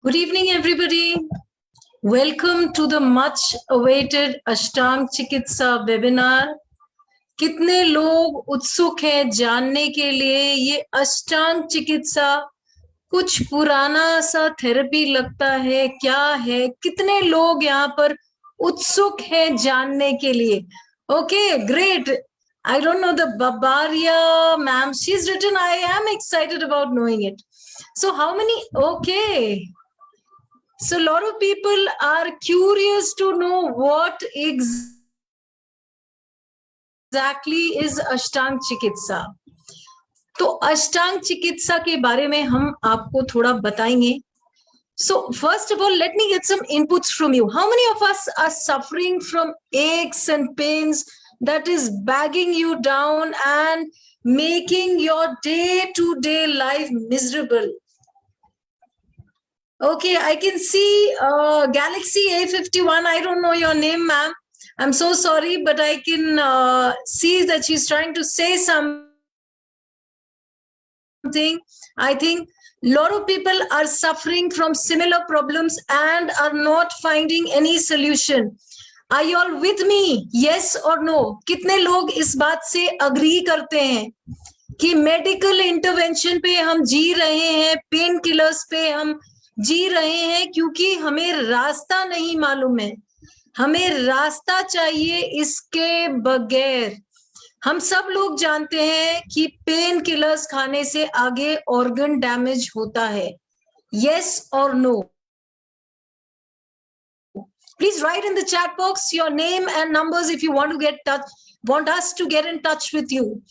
Good evening, everybody. Welcome to the much awaited Ashtang Chikitsa webinar. कितने लोग उत्सुक हैं जानने के लिए ये अष्टांग चिकित्सा कुछ पुराना सा थेरेपी लगता है क्या है? कितने लोग यहाँ पर उत्सुक हैं जानने के लिए? Okay, great. I don't know the Babaria ma'am. She's written, I am excited about knowing it. So how many? Okay. So a lot of people are curious to know what exactly is Ashtang Chikitsa. तो अष्टांग चिकित्सा के बारे में हम आपको थोड़ा बताएंगे. So first of all, let me get some inputs from you. How many of us are suffering from aches and pains that is bagging you down and making your day-to-day life miserable? Okay, I can see Galaxy A51. I don't know your name, ma'am. I'm so sorry, but I can see that she's trying to say something. I think a lot of people are suffering from similar problems and are not finding any solution. Are you all with me? Yes or no? कितने लोग इस बात से agree करते हैं कि medical intervention पे हम जी रहे हैं, पेन किलर्स पे हम जी रहे हैं क्योंकि हमें रास्ता नहीं मालूम है, हमें रास्ता चाहिए इसके बगैर. हम सब लोग जानते हैं कि पेन किलर्स खाने से आगे ऑर्गन डैमेज होता है. यस और no? Please write in the chat box your name and numbers if you want us to get in touch with you.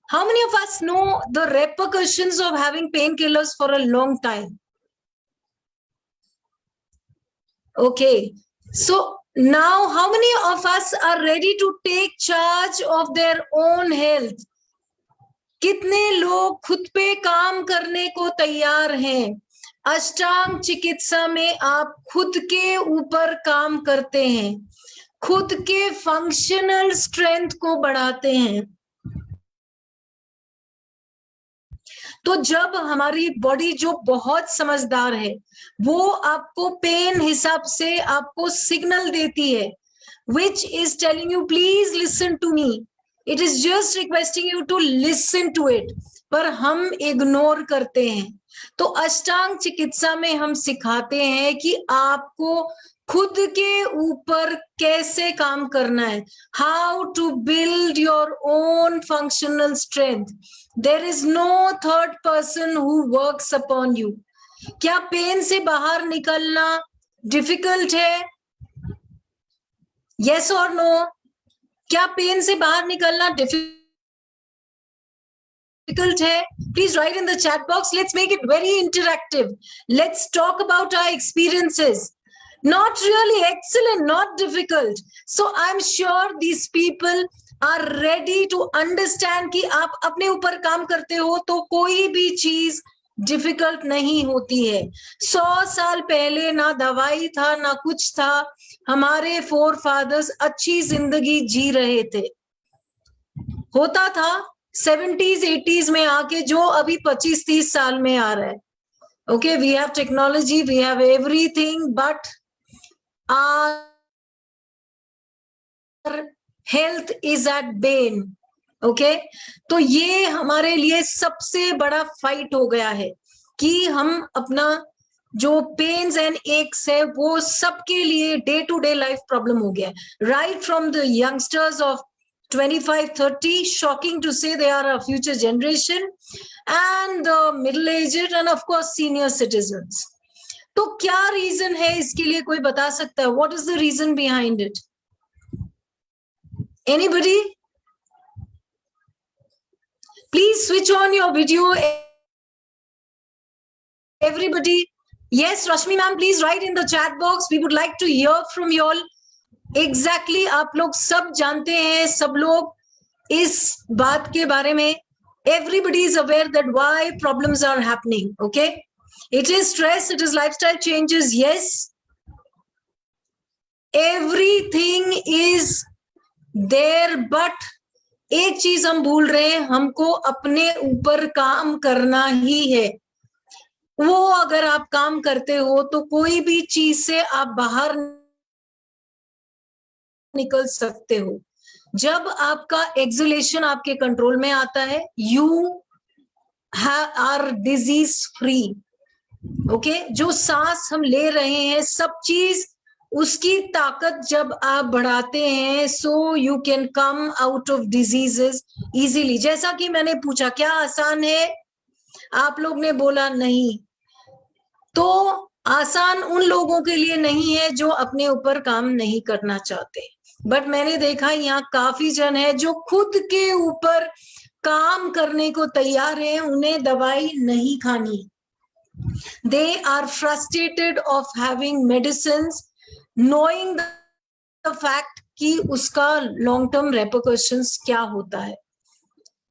How many of us know the repercussions of having painkillers for a long time? Okay, so now how many of us are ready to take charge of their own health? कितने लोग खुद पे काम करने को तैयार हैं? अष्टांग चिकित्सा में आप खुद के ऊपर काम करते हैं, खुद के फंक्शनल स्ट्रेंथ को बढ़ाते हैं. तो जब हमारी बॉडी जो बहुत समझदार है वो आपको पेन हिसाब से आपको सिग्नल देती है, which is telling you please listen to me, it is just requesting you to listen to it, पर हम इग्नोर करते हैं. तो अष्टांग चिकित्सा में हम सिखाते हैं कि आपको खुद के ऊपर कैसे काम करना है, how to build your own functional strength. There is no third person who works upon you. क्या पेन से बाहर निकलना डिफिकल्ट है? Yes or no? क्या पेन से बाहर निकलना डिफिकल्ट है? Please write in the chat box. Let's make it very interactive. Let's talk about our experiences. Not really, excellent, not difficult. So I'm sure these people are ready to understand कि आप अपने ऊपर काम करते हो तो कोई भी चीज डिफिकल्ट नहीं होती है. 100 साल पहले ना दवाई था ना कुछ था, हमारे फोर फादर्स अच्छी जिंदगी जी रहे थे. होता था 70s 80s में आके जो अभी 25-30 साल में आ रहा है. Okay, we have technology, we have everything, but our health is at bane. Okay, तो ये हमारे लिए सबसे बड़ा फाइट हो गया है कि हम अपना जो पेन्स एंड एक्स है वो सबके लिए day to day life problem हो गया है. Right from the youngsters of 25-30, shocking to say they are a future generation, and the middle aged and of course senior citizens. तो क्या रीजन है इसके लिए, कोई बता सकता है? What is the reason behind it? Anybody? Please switch on your video. Everybody. Yes, Rashmi ma'am, please write in the chat box. We would like to hear from you all. Exactly, आप लोग सब जानते हैं, सब लोग इस बात के बारे में. Everybody is aware that why problems are happening. Okay, it is stress, it is lifestyle changes. Yes, everything is there, but एक चीज हम भूल रहे हैं, हमको अपने ऊपर काम करना ही है. वो अगर आप काम करते हो तो कोई भी चीज से आप बाहर निकल सकते हो। जब आपका एक्सुलेशन आपके कंट्रोल में आता है, you are disease free. Okay, जो सांस हम ले रहे हैं, सब चीज उसकी ताकत जब आप बढ़ाते हैं, so you can come out of diseases easily. जैसा कि मैंने पूछा क्या आसान है, आप लोग ने बोला नहीं। तो आसान उन लोगों के लिए नहीं है जो अपने ऊपर काम नहीं करना चाहते, बट मैंने देखा यहाँ काफी जन है जो खुद के ऊपर काम करने को तैयार है, उन्हें दवाई नहीं खानी। They are frustrated of having medicines, knowing the fact कि उसका long term repercussions क्या होता है।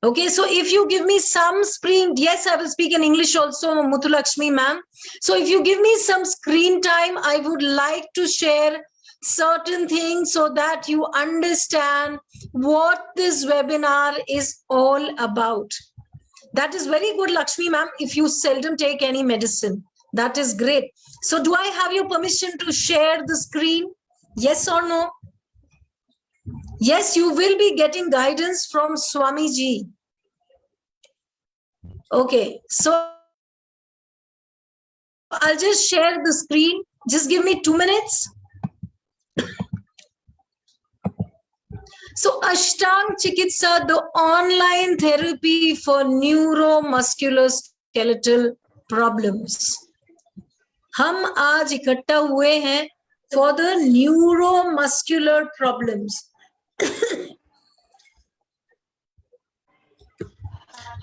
Okay, so if you give me some screen, yes, I will speak in English also, Muthulakshmi ma'am. So if you give me some screen time, I would like to share certain things so that you understand what this webinar is all about. That is very good, Lakshmi ma'am, if you seldom take any medicine. That is great. So do I have your permission to share the screen? Yes or no? Yes, you will be getting guidance from Swamiji. Okay, so I'll just share the screen. Just give me 2 minutes. So Ashtang Chikitsa, the online therapy for neuromuscular skeletal problems. हम आज इकट्ठा हुए हैं for the neuromuscular problems.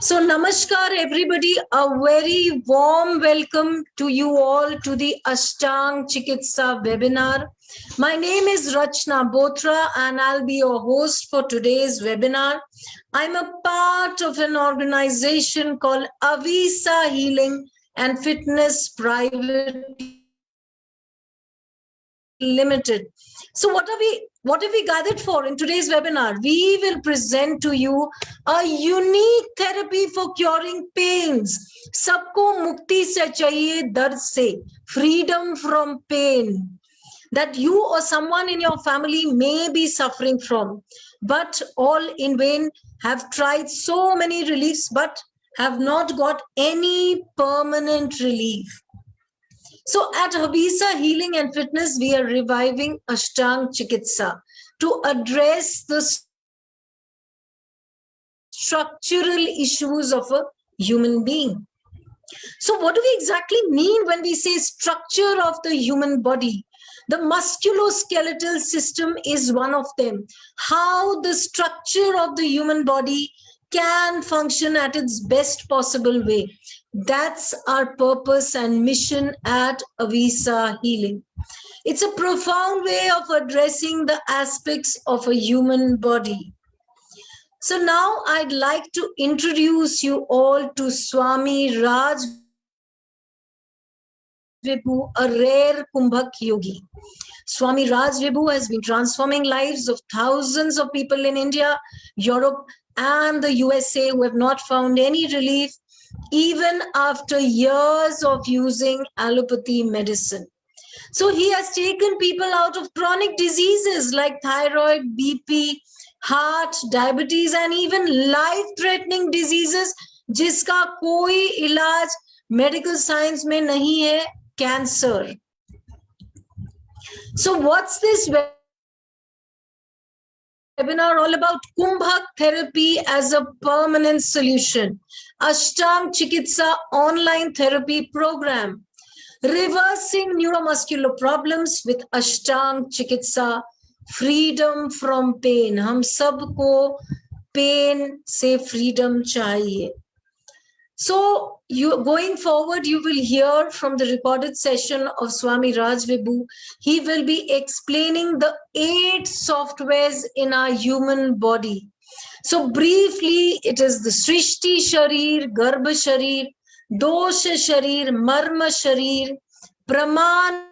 So namaskar everybody, a very warm welcome to you all to the Ashtang Chikitsa webinar. My name is Rachna Bothra and I'll be your host for today's webinar. I'm a part of an organization called Avisa Healing and Fitness Private Limited. So what have we gathered for in today's webinar? We will present to you a unique therapy for curing pains. सबको मुक्ति से चाहिए दर्द से, freedom from pain that you or someone in your family may be suffering from, but all in vain, have tried so many reliefs but have not got any permanent relief. So at Habisa Healing and Fitness, we are reviving Ashtang Chikitsa to address the structural issues of a human being. So what do we exactly mean when we say structure of the human body? The musculoskeletal system is one of them. How the structure of the human body can function at its best possible way. That's our purpose and mission at Avisa Healing. It's a profound way of addressing the aspects of a human body. So now I'd like to introduce you all to Swami Raj Vibhu, a rare Kumbhak yogi. Swami Raj Vibhu has been transforming lives of thousands of people in India, Europe, and the USA who have not found any relief even after years of using allopathy medicine. So he has taken people out of chronic diseases like thyroid, BP, heart, diabetes, and even life-threatening diseases जिसका कोई इलाज medical science में नहीं है, cancer. So what's this webinar all about? Kumbhak therapy as a permanent solution. Ashtang Chikitsa online therapy program. Reversing neuromuscular problems with Ashtang Chikitsa. Freedom from pain. हम सबको pain से freedom चाहिए. So going forward, you will hear from the recorded session of Swami Raj Vibhu. He will be explaining the 8 softwares in our human body. So briefly, it is the Srishti Sharir, Garbha Sharir, Dosha Sharir, Marma Sharir, Praman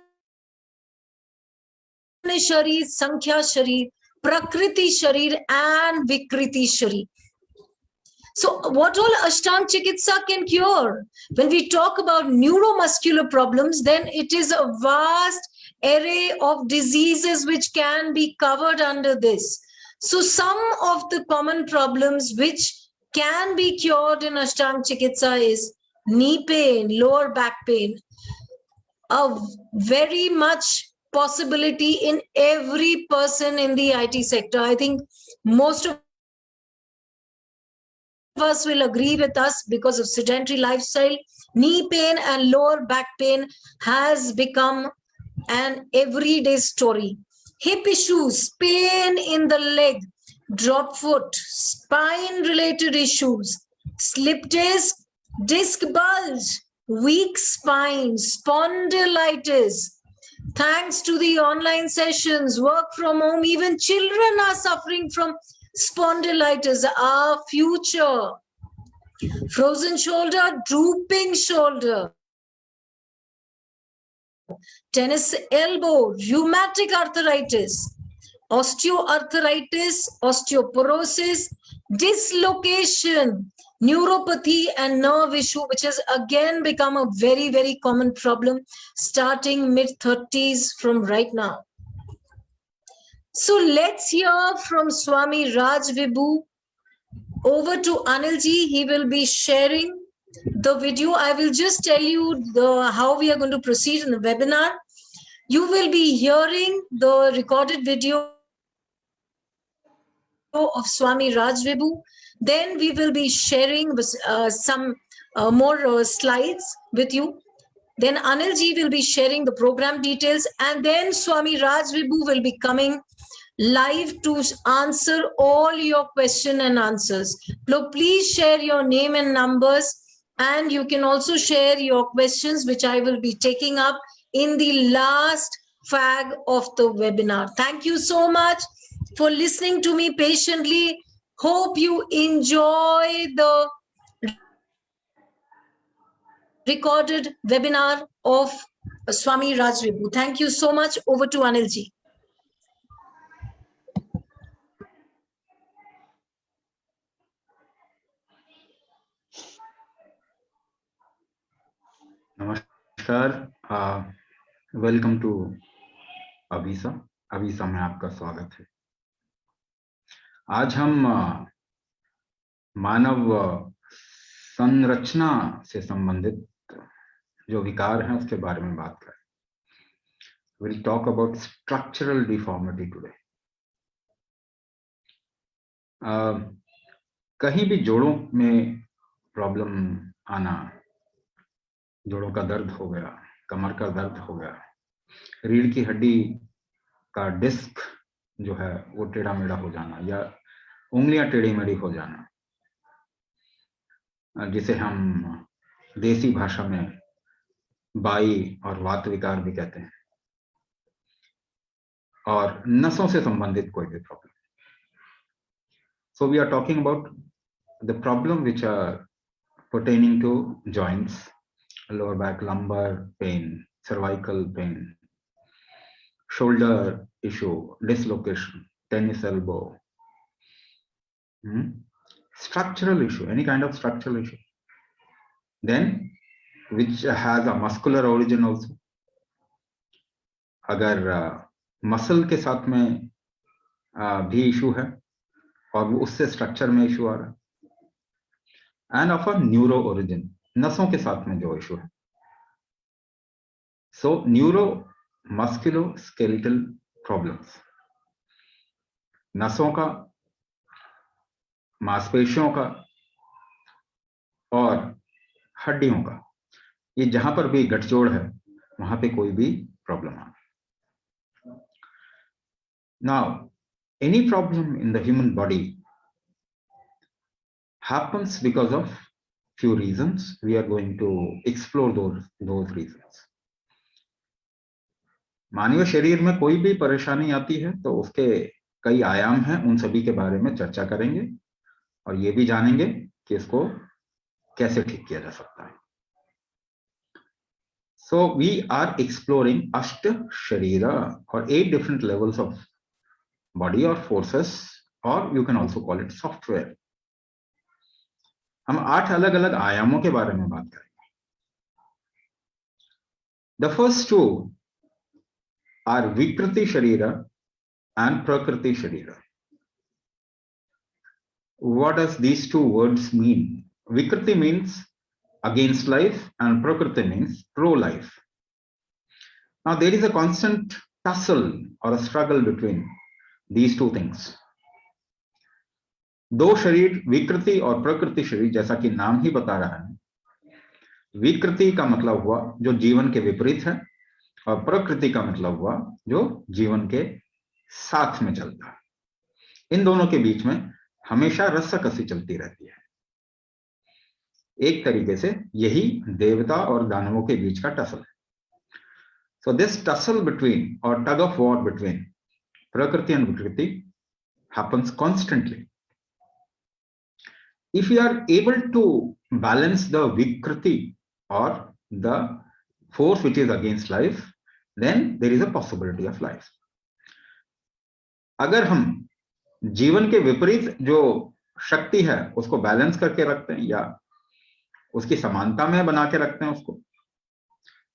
Sharir, Sankhya Sharir, Prakriti Sharir, and Vikriti Sharir. So what all Ashtang Chikitsa can cure? When we talk about neuromuscular problems, then it is a vast array of diseases which can be covered under this. So some of the common problems which can be cured in Ashtang Chikitsa is knee pain, lower back pain, a very much possibility in every person in the IT sector. I think most of us will agree with us because of sedentary lifestyle. Knee pain and lower back pain has become an everyday story. Hip issues, pain in the leg, drop foot, spine related issues, slip disc bulge, weak spine, spondylitis. Thanks to the online sessions, work from home, even children are suffering from spondylitis, our future. Frozen shoulder, drooping shoulder, tennis elbow, rheumatic arthritis, osteoarthritis, osteoporosis, dislocation, neuropathy, and nerve issue, which has again become a very, very common problem starting mid-30s from right now. So let's hear from Swami Raj Vibhu. Over to Anilji, he will be sharing the video. I will just tell you how we are going to proceed in the webinar. You will be hearing the recorded video of Swami Raj Vibhu. Then we will be sharing some more slides with you. Then Anilji will be sharing the program details, and then Swami Raj Vibhu will be coming live to answer all your question and answers. So please share your name and numbers, and you can also share your questions, which I will be taking up in the last fag of the webinar. Thank you so much for listening to me patiently. Hope you enjoy the recorded webinar of Swami Raj Vibhu. Thank you so much. Over to Anilji. नमस्कार, welcome to अवीसा में आपका स्वागत है। आज हम मानव संरचना से संबंधित जो विकार हैं उसके बारे में बात करें। We'll talk about structural deformity today. कहीं भी जोड़ों में प्रॉब्लम आना, जोड़ों का दर्द हो गया, कमर का दर्द हो गया, रीढ़ की हड्डी का डिस्क जो है वो टेढ़ा मेढ़ा हो जाना या उंगलियां टेढ़ी मेढ़ी हो जाना, जिसे हम देसी भाषा में बाई और वात विकार भी कहते हैं, और नसों से संबंधित कोई भी problem. So we are talking about the problem which are pertaining to joints, lower back, lumbar pain, cervical pain, shoulder issue, dislocation, tennis elbow, structural issue, any kind of structural issue. Then which has a muscular origin also. अगर muscle के साथ में भी issue है और वो उससे structure में इशू आ रहा है, end of a neuro origin, नसों के साथ में जो इशू है. सो न्यूरो मस्कुलो स्केलेटल प्रॉब्लम्स, नसों का, मांसपेशियों का और हड्डियों का, ये जहां पर भी गठजोड़ है वहां पे कोई भी प्रॉब्लम आ रहा है. Now, any problem in the human body happens because of few reasons. We are going to explore those reasons. मानवीय शरीर में कोई भी परेशानी आती है तो उसके कई आयाम हैं, उन सभी के बारे में चर्चा करेंगे और ये भी जानेंगे कि इसको कैसे ठीक किया जा सकता है. So we are exploring Ashta Sharira, or 8 different levels of body or forces, or you can also call it software. हम 8 अलग अलग आयामों के बारे में बात करेंगे. द फर्स्ट टू आर विकृति शरीर and Prakriti Sharira. What does these two words mean? Vikriti means against life and Prakriti means pro-life. Now there is a constant tussle or a struggle between these two things. दो शरीर विकृति और प्रकृति शरीर, जैसा कि नाम ही बता रहा है. विकृति का मतलब हुआ जो जीवन के विपरीत है और प्रकृति का मतलब हुआ जो जीवन के साथ में चलता है. इन दोनों के बीच में हमेशा रस्साकसी चलती रहती है. एक तरीके से यही देवता और दानवों के बीच का टसल है. सो दिस टसल बिटवीन और टग ऑफ वॉर बिटवीन प्रकृति एंड विकृति happens constantly. If you are able to balance the विकृति और the force which is against life, then there is a possibility of life. अगर हम जीवन के विपरीत जो शक्ति है उसको बैलेंस करके रखते हैं या उसकी समानता में बना के रखते हैं उसको,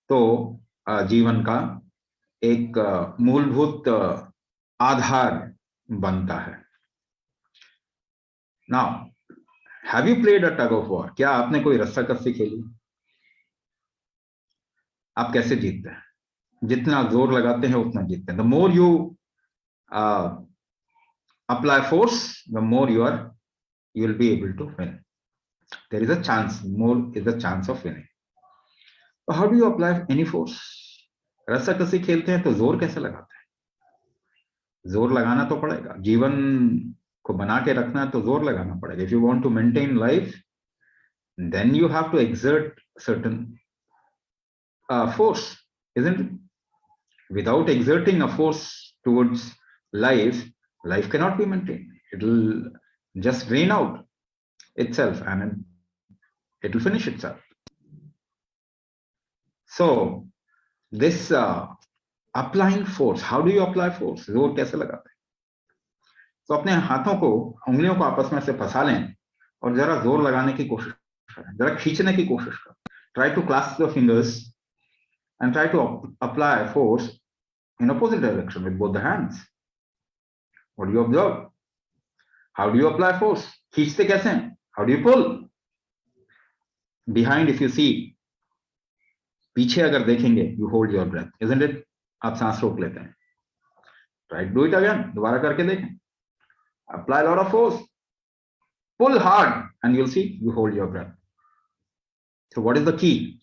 तो जीवन का एक मूलभूत आधार बनता है. Now have you played a tug of war? क्या आपने कोई रस्साकसी खेली? आप कैसे जीतते हैं? जितना जोर लगाते हैं उतना जीतते हैं. The more you apply force, the more you will be able to win. There is a chance, more is the chance of winning. So how do you apply any force? रस्साकसी खेलते हैं तो जोर कैसे लगाते हैं? जोर लगाना तो पड़ेगा. जीवन को बना के रखना है तो जोर लगाना पड़ेगा. If you want to maintain life, then you have to exert certain force, isn't it? Without exerting a force towards life cannot be maintained. It will just drain out itself and it will finish itself. So this applying force, how do you apply force? जोर कैसे लगाते हैं? तो अपने हाथों को, उंगलियों को आपस में से फंसा लें और जरा जोर लगाने की कोशिश करें, जरा खींचने की कोशिश करें. Try to clasp the fingers and try to apply force in opposite direction with both the hands. What do you observe? How do you apply force? खींचते कैसे हैं? How do you pull? Behind, if you see, पीछे अगर देखेंगे, you hold your breath, isn't it? आप सांस रोक लेते हैं. Try to do it again. दोबारा करके देखें. Apply a lot of force. Pull hard, and you'll see you hold your breath. So what is the key?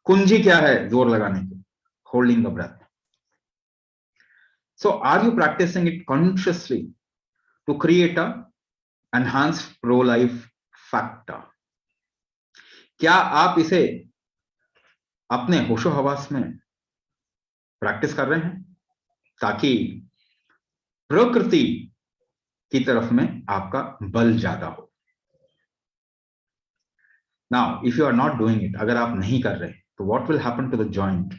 कुंजी क्या है जोर लगाने की? Holding the breath. So are you practicing it consciously to create a enhanced pro-life factor? क्या आप इसे अपने होशो हवास में प्रैक्टिस कर रहे हैं ताकि प्रकृति की तरफ में आपका बल ज्यादा हो? Now, if you are not doing it, अगर आप नहीं कर रहे, तो what will happen to the joint?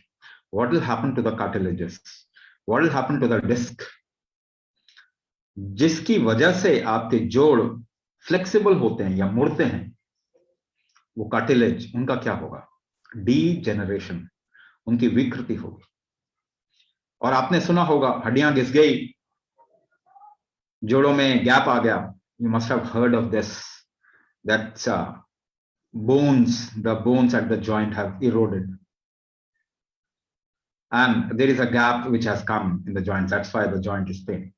What will happen to the cartilages? What will happen to the disc? जिसकी वजह से आपके जोड़ फ्लेक्सिबल होते हैं या मुड़ते हैं, वो कार्टिलेज, उनका क्या होगा? डीजेनरेशन, उनकी विकृति होगी. और आपने सुना होगा हड्डियां घिस गई, जोड़ों में गैप आ गया. You must have heard of this. That's the bones at the joint have eroded. And there is a gap which has come in the joint. That's why the joint is pain.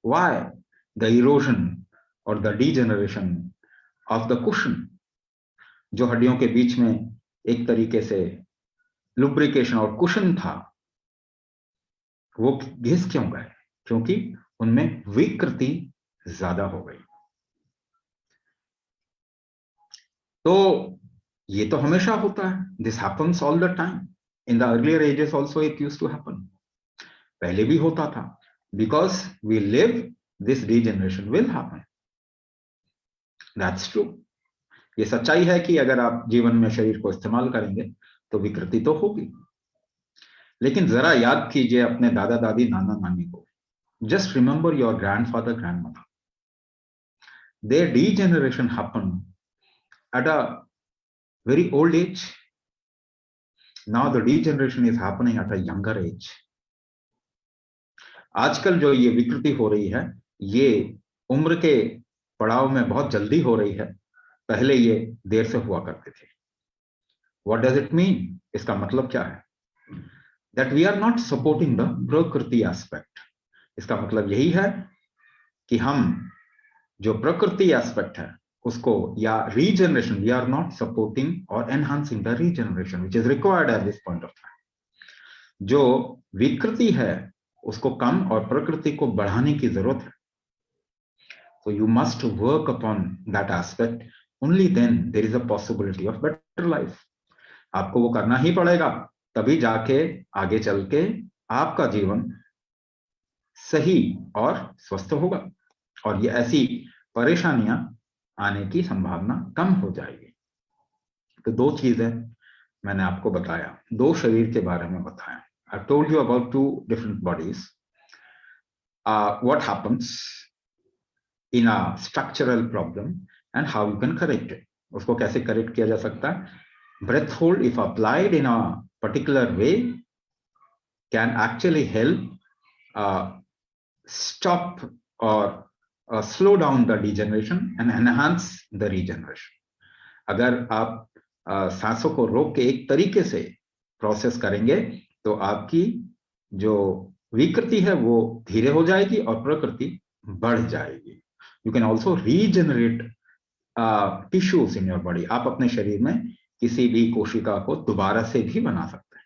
Why? The erosion or the degeneration of the cushion, जो हड्डियों के बीच में एक तरीके से lubrication और cushion था, वो घिस क्यों गए? क्योंकि उनमें विकृति ज्यादा हो गई. तो ये तो हमेशा होता है. This happens all the time. In the earlier ages also it used to happen. पहले भी होता था. Because we live, this degeneration will happen. That's true. ये सच्चाई है कि अगर आप जीवन में शरीर को इस्तेमाल करेंगे तो विकृति तो होगी. लेकिन जरा याद कीजिए अपने दादा दादी नाना नानी को. Just remember your grandfather, grandmother. Their degeneration happened at a very old age. Now the degeneration is happening at a younger age. आजकल जो ये विकृति हो रही है, ये उम्र के पड़ाव में बहुत जल्दी हो रही है, पहले ये देर से हुआ करते थे. What does it mean? इसका मतलब क्या है? That we are not supporting the प्रकृति aspect. इसका मतलब यही है कि हम जो प्रकृति एस्पेक्ट है उसको, या regeneration, we are not supporting और enhancing the regeneration which is required at this point of time. जो विकृति है उसको कम और प्रकृति को बढ़ाने की जरूरत है. So you must work upon that aspect. Only then there is a possibility of better life. आपको वो करना ही पड़ेगा, तभी जाके आगे चल के आपका जीवन सही और स्वस्थ होगा और ये ऐसी परेशानियां आने की संभावना कम हो जाएगी. तो दो चीजें मैंने आपको बताया, दो शरीर के बारे में बताया. I told you about two different bodies. What happens in a structural problem and how you can correct it. उसको कैसे करेक्ट किया जा सकता है? Breath hold, if applied in a particular way, can actually help stop or slow down the degeneration and enhance the regeneration. अगर आप सांसों को रोक के एक तरीके से प्रोसेस करेंगे तो आपकी जो विकृति है वो धीरे हो जाएगी और प्रकृति बढ़ जाएगी. You can also regenerate tissues in your body. आप अपने शरीर में किसी भी कोशिका को दोबारा से भी बना सकते हैं.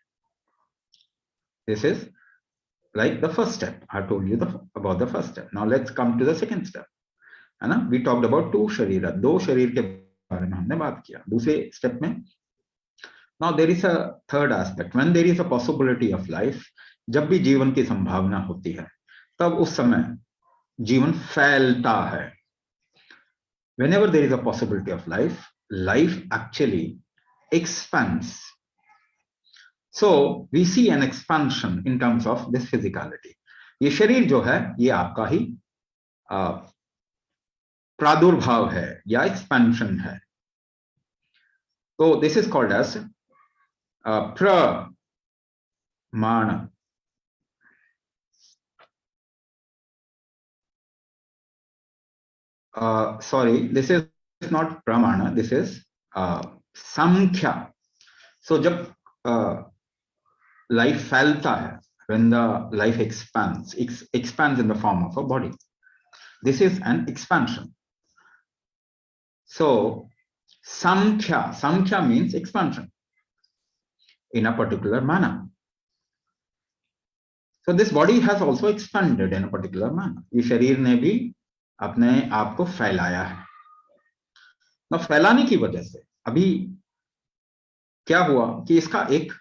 This is like the first step. I told you about the first step. Now let's come to the second step. है ना? We talked about two शरीर, दो शरीर के बारे में हमने बात किया. दूसरे स्टेप में now there is a third aspect. When there is a possibility of life, जब भी जीवन की संभावना होती है तब उस समय जीवन फैलता है. Whenever there is a possibility of life, life actually expands. So we see an expansion in terms of this physicality. ये शरीर जो है ये आपका ही प्रादुर्भाव है या एक्सपेंशन है. तो दिस इज कॉल्ड एज प्रमाण. Sorry, this is not pramana, this is samkhya. So जब life फैलता है, when the life expands in the form of a body, this is an expansion. So samkhya means expansion in a particular manner. So this body has also expanded in a particular manner. ये शरीर ने भी अपने आप को फैलाया है. ना फैलाने की वजह से अभी क्या हुआ कि इसका एक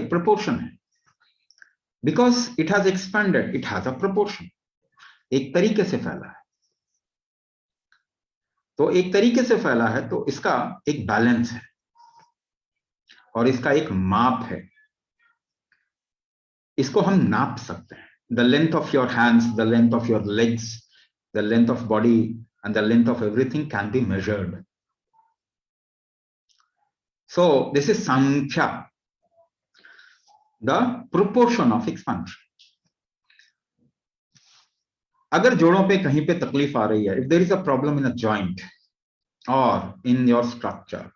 प्रपोर्शन है. Because it has expanded, it has a proportion. एक तरीके से फैला है. तो एक तरीके से फैला है तो इसका एक बैलेंस है और इसका एक माप है. इसको हम नाप सकते हैं. The length of your hands, the length of your legs, the length of body and the length of everything can be measured. So this is Sankhya, the proportion of expansion. अगर जोड़ों पे कहीं पे तकलीफ आ रही है, if there is a problem in a joint or in your structure,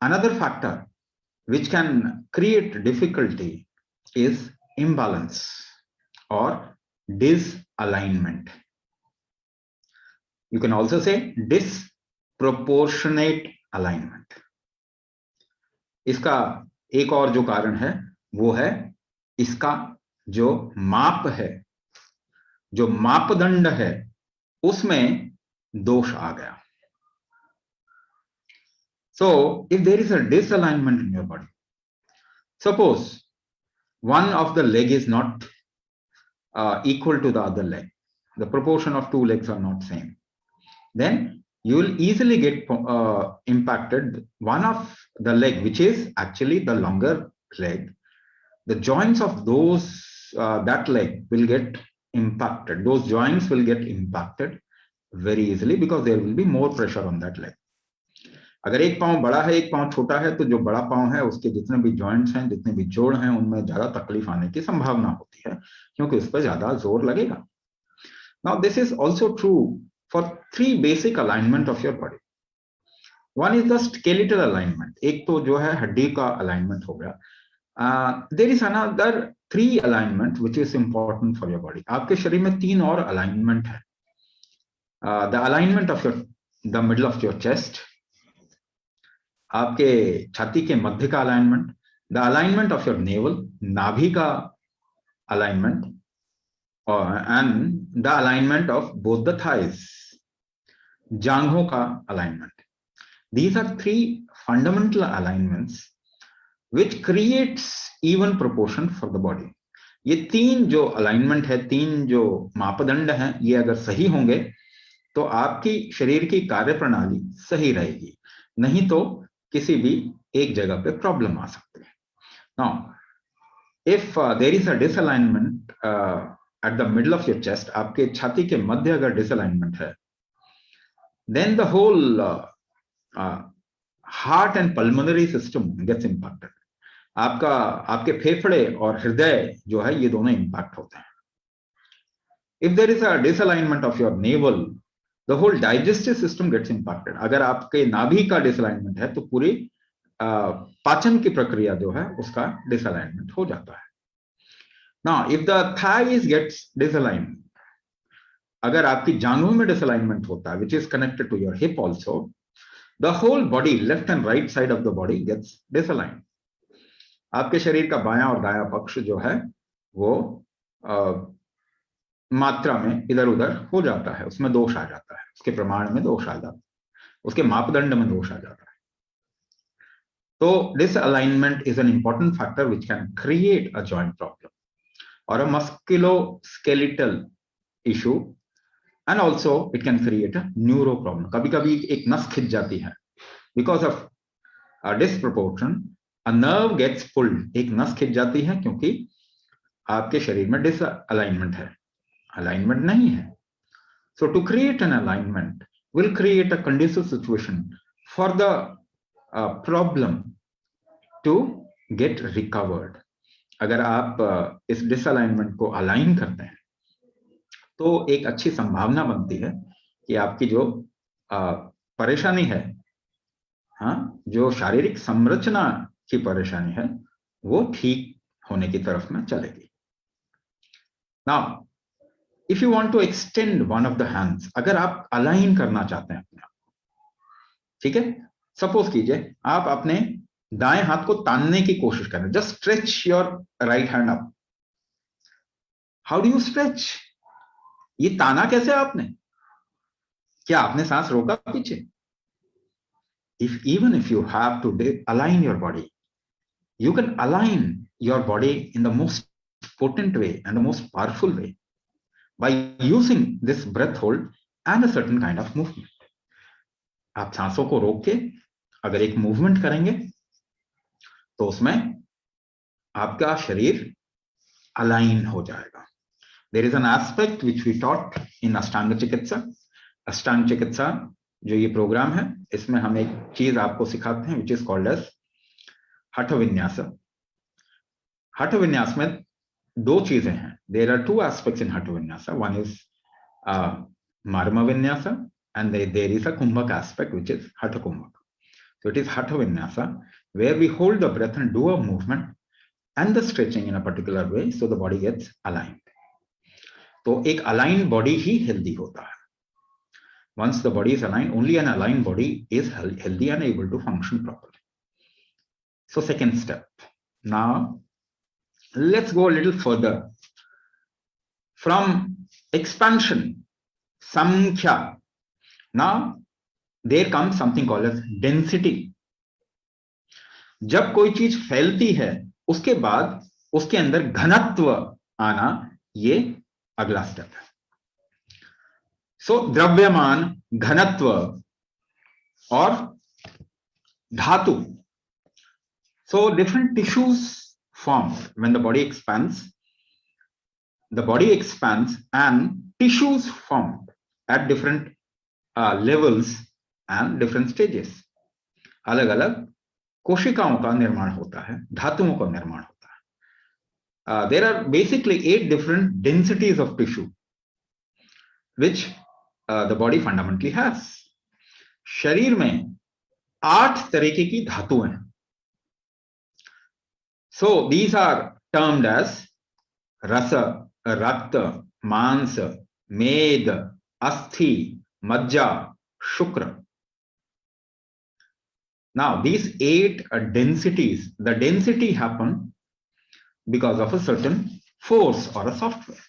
another factor which can create difficulty is imbalance or disalignment. You can also say disproportionate alignment. इसका एक और जो कारण है वो है इसका जो माप है, जो मापदंड है उसमें दोष आ गया. So if there is a disalignment in your body, suppose one of the leg is not equal to the other leg, the proportion of two legs are not same, then you will easily get impacted. One of the leg, which is actually the longer leg, the joints of that leg will get impacted. Those joints will get impacted very easily because there will be more pressure on that leg. अगर एक पांव बड़ा है एक पांव छोटा है तो जो बड़ा पांव है उसके जितने भी जॉइंट्स हैं जितने भी जोड़ हैं उनमें ज्यादा तकलीफ आने की संभावना होती है क्योंकि उस पर ज्यादा जोर लगेगा. Now this is also true for three basic alignment of your body. One is the skeletal alignment. एक तो जो है हड्डी का alignment हो गया. There is another three alignment which is important for your body. आपके शरीर में तीन और alignment है. The alignment of the middle of your chest, आपके छाती के मध्य का alignment, the alignment of your navel, नाभि का alignment, and the alignment of both the thighs, जांघों का alignment. These are three fundamental alignments which creates even proportion for the body. ये तीन जो alignment है, तीन जो मापदंड हैं, ये अगर सही होंगे तो आपकी शरीर की कार्यप्रणाली सही रहेगी, नहीं तो किसी भी एक जगह पे प्रॉब्लम आ सकती है. Now, if there is a disalignment at the middle of your chest, आपके छाती के मध्य अगर disalignment है, then the whole heart and pulmonary system gets impacted. आपके फेफड़े और हृदय जो है ये दोनों इम्पैक्ट होते हैं. If there is a disalignment of your navel, the whole digestive system gets impacted. अगर आपके नाभि का disalignment है तो पूरी पाचन की प्रक्रिया जो है उसका disalignment हो जाता है. Now, if the thighs gets disaligned, अगर आपकी जांघों में disalignment होता है, which is connected to your hip also, the whole body, left and right side of the body gets disaligned. आपके शरीर का बायां और दायां पक्ष जो है वो मात्रा में इधर उधर हो जाता है, उसमें दोष आ जाता है, उसके प्रमाण में दोष आ जाता है, उसके मापदंड में दोष आ जाता है. तो disalignment is an important factor which can create a joint problem or a musculoskeletal issue, and also it can create a neuro problem. कभी कभी एक नस खिंच जाती है because of a disproportion, a nerve gets pulled. एक नस खिंच जाती है क्योंकि आपके शरीर में disalignment है, alignment नहीं है. So to create an alignment will create a conducive situation for the problem to get recovered. अगर आप इस disalignment को align करते हैं तो एक अच्छी संभावना बनती है कि आपकी जो परेशानी है, हाँ, जो शारीरिक संरचना की परेशानी है वो ठीक होने की तरफ में चलेगी. Now, if you want to extend one of the hands, अगर आप अलाइन करना चाहते हैं अपने आप को, ठीक है, सपोज कीजिए आप अपने दाएं हाथ को तानने की कोशिश करें. Just stretch your right hand up. How do you stretch? ये ताना कैसे आपने? क्या आपने सांस रोका पीछे? Even if you have to align your body, you can align your body in the most potent way and the most powerful way by using this breath hold and a certain kind of movement. आप सांसों को रोक के अगर एक movement करेंगे तो उसमें आपका शरीर अलाइन हो जाएगा. There is an aspect which we taught in Ashtanga Chikitsa. Ashtanga Chikitsa जो ये प्रोग्राम है इसमें हम एक चीज आपको सिखाते हैं which is called as हठ विन्यास. हठ विन्यास में दो चीजें हैं. There are two aspects in हठ विन्यास. One is marma vinyasa and there is a kumbhak aspect which is hatha kumbhak. So it is hatha vinyasa where we hold the breath and do a movement and the stretching in a particular way so the body gets aligned. तो एक aligned body ही healthy होता है. Once the body is aligned, only an aligned body is healthy and able to function properly. So second step. Now let's go a little further. From expansion, samkhya. Now there comes something called as density. जब कोई चीज फैलती है उसके बाद उसके अंदर घनत्व आना, ये अगला स्टेप है. सो द्रव्यमान, घनत्व और धातु. So different tissues formed when the body expands. The body expands and tissues formed at different levels and different stages. अलग अलग कोशिकाओं का निर्माण होता है, धातुओं का निर्माण होता है. There are basically 8 different densities of tissue which the body fundamentally has. शरीर में 8 तरीके की धातुएं हैं. So these are termed as rasa, rakta, mansa, med, asthi, majja, shukra. Now these 8 densities, the density happen because of a certain force or a software.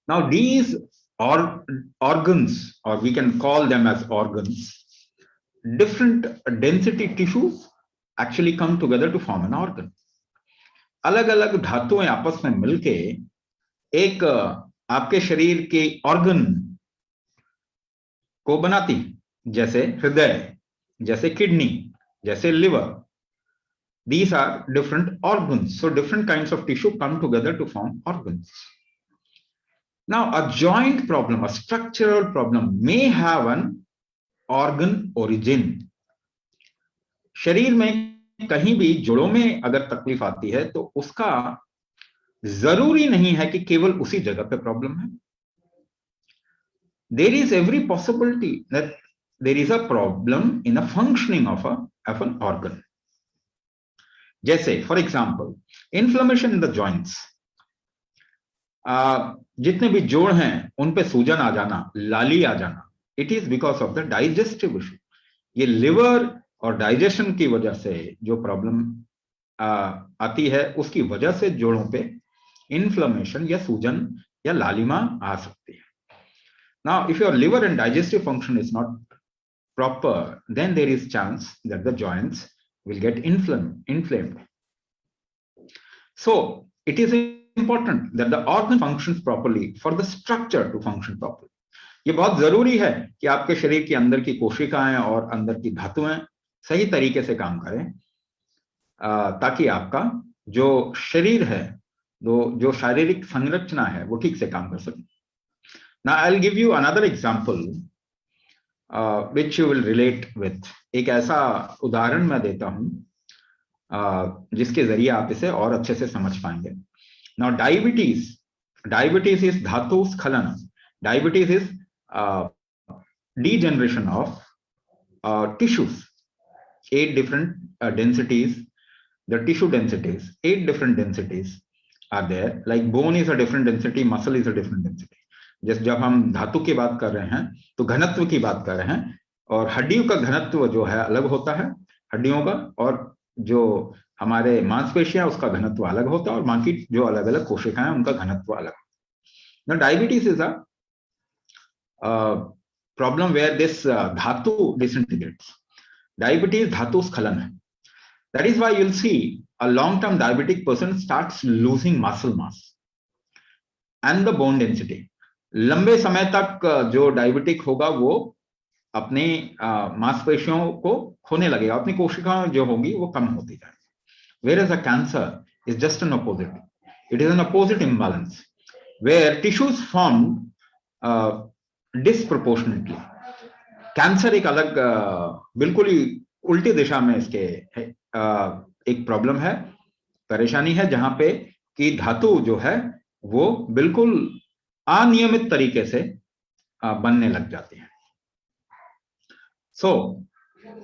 Now these organs, or we can call them as organs, different density tissues actually come together to form an organ. अलग अलग धातुएं आपस में मिलके एक आपके शरीर के ऑर्गन को बनाती, जैसे हृदय, जैसे किडनी, जैसे liver. These are different organs. So different kinds of tissue come together to form organs. Now a joint problem, a structural problem may have an organ origin. शरीर में कहीं भी जोड़ों में अगर तकलीफ आती है तो उसका जरूरी नहीं है कि केवल उसी जगह पे प्रॉब्लम है. There is every possibility that there is a problem in a functioning of an organ. जैसे for example inflammation in the joints. जितने भी जोड़ हैं उन पे सूजन आ जाना, लाली आ जाना, it is because of the digestive issue. ये लिवर और डाइजेशन की वजह से जो प्रॉब्लम आती है उसकी वजह से जोड़ों पे इन्फ्लेमेशन या सूजन या लालिमा आ सकती है. Now if your liver and digestive function is not proper, then there is chance that the joints will get inflamed. So it is important that the organ functions properly for the structure to function properly. ये बहुत जरूरी है कि आपके शरीर के अंदर की कोशिकाएं और अंदर की धातुएं सही तरीके से काम करें, ताकि आपका जो शरीर है, जो शारीरिक संरचना है वो ठीक से काम कर सके. Now I'll give you another example which you will relate with. एक ऐसा उदाहरण मैं देता हूं जिसके जरिए आप इसे और अच्छे से समझ पाएंगे. Now diabetes is धातु स्खलन. Diabetes is degeneration of tissues. 8 different densities, the tissue densities, 8 different densities are there. Like bone is a different density, muscle is a different density. जैसे जब हम धातु की बात कर रहे हैं तो घनत्व की बात कर रहे हैं, और हड्डियों का घनत्व जो है अलग होता है हड्डियों का, और जो हमारे मांसपेशियां उसका घनत्व अलग होता है, और बाकी जो अलग अलग कोशिकाएं उनका घनत्व अलग. Now diabetes is a problem where this dhatu disintegrates. Diabetes धातु स्खलन है. That is why you'll see a long-term diabetic person starts losing muscle mass and the bone density. लंबे समय तक जो डायबिटिक होगा वो अपने मांसपेशियों को खोने लगेगा, अपनी कोशिकाएं जो होंगी वो कम होती जाएगी. Whereas a cancer is just an opposite. It is an opposite imbalance where tissues formed disproportionately. Cancer एक अलग बिल्कुल ही उल्टी दिशा में इसके एक प्रॉब्लम है, परेशानी है, जहां पे कि धातु जो है वो बिल्कुल अनियमित तरीके से बनने लग जाती है. So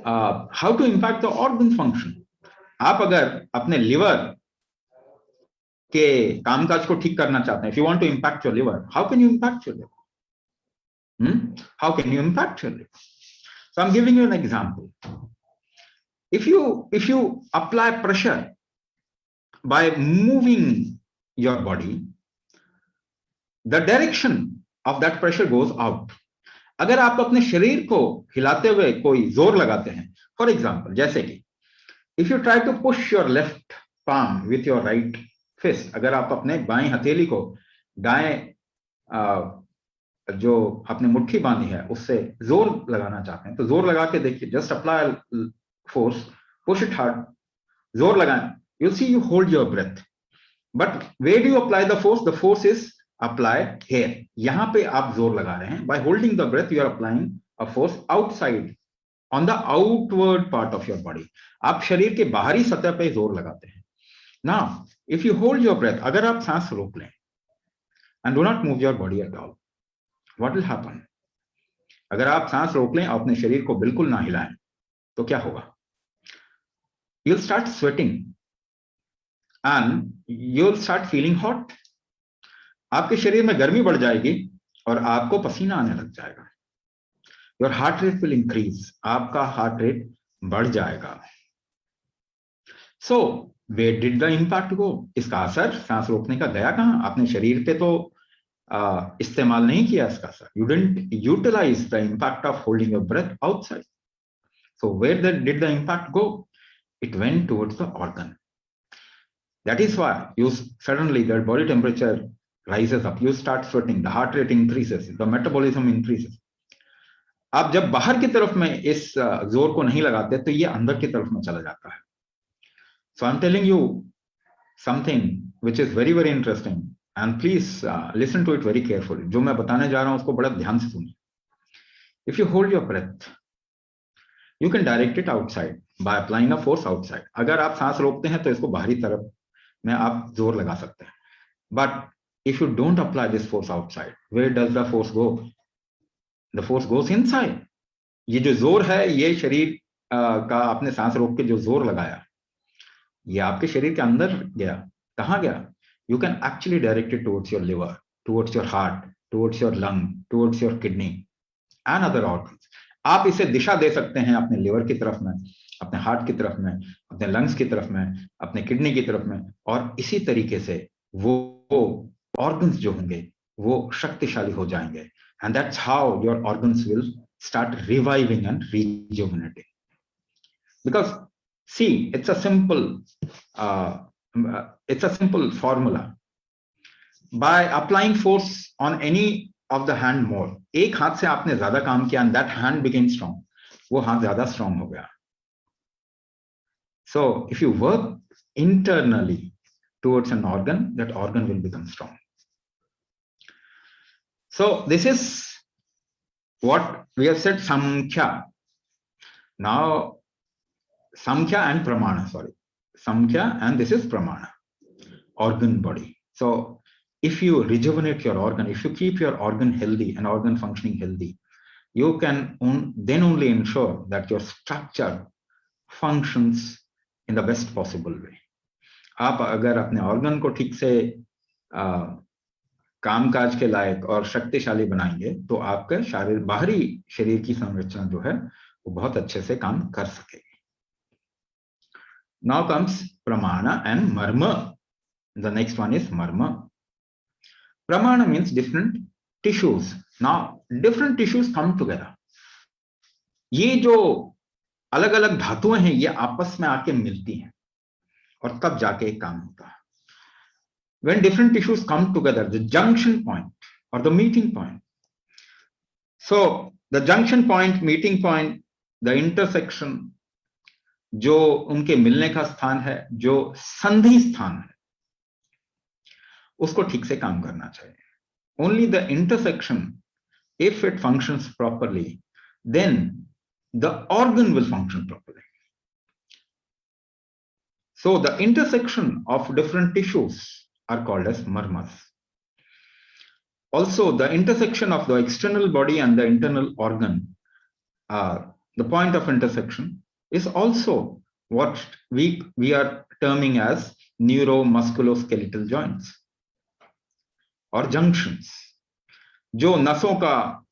how to impact the organ function. आप अगर अपने लिवर के कामकाज को ठीक करना चाहते हैं, if you want to impact your liver, how can you impact your liver? How can you impact your liver? So I'm giving you an example. If you apply pressure by moving your body, the direction of that pressure goes out. अगर आप अपने शरीर को हिलाते हुए कोई जोर लगाते हैं, फॉर एग्जाम्पल जैसे कि if you try to push your left palm with your right fist, अगर आप अपने बाएं हथेली को दाएं जो आपने मुट्ठी बांधी है उससे जोर लगाना चाहते हैं, तो जोर लगा के देखिए. Just apply force, push it hard, जोर लगाएं. You'll see you hold your breath. But where do you apply the force? The force is apply here. यहाँ पे आप जोर लगा रहे हैं. By holding the breath, you are applying a force outside on the outward part of your body. आप शरीर के बाहरी सतह पे जोर लगाते हैं. Now, if you hold your breath, अगर आप सांस रोक लें and do not move your body at all, what will happen? अगर आप सांस रोक लें और अपने शरीर को बिल्कुल ना हिलाएं, तो क्या होगा? You'll start sweating and you'll start feeling hot. आपके शरीर में गर्मी बढ़ जाएगी और आपको पसीना आने लग जाएगा. Your heart rate will increase. आपका हार्ट रेट बढ़ जाएगा. So, where did the impact go? इसका असर सांस रोकने का गया कहां? आपने शरीर पे तो इस्तेमाल नहीं किया इसका असर. You didn't utilize the impact of holding your breath outside. So, where did the impact go? It went towards the organ. That is why you suddenly the body temperature rises up. You start sweating. The heart rate increases. The metabolism increases. आप जब बाहर की तरफ में इस जोर को नहीं लगाते तो ये अंदर की तरफ में चला जाता है. So I'm telling you something which is very very interesting and please listen to it very carefully. जो मैं बताने जा रहा हूं उसको बड़ा ध्यान से सुनिए. If you hold your breath, you can direct it outside by applying a force outside. अगर आप सांस रोकते हैं तो इसको बाहरी तरफ में आप जोर लगा सकते हैं. But if you don't apply this force outside, where does the force go? The force goes inside. ये जो जोर है, ये शरीर का आपने सांस रोक के जो जोर लगाया, ये आपके शरीर के अंदर गया. कहां गया? You can actually direct it towards your liver, towards your heart, towards your lung, towards your kidney and other organs. आप इसे दिशा दे सकते हैं अपने लिवर की तरफ में, अपने हार्ट की तरफ में, अपने लंग्स की तरफ में, अपने किडनी की तरफ में, और इसी तरीके से वो ऑर्गन्स जो होंगे वो शक्तिशाली हो जाएंगे. And that's how your organs will start reviving and rejuvenating. Because see, it's a simple formula. By applying force on any of the hand more, एक हाथ से आपने ज्यादा काम किया and that hand became strong. वो हाथ ज्यादा strong हो गया. So if you work internally towards an organ, that organ will become strong. So this is what we have said, Samkhya. Now, Samkhya and Pramana, Samkhya and this is Pramana, organ body. So if you rejuvenate your organ, if you keep your organ healthy and organ functioning healthy, you can then only ensure that your structure functions in the best possible way. आप अगर अपने organ को ठीक से कामकाज के लायक और शक्तिशाली बनाएंगे तो आपका शरीर, बाहरी शरीर की संरचना जो है वो बहुत अच्छे से काम कर सकेगी. Now comes Pramana and Marma. The next one is Marma. Pramana means different tissues. Now different tissues come together. ये जो अलग अलग धातुएं हैं ये आपस में आके मिलती हैं और तब जाके एक काम होता है. When different tissues come together, the junction point or the meeting point. So the junction point, meeting point, the intersection, जो उनके मिलने का स्थान है, जो संधि स्थान है, उसको ठीक से काम करना चाहिए. Only the intersection, if it functions properly, then the organ will function properly. So the intersection of different tissues are called as marmas. Also, the intersection of the external body and the internal organ, the point of intersection is also what we are terming as neuromusculoskeletal joints or junctions. जो नसों का,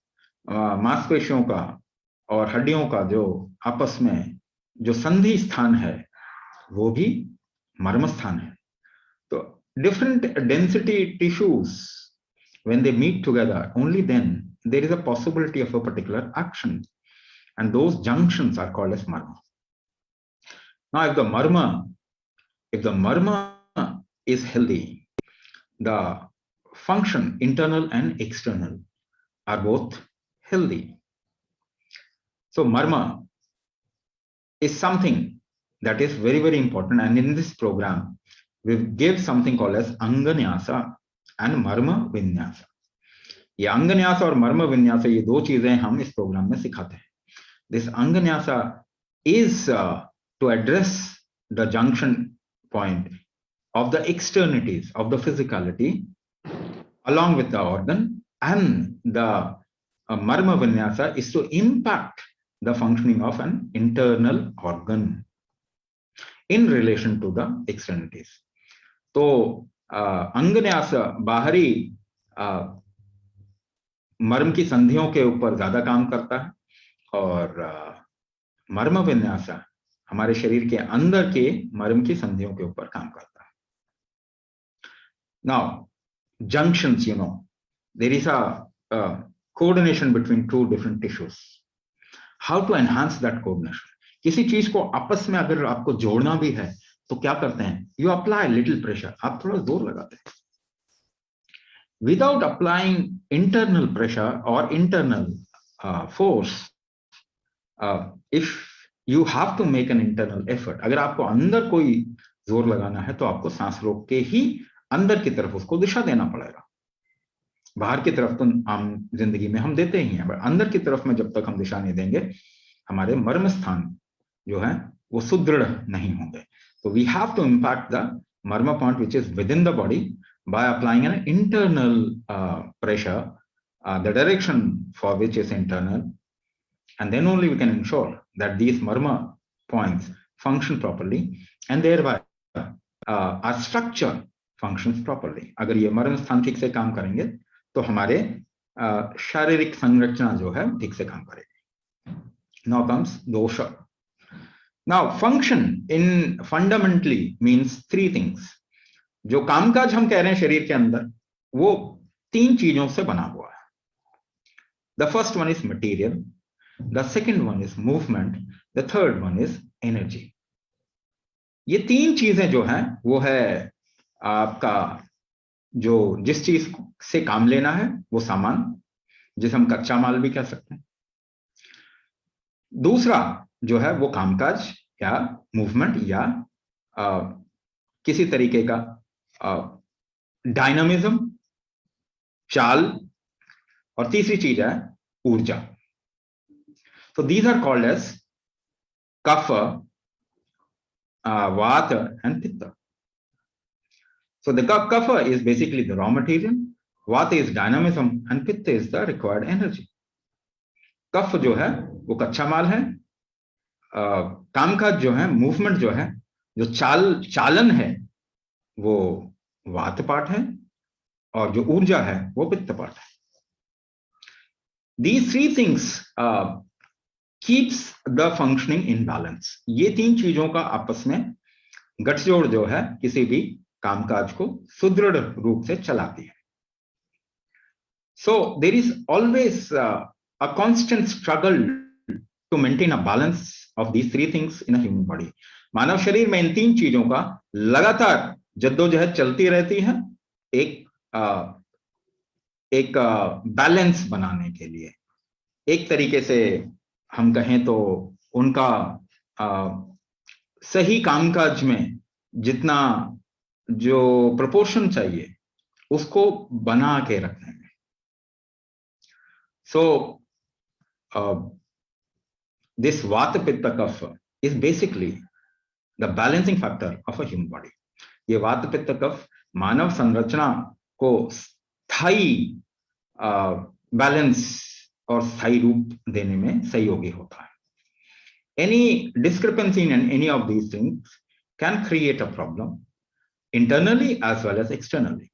मांसपेशियों का और हड्डियों का जो आपस में जो संधि स्थान है वो भी मर्म स्थान है. तो different density tissues, when they meet together, only then there is a possibility of a particular action, and those junctions are called as marma. Now if the marma is healthy, the function internal and external are both healthy. So marma is something that is very very important, and in this program we give something called as Anganyasa and मर्म विन्यास। ये अंगन्यास और मर्म विन्यास, ये दो चीजें हम इस प्रोग्राम में सिखाते हैं। This anganyas is to address the junction point of the externalities of the physicality along with the organ, and the marma vinyasa is to impact the functioning of an internal organ in relation to the externalities. तो अंगन्यास बाहरी मर्म की संधियों के ऊपर ज्यादा काम करता है, और मर्म विन्यास हमारे शरीर के अंदर के मर्म की संधियों के ऊपर काम करता है। Now junctions, there is a coordination between two different tissues. How to enhance that coordination? किसी चीज को आपस में अगर आपको जोड़ना भी है तो क्या करते हैं? You apply little pressure, आप थोड़ा जोर लगाते हैं। Without applying internal pressure or internal force, if you have to make an internal effort, अगर आपको अंदर कोई जोर लगाना है तो आपको सांस रोक के ही अंदर की तरफ उसको दिशा देना पड़ेगा। बाहर की तरफ तो आम जिंदगी में हम देते ही हैं, पर अंदर की तरफ में जब तक हम दिशा नहीं देंगे हमारे मर्म स्थान जो है वो सुदृढ़ नहीं होंगे। तो we have to impact the marma point which is within the body by applying an internal pressure, the direction for which is internal, and then only we can ensure that these marma points function properly, and thereby our structure functions properly. अगर ये मर्म स्थान ठीक से काम करेंगे तो हमारे शारीरिक संरचना जो है ठीक से काम करेगी। Now comes dosha. Now function in fundamentally means three things. जो कामकाज हम कह रहे हैं शरीर के अंदर वो तीन चीजों से बना हुआ है। The first one is material, the second one is movement, the third one is energy. ये तीन चीजें जो हैं वो है आपका जो जिस चीज से काम लेना है वो सामान, जिसे हम कच्चा माल भी कह सकते हैं। दूसरा जो है वो कामकाज या मूवमेंट या किसी तरीके का डायनामिज्म, चाल, और तीसरी चीज है ऊर्जा। So these are called as kapha, vata and pitta. So the kapha is basically the raw material, vata is dynamism and pitta is the required energy. कफ जो है वो कच्चा माल है, कामकाज जो है, मूवमेंट जो है, जो चालन है वो वात पाठ है, और जो ऊर्जा है वो पित्त पाठ है। These three things keeps the functioning in balance. ये तीन चीजों का आपस में गठजोड़ जो है किसी भी कामकाज को सुदृढ़ रूप से चलाती है। So there is always a constant struggle to maintain a balance of these three things in a human body. मानव शरीर में इन तीन चीजों का लगातार जद्दोजहद चलती रहती है एक बैलेंस बनाने के लिए। एक तरीके से हम कहें तो उनका सही कामकाज में जितना जो प्रोपोर्शन चाहिए उसको बना के रखने में। सो this vata pitta kapha is basically the balancing factor of a human body. ये वात पित्त कफ मानव संरचना को स्थायी बैलेंस और स्थायी रूप देने में सहयोगी होता है। Any discrepancy in any of these things can create a problem internally as well as externally.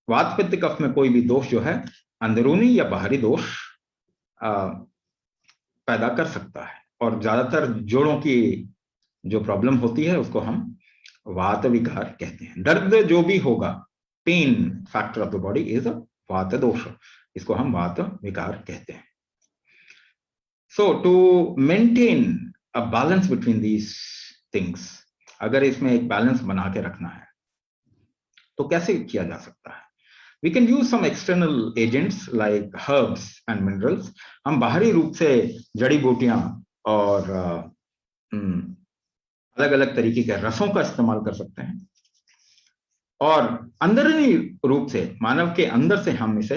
वात पित्त कफ में कोई भी दोष जो है अंदरूनी या बाहरी दोष पैदा कर सकता है, और ज्यादातर जोड़ों की जो प्रॉब्लम होती है उसको हम वात विकार कहते हैं। दर्द जो भी होगा, pain factor of the body is a vata dosha, इसको हम वात विकार कहते हैं। So to maintain a balance between these things, अगर इसमें एक बैलेंस बना के रखना है तो कैसे किया जा सकता है? We can use some external agents like herbs and minerals. हम बाहरी रूप से जड़ी बूटियां और अलग अलग तरीके के रसों का इस्तेमाल कर सकते हैं। और अंदरूनी रूप से मानव के अंदर से हम इसे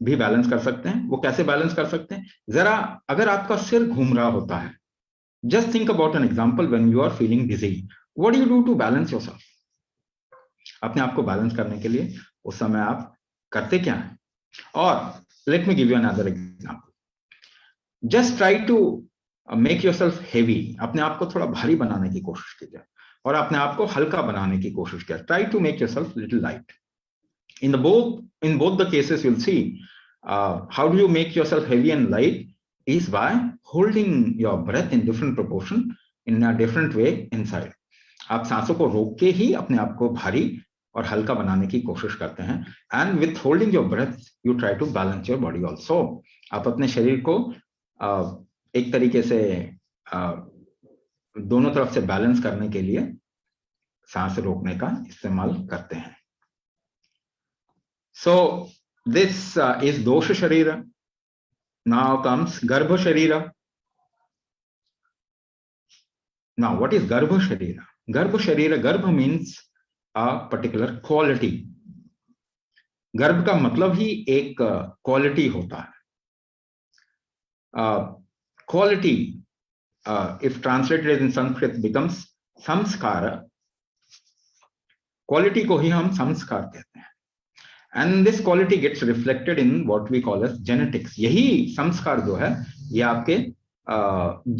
भी बैलेंस कर सकते हैं। वो कैसे बैलेंस कर सकते हैं? जरा अगर आपका सिर घूम रहा होता है, just think about an example when you are feeling dizzy, what do you do to balance yourself? अपने आप को बैलेंस करने के लिए उस समय आप करते क्या हैं? और let me give you another example, just try to make yourself heavy, अपने आप को थोड़ा भारी बनाने की कोशिश कीजिए और अपने आप को हल्का बनाने की कोशिश कीजिए। Try to make yourself little light. In both the cases, you'll see how do you make yourself heavy and light is by holding your breath in different proportion in a different way inside. आप सांसों को रोक के ही अपने आप को भारी और हल्का बनाने की कोशिश करते हैं। And with holding your breath, you try to balance your body also. आप अपने शरीर को एक तरीके से दोनों तरफ से बैलेंस करने के लिए सांस रोकने का इस्तेमाल करते हैं। So this is dosha sharira. Now comes garbha sharira. Now what is garbha sharira? Garbha sharira, garbha means a particular quality. गर्भ का मतलब ही एक क्वालिटी होता है। Quality if translated in Sanskrit becomes samskara. Quality को ही हम संस्कार कहते हैं। And this quality gets reflected in what we call as genetics. यही संस्कार जो है ये आपके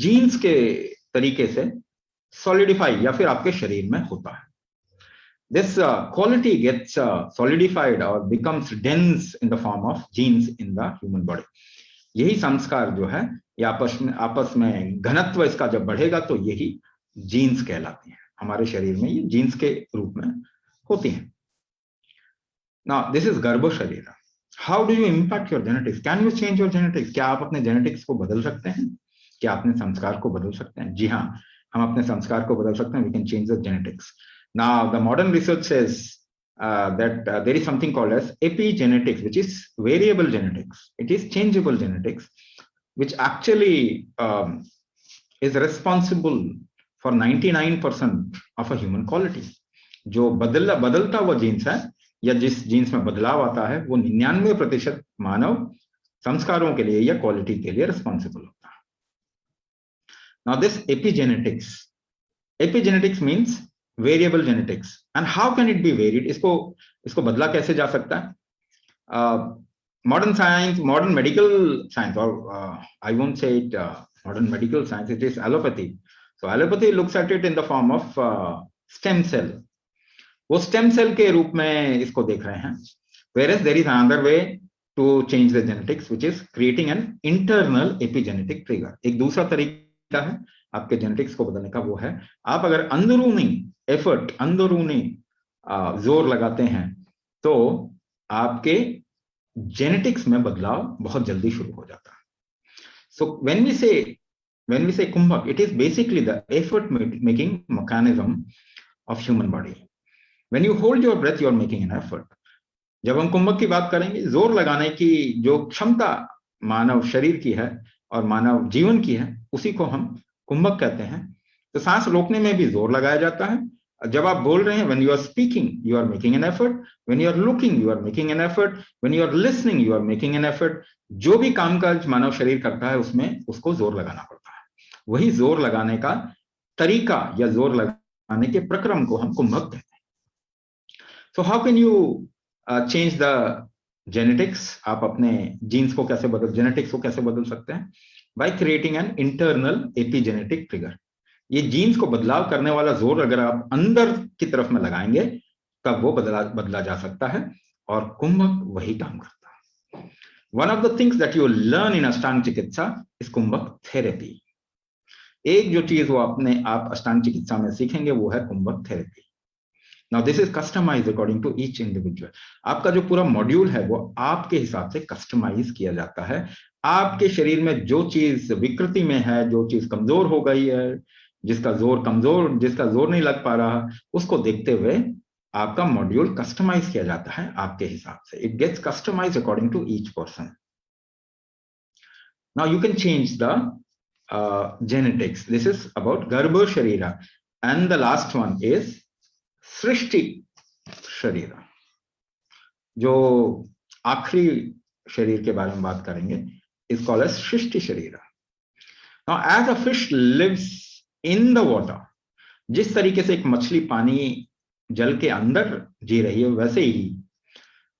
जीन्स के तरीके से सॉलिडिफाई या फिर आपके शरीर में होता है। This quality gets solidified or becomes dense in the form of genes in the human body. यही संस्कार जो है ये आपस में घनत्व इसका जब बढ़ेगा तो यही जीन्स कहलाती हैं। हमारे शरीर में ये जीन्स के रूप में होती हैं। Now, this is Garbha Sharira. How do you impact your genetics? Can you change your genetics? क्या आप अपने genetics को बदल सकते हैं? क्या अपने संस्कार को बदल सकते हैं? जी हाँ, हम अपने संस्कार को बदल सकते हैं। We can change the genetics. Now, the modern research says that there is something called as epigenetics, which is variable genetics. It is changeable genetics, which actually is responsible for 99% of a human quality. जो बदलता हुआ jeans है या जिस jeans में बदलाव आता है वो 99% मानव संस्कारों के लिए या क्वालिटी के लिए रिस्पॉन्सिबल होता है। Now this epigenetics means variable genetics, and how can it be varied? इसको बदला कैसे जा सकता है? Modern science, modern medical science, or I won't say it modern medical science, it is allopathy. So allopathy looks at it in the form of stem cell. वो stem cell के रूप में इसको देख रहे हैं। Whereas there is another way to change the genetics, which is creating an internal epigenetic trigger. एक दूसरा तरीका है आपके जेनेटिक्स को बदलने का, वो है आप अगर अंदरूनी एफर्ट, अंदरूनी जोर लगाते हैं तो आपके जेनेटिक्स में बदलाव बहुत जल्दी शुरू हो जाता है। So when we say kumbhak, it is basically the effort making mechanism of human body. When you hold your breath, you are making an effort. जब हम कुंभक की बात करेंगे, जोर लगाने की जो क्षमता मानव शरीर की है और मानव जीवन की है, उसी को हम कुंभक कहते हैं। तो सांस रोकने में भी जोर लगाया जाता है। जब आप बोल रहे हैं, when you are speaking, you are making an effort. When you are looking, you are making an effort. When you are listening, you are making an effort. जो भी कामकाज मानव शरीर करता है उसमें उसको जोर लगाना पड़ता है। वही जोर लगाने का तरीका या जोर लगाने के प्रक्रम को हम कुंभक कहते हैं। So how can you change the genetics? आप अपने जीन्स को कैसे जेनेटिक्स को कैसे बदल सकते हैं? By creating an internal epigenetic trigger. ये जीन्स को बदलाव करने वाला जोर अगर आप अंदर की तरफ में लगाएंगे तब वो बदला जा सकता है और कुंभक वही काम करता है। One of the things that you learn in अष्टांग चिकित्सा is कुंभक थेरेपी। एक जो चीज वो आप अष्टांग चिकित्सा में सीखेंगे वो है कुंभक therapy. Now this is customized according to each individual. आपका जो पूरा मॉड्यूल है वो आपके हिसाब से कस्टमाइज किया जाता है। आपके शरीर में जो चीज विकृति में है, जो चीज कमजोर हो गई है, जिसका जोर नहीं लग पा रहा, उसको देखते हुए आपका मॉड्यूल कस्टमाइज किया जाता है आपके हिसाब से। It gets customized according to each person. Now you can change the genetics. This is about Garbha Sharira. And the last one is Srishti. शरीर। जो आखिरी शरीर के बारे में बात करेंगे इज कॉल्ड एज सृष्टि शरीर। Now as a fish lives in the water, जिस तरीके से एक मछली पानी जल के अंदर जी रही है, वैसे ही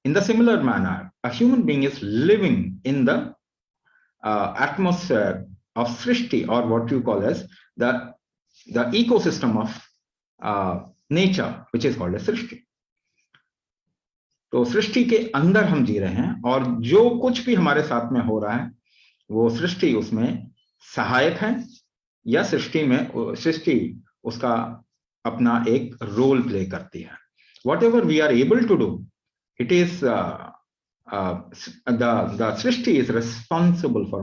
in the similar manner a human being is living in the atmosphere of srishti, or what you call as the ecosystem of nature which is called as सृष्टि। तो सृष्टि के अंदर हम जी रहे हैं और जो कुछ भी हमारे साथ में हो रहा है वो सृष्टि उसमें सहायक है, या सृष्टि उसका अपना एक रोल प्ले करती है। Whatever we are able to do, it is the Srishti is responsible for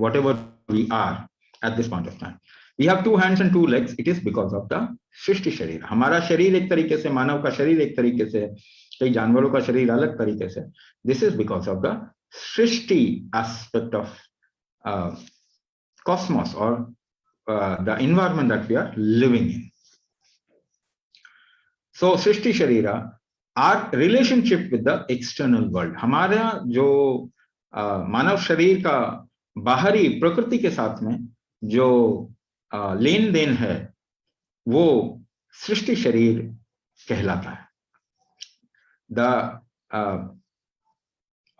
whatever we are at this point of time. We have 2 hands and 2 legs. It is because of the Srishti शरीर। हमारा शरीर एक तरीके से, मानव का शरीर एक तरीके से, कई जानवरों का शरीर अलग तरीके से। This is because of the Srishti aspect of cosmos or the environment that we are living in. So Srishti शरीर our relationship with the external world, हमारा जो मानव शरीर का बाहरी प्रकृति के साथ में जो लेन देन है वो सृष्टि शरीर कहलाता है। The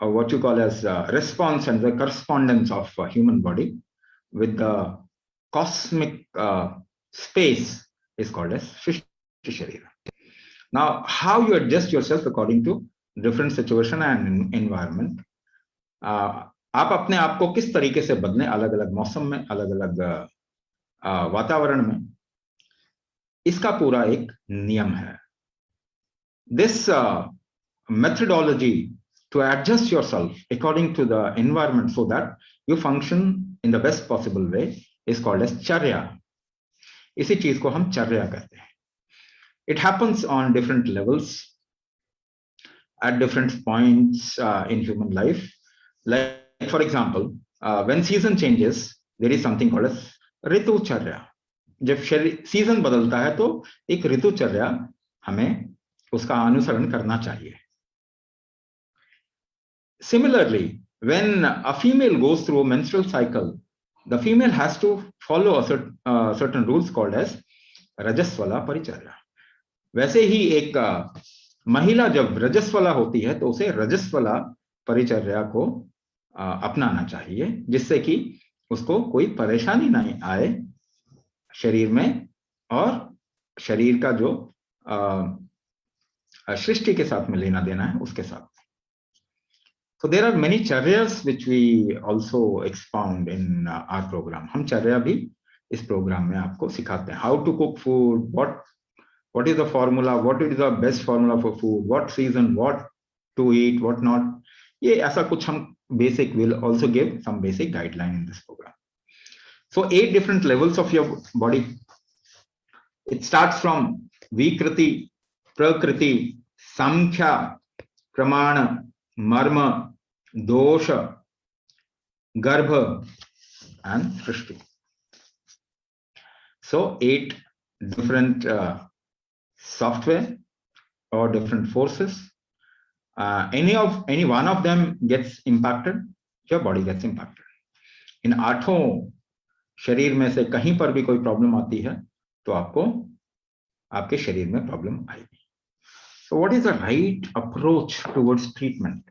what you call as response and the correspondence of human body with the cosmic space is called as सृष्टि शरीर। Now, how you adjust yourself according to different situation and environment, आप अपने आप को किस तरीके से बदलें अलग अलग मौसम में, अलग अलग वातावरण में, इसका पूरा एक नियम है। This methodology to adjust yourself according to the environment so that you function in the best possible way is called as charya। इसी चीज को हम चर्या कहते हैं। It happens on different levels at different points in human life. Like for example, when season changes, there is something called as ऋतुचर्या। जब season बदलता है तो एक ऋतुचर्या हमें उसका अनुसरण करना चाहिए। Similarly, when a female goes through a menstrual cycle, the female has to follow a certain rules called as रजस्वला परिचर्या। वैसे ही एक महिला जब रजस्वला होती है तो उसे रजस्वला परिचर्या को अपनाना चाहिए, जिससे कि उसको कोई परेशानी नहीं आए शरीर में और शरीर का जो सृष्टि के साथ में लेना देना है उसके साथ। So there are many charyas which we also expound in our program. हम चर्या भी इस प्रोग्राम में आपको सिखाते हैं। How to cook food, what is the formula, what is the best formula for food, what season, what to eat, what not, ये ऐसा कुछ हम basic will also give some basic guideline in this program. So 8 different levels of your body. It starts from Vikriti, Prakriti, Samkhya, Pramana, Marma, Dosha, Garbha and Srishti. So 8 different software or different forces. Any one of them gets impacted, your body gets impacted. इन 8 शरीर में से कहीं पर भी कोई problem आती है तो आपको आपके शरीर में प्रॉब्लम आएगी। So what is the right approach towards treatment?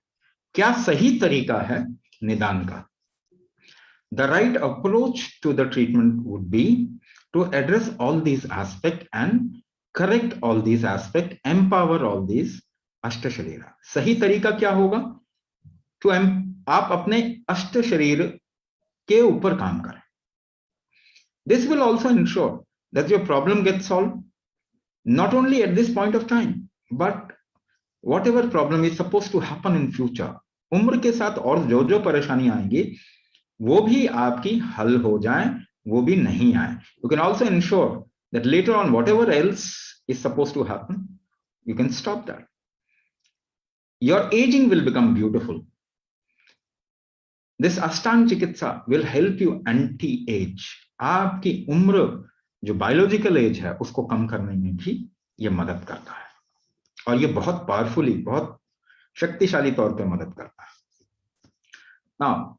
क्या सही तरीका है निदान का? The right approach to the treatment would be to address all these aspects and correct all these aspects, empower all these अष्ट शरीर। सही तरीका क्या होगा? तो आप अपने अष्ट शरीर के ऊपर काम करें। This will also ensure that your problem gets solved not only at this point of time, but whatever problem is supposed to happen in future, उम्र के साथ और जो जो परेशानी आएंगी वो भी आपकी हल हो जाए, वो भी नहीं आए। You can also ensure that later on whatever else is supposed to happen, you can stop that. Your aging will become beautiful. This Ashtanga Chikitsa will help you anti-age. आपकी उम्र जो बायोलॉजिकल एज है उसको कम करने में भी ये मदद करता है। और ये बहुत पावरफुली, बहुत शक्तिशाली तौर पे मदद करता है। नाउ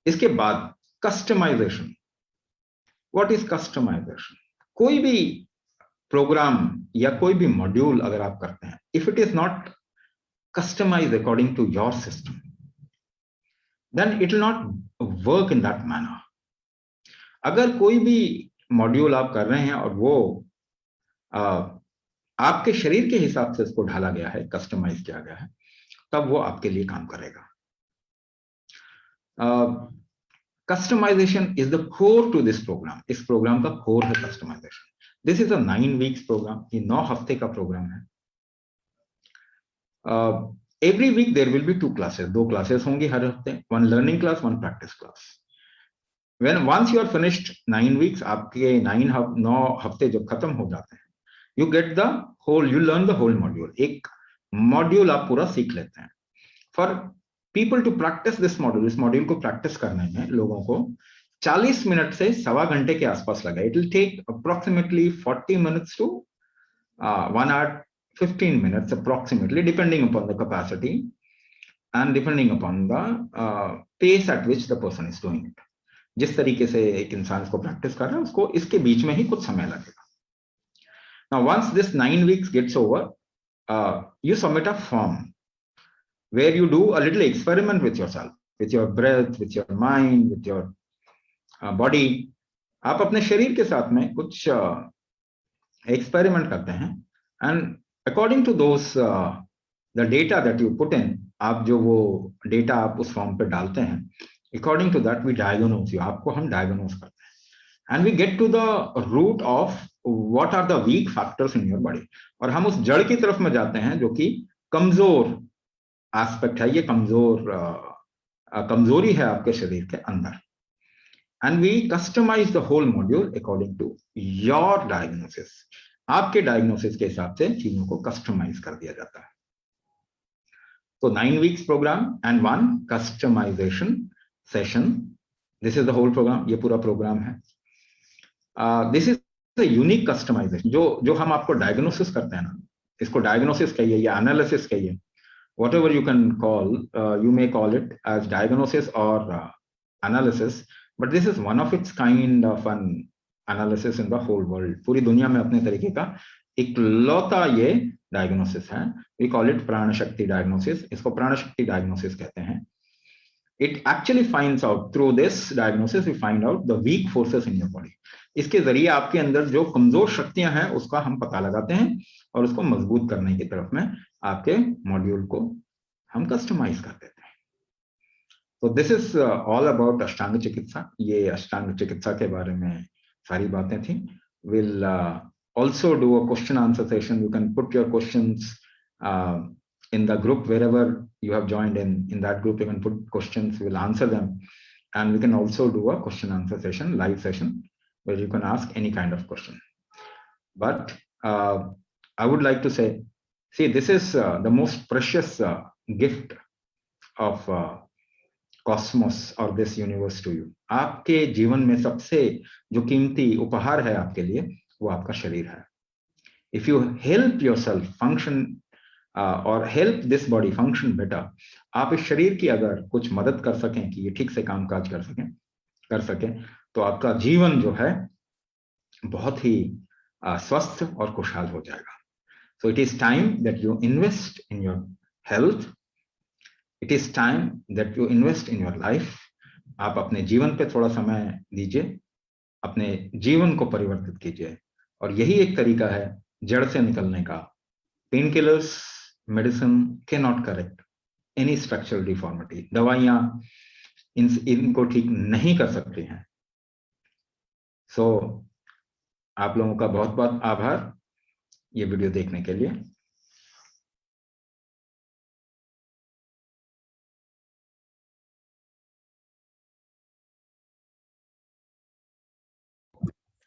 इसके बाद कस्टमाइजेशन। What is customization? कोई भी प्रोग्राम या कोई भी मॉड्यूल अगर आप करते हैं, if it is not customized according to your system, then it will not work in that manner. अगर कोई भी मॉड्यूल आप कर रहे हैं और वो आपके शरीर के हिसाब से इसको ढाला गया है, कस्टमाइज किया गया है, तब वो आपके लिए काम करेगा। Customization is the core to this program. इस प्रोग्राम का कोर है customization. This is a 9 weeks program. ये 9 हफ्ते का प्रोग्राम है। Every week there will be 2 classes. 2 classes होंगी हर हफ्ते, 1 learning class, 1 practice class. When once you are finished 9 weeks, आपके 9 हफ्ते जब खत्म हो जाते हैं, you get the whole, you learn the whole module. एक मॉड्यूल आप पूरा सीख लेते हैं। For people to practice this module, इस मॉड्यूल को प्रैक्टिस करने में लोगों को 40 मिनट से सवा घंटे के आसपास लगा। It will take approximately 40 minutes to 1 hour 15 minutes approximately, depending upon the capacity and depending upon the pace at which the person is doing it. जिस तरीके से एक इंसान इसको प्रैक्टिस कर रहा है, उसको इसके बीच में ही कुछ समय लगेगा। Now once this 9 weeks gets over, you submit a form where you do a little experiment with yourself, with your breath, with your mind, with your body. आप अपने शरीर के साथ में कुछ एक्सपेरिमेंट करते हैं, and according to those the data that you put in, आप जो वो डेटा आप उस फॉर्म पे डालते हैं, according to that we diagnose you. आपको हम diagnose करते हैं and we get to the root of what are the weak factors in your body. और हम उस जड़ की तरफ में जाते हैं जो कि कमजोर एस्पेक्ट है, ये कमजोरी है आपके शरीर के अंदर। And we customize the whole module according to your diagnosis. आपके डायग्नोसिस के हिसाब से चीजों को कस्टमाइज कर दिया जाता है। तो 9 weeks program and 1 customization session. This is the whole program. ये पूरा प्रोग्राम है। This is the unique customization. जो हम आपको डायग्नोसिस करते हैं ना, इसको डायग्नोसिस कहिए या एनालिसिस कहिए, whatever you can call, you may call it as diagnosis और analysis, but this is one of its kind of an analysis in the whole world. पूरी दुनिया में अपने तरीके का इकलौता ये डायग्नोसिस है। वी कॉल इट प्राण शक्ति डायग्नोसिस। इसको प्राण शक्ति डायग्नोसिस कहते हैं। It actually finds out, through this diagnosis we find out the weak forces in your body. इसके जरिए आपके अंदर जो कमजोर शक्तियां हैं उसका हम पता लगाते हैं और उसको मजबूत करने की तरफ में आपके मॉड्यूल को हम कस्टमाइज कर देते हैं। तो दिस इज ऑल अबाउट अष्टांग चिकित्सा। ये अष्टांग चिकित्सा के बारे में सारी बातें थी। We'll also do a question answer session. You can put your questions in the group wherever you have joined in. In that group, you can put questions. We'll answer them, and we can also do a question answer session, live session, where you can ask any kind of question. But I would like to say, see, this is the most precious gift of Cosmos और this universe to you. आपके जीवन में सबसे जो कीमती उपहार है आपके लिए, वो आपका शरीर है। If you help yourself function और help this body function better, आप इस शरीर की अगर कुछ मदद कर सकें कि ये ठीक से कामकाज कर सकें, तो आपका जीवन जो है बहुत ही स्वस्थ और खुशहाल हो जाएगा। So it is time that you invest in your health. It is time that you invest in your life. आप अपने जीवन पे थोड़ा समय दीजिए, अपने जीवन को परिवर्तित कीजिए, और यही एक तरीका है जड़ से निकलने का। Pain killers, medicine cannot correct any structural deformity. दवाइयां इनको ठीक नहीं कर सकती हैं। सो आप लोगों का बहुत बहुत आभार ये वीडियो देखने के लिए।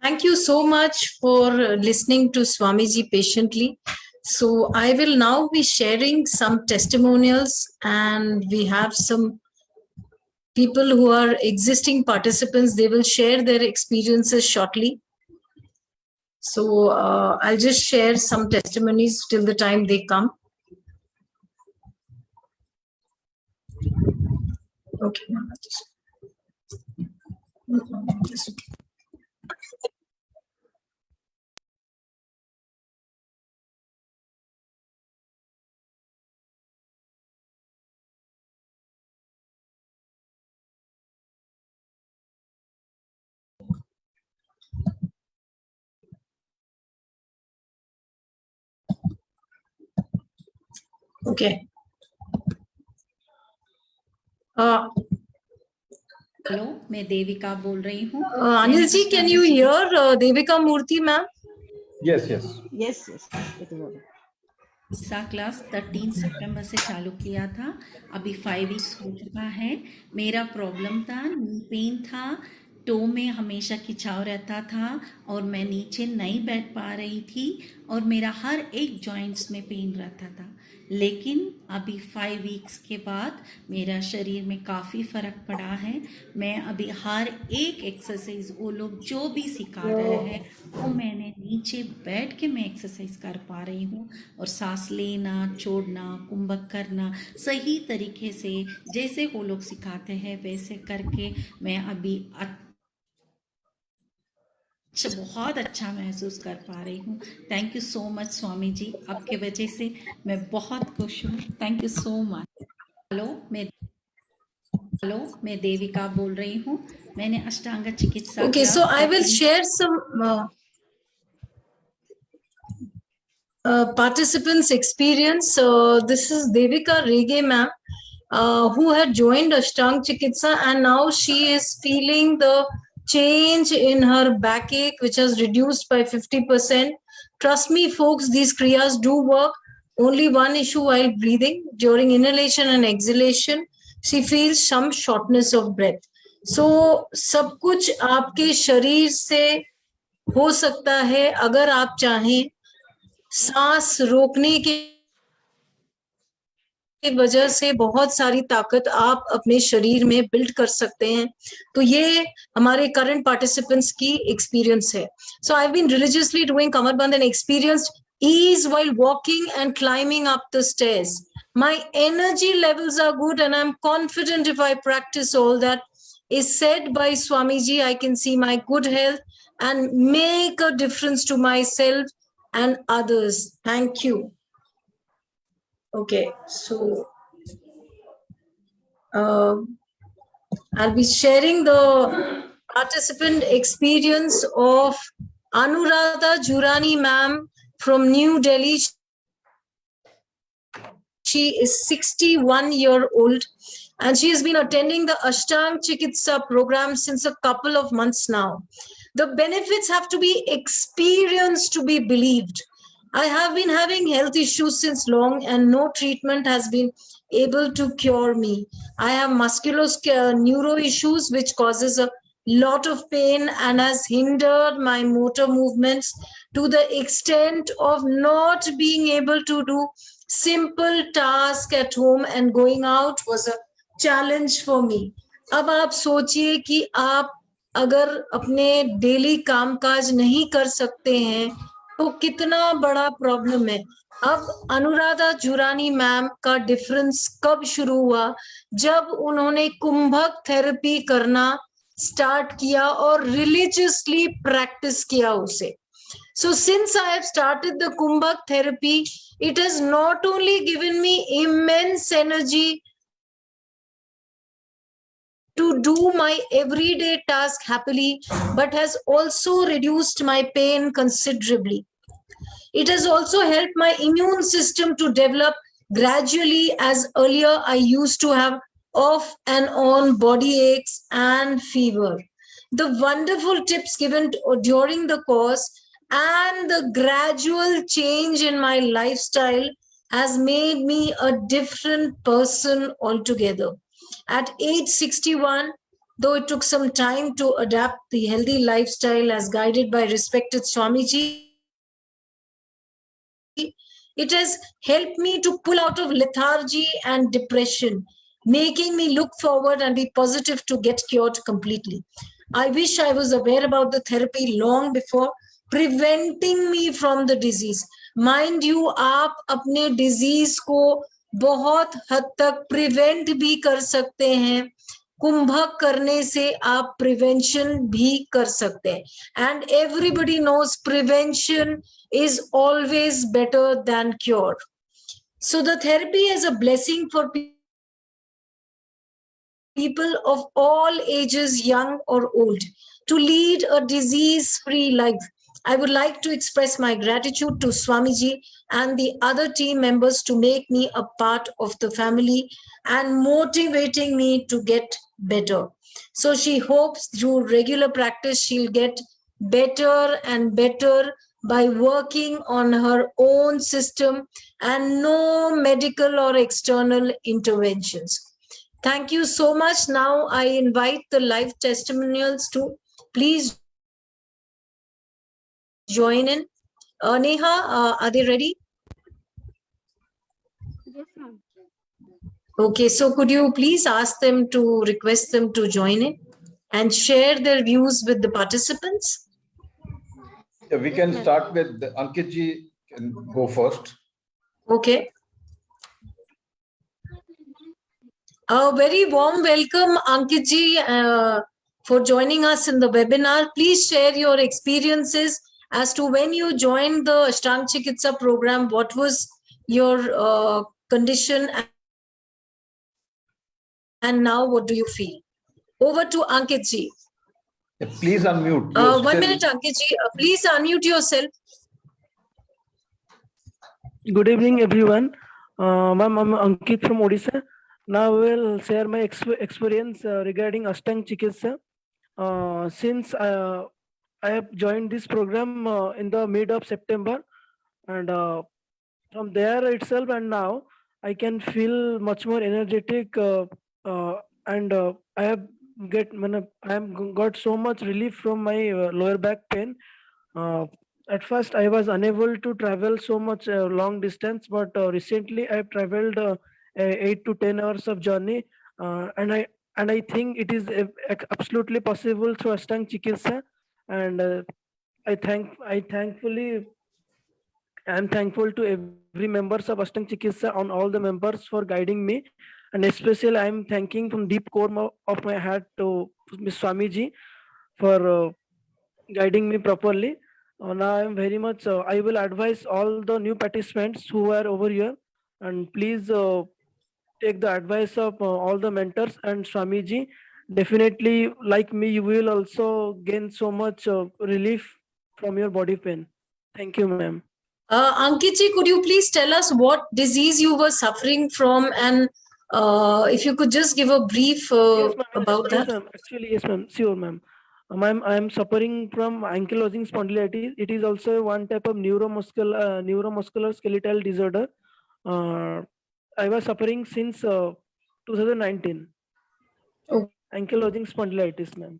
Thank you so much for listening to Swamiji patiently. So I will now be sharing some testimonials, and we have some people who are existing participants. They will share their experiences shortly. So I'll just share some testimonies till the time they come. Okay. Okay. Hello, मैं देविका बोल रही हूँ। Anil ji, can you hear Devika Murthy ma'am? Yes, yes. Yes, yes. It is okay. सा class 13 सितंबर से चालू किया था। अभी 5 वीक्स हो चुका है। मेरा प्रॉब्लम था, नी पेन था, टो में हमेशा खिंचाव रहता था और मैं नीचे नहीं बैठ पा रही थी और मेरा हर एक जॉइंट्स में पेन रहता था। लेकिन अभी 5 वीक्स के बाद मेरा शरीर में काफ़ी फ़र्क पड़ा है। मैं अभी हर एक एक्सरसाइज वो लोग जो भी सिखा रहे हैं वो मैंने नीचे बैठ के मैं एक्सरसाइज कर पा रही हूँ और सांस लेना, छोड़ना, कुंभक करना सही तरीके से जैसे वो लोग सिखाते हैं वैसे करके मैं अभी बहुत अच्छा महसूस कर पा रही हूँ। Thank you so much Swami ji, आपके वजह से मैं बहुत खुश हूँ। Thank you so much. Hello, मैं देविका बोल रही हूँ। मैंने अष्टांग चिकित्सा Okay, so I will share some participants' experience. This is Devika Rege ma'am, who had joined Ashtang Chikitsa, and now she is feeling the change in her backache, which has reduced by 50%. Trust me, folks, these kriyas do work. Only one issue while breathing. During inhalation and exhalation, she feels some shortness of breath. So, सब कुछ आपके शरीर से हो सकता है अगर आप चाहें। सांस रोकने की वजह से बहुत सारी ताकत आप अपने शरीर में बिल्ड कर सकते हैं। तो ये हमारे करंट पार्टिसिपेंट्स की एक्सपीरियंस है। So I have been religiously doing kamarband and experienced ease while walking and climbing up the stairs. My energy levels are good and I'm confident if I practice all that is said by Swamiji, I can see my good health and make a difference to myself and others. Thank you. Okay, so I'll be sharing the participant experience of Anuradha Jurani ma'am from New Delhi. She is 61-year-old and she has been attending the Ashtang Chikitsa program since a couple of months now. The benefits have to be experienced to be believed. I have been having health issues since long and no treatment has been able to cure me. I have musculoskeletal neuro issues which causes a lot of pain and has hindered my motor movements to the extent of not being able to do simple task at home and going out was a challenge for me. अब आप सोचिए कि आप अगर अपने daily कामकाज नहीं कर सकते हैं तो कितना बड़ा प्रॉब्लम है। अब अनुराधा जुरानी मैम का डिफरेंस कब शुरू हुआ? जब उन्होंने कुंभक थेरेपी करना स्टार्ट किया और रिलीजियसली प्रैक्टिस किया उसे। So since I have started the Kumbhak therapy, it has not only given me immense energy to do my everyday task happily, but has also reduced my pain considerably. It has also helped my immune system to develop gradually, as earlier I used to have off and on body aches and fever. The wonderful tips given during the course and the gradual change in my lifestyle has made me a different person altogether. At age 61, though it took some time to adapt the healthy lifestyle as guided by respected Swamiji, it has helped me to pull out of lethargy and depression, making me look forward and be positive to get cured completely. I wish I was aware about the therapy long before, preventing me from the disease. Mind you, आप अपने disease को बहुत हद तक prevent भी कर सकते हैं. कुंभक करने से आप prevention भी कर सकते हैं. And everybody knows prevention is always better than cure. So the therapy is a blessing for people of all ages, young or old, to lead a disease-free life. I would like to express my gratitude to Swamiji and the other team members to make me a part of the family and motivating me to get better. So she hopes through regular practice she'll get better and better by working on her own system and no medical or external interventions. Thank you so much. Now I invite the live testimonials to please join in. Neha, are they ready? Yes, ma'am. Okay, so could you please request them to join in and share their views with the participants? Yeah, we can start with Ankit ji, can go first. Okay. A very warm welcome, Ankit ji, for joining us in the webinar. Please share your experiences as to when you joined the Ashtanga Chikitsa program, what was your condition, and now what do you feel? Over to Ankit ji. Yeah, please unmute. You're 1 still- minute, Ankit ji. Please unmute yourself. Good evening, everyone. Ma'am, I'm Ankit from Odisha. Now I will share my experience regarding Ashtanga Chikitsa. Since I have joined this program in the mid of September, and from there itself and now I can feel much more energetic, and I have got so much relief from my lower back pain. At first I was unable to travel so much long distance, but recently I have traveled 8 to 10 hours of journey, and I think it is absolutely possible through Ashtanga Chikitsa, and I'm thankful to every members of Ashtanga Chikitsa on all the members for guiding me, and especially I'm thanking from deep core of my heart to Ms. Swamiji for guiding me properly. Now I'm very much. I will advise all the new participants who are over here, and please take the advice of all the mentors and Swamiji. Definitely, like me, you will also gain so much relief from your body pain. Thank you, ma'am. Ankit ji, could you please tell us what disease you were suffering from, and if you could just give a brief Yes, ma'am. about Yes, that? ma'am. Actually, yes, ma'am. Sure, ma'am. Ma'am, I am suffering from ankylosing spondylitis. It is also one type of neuromuscular skeletal disorder. I was suffering since 2019. Oh. Ankylosing spondylitis, ma'am.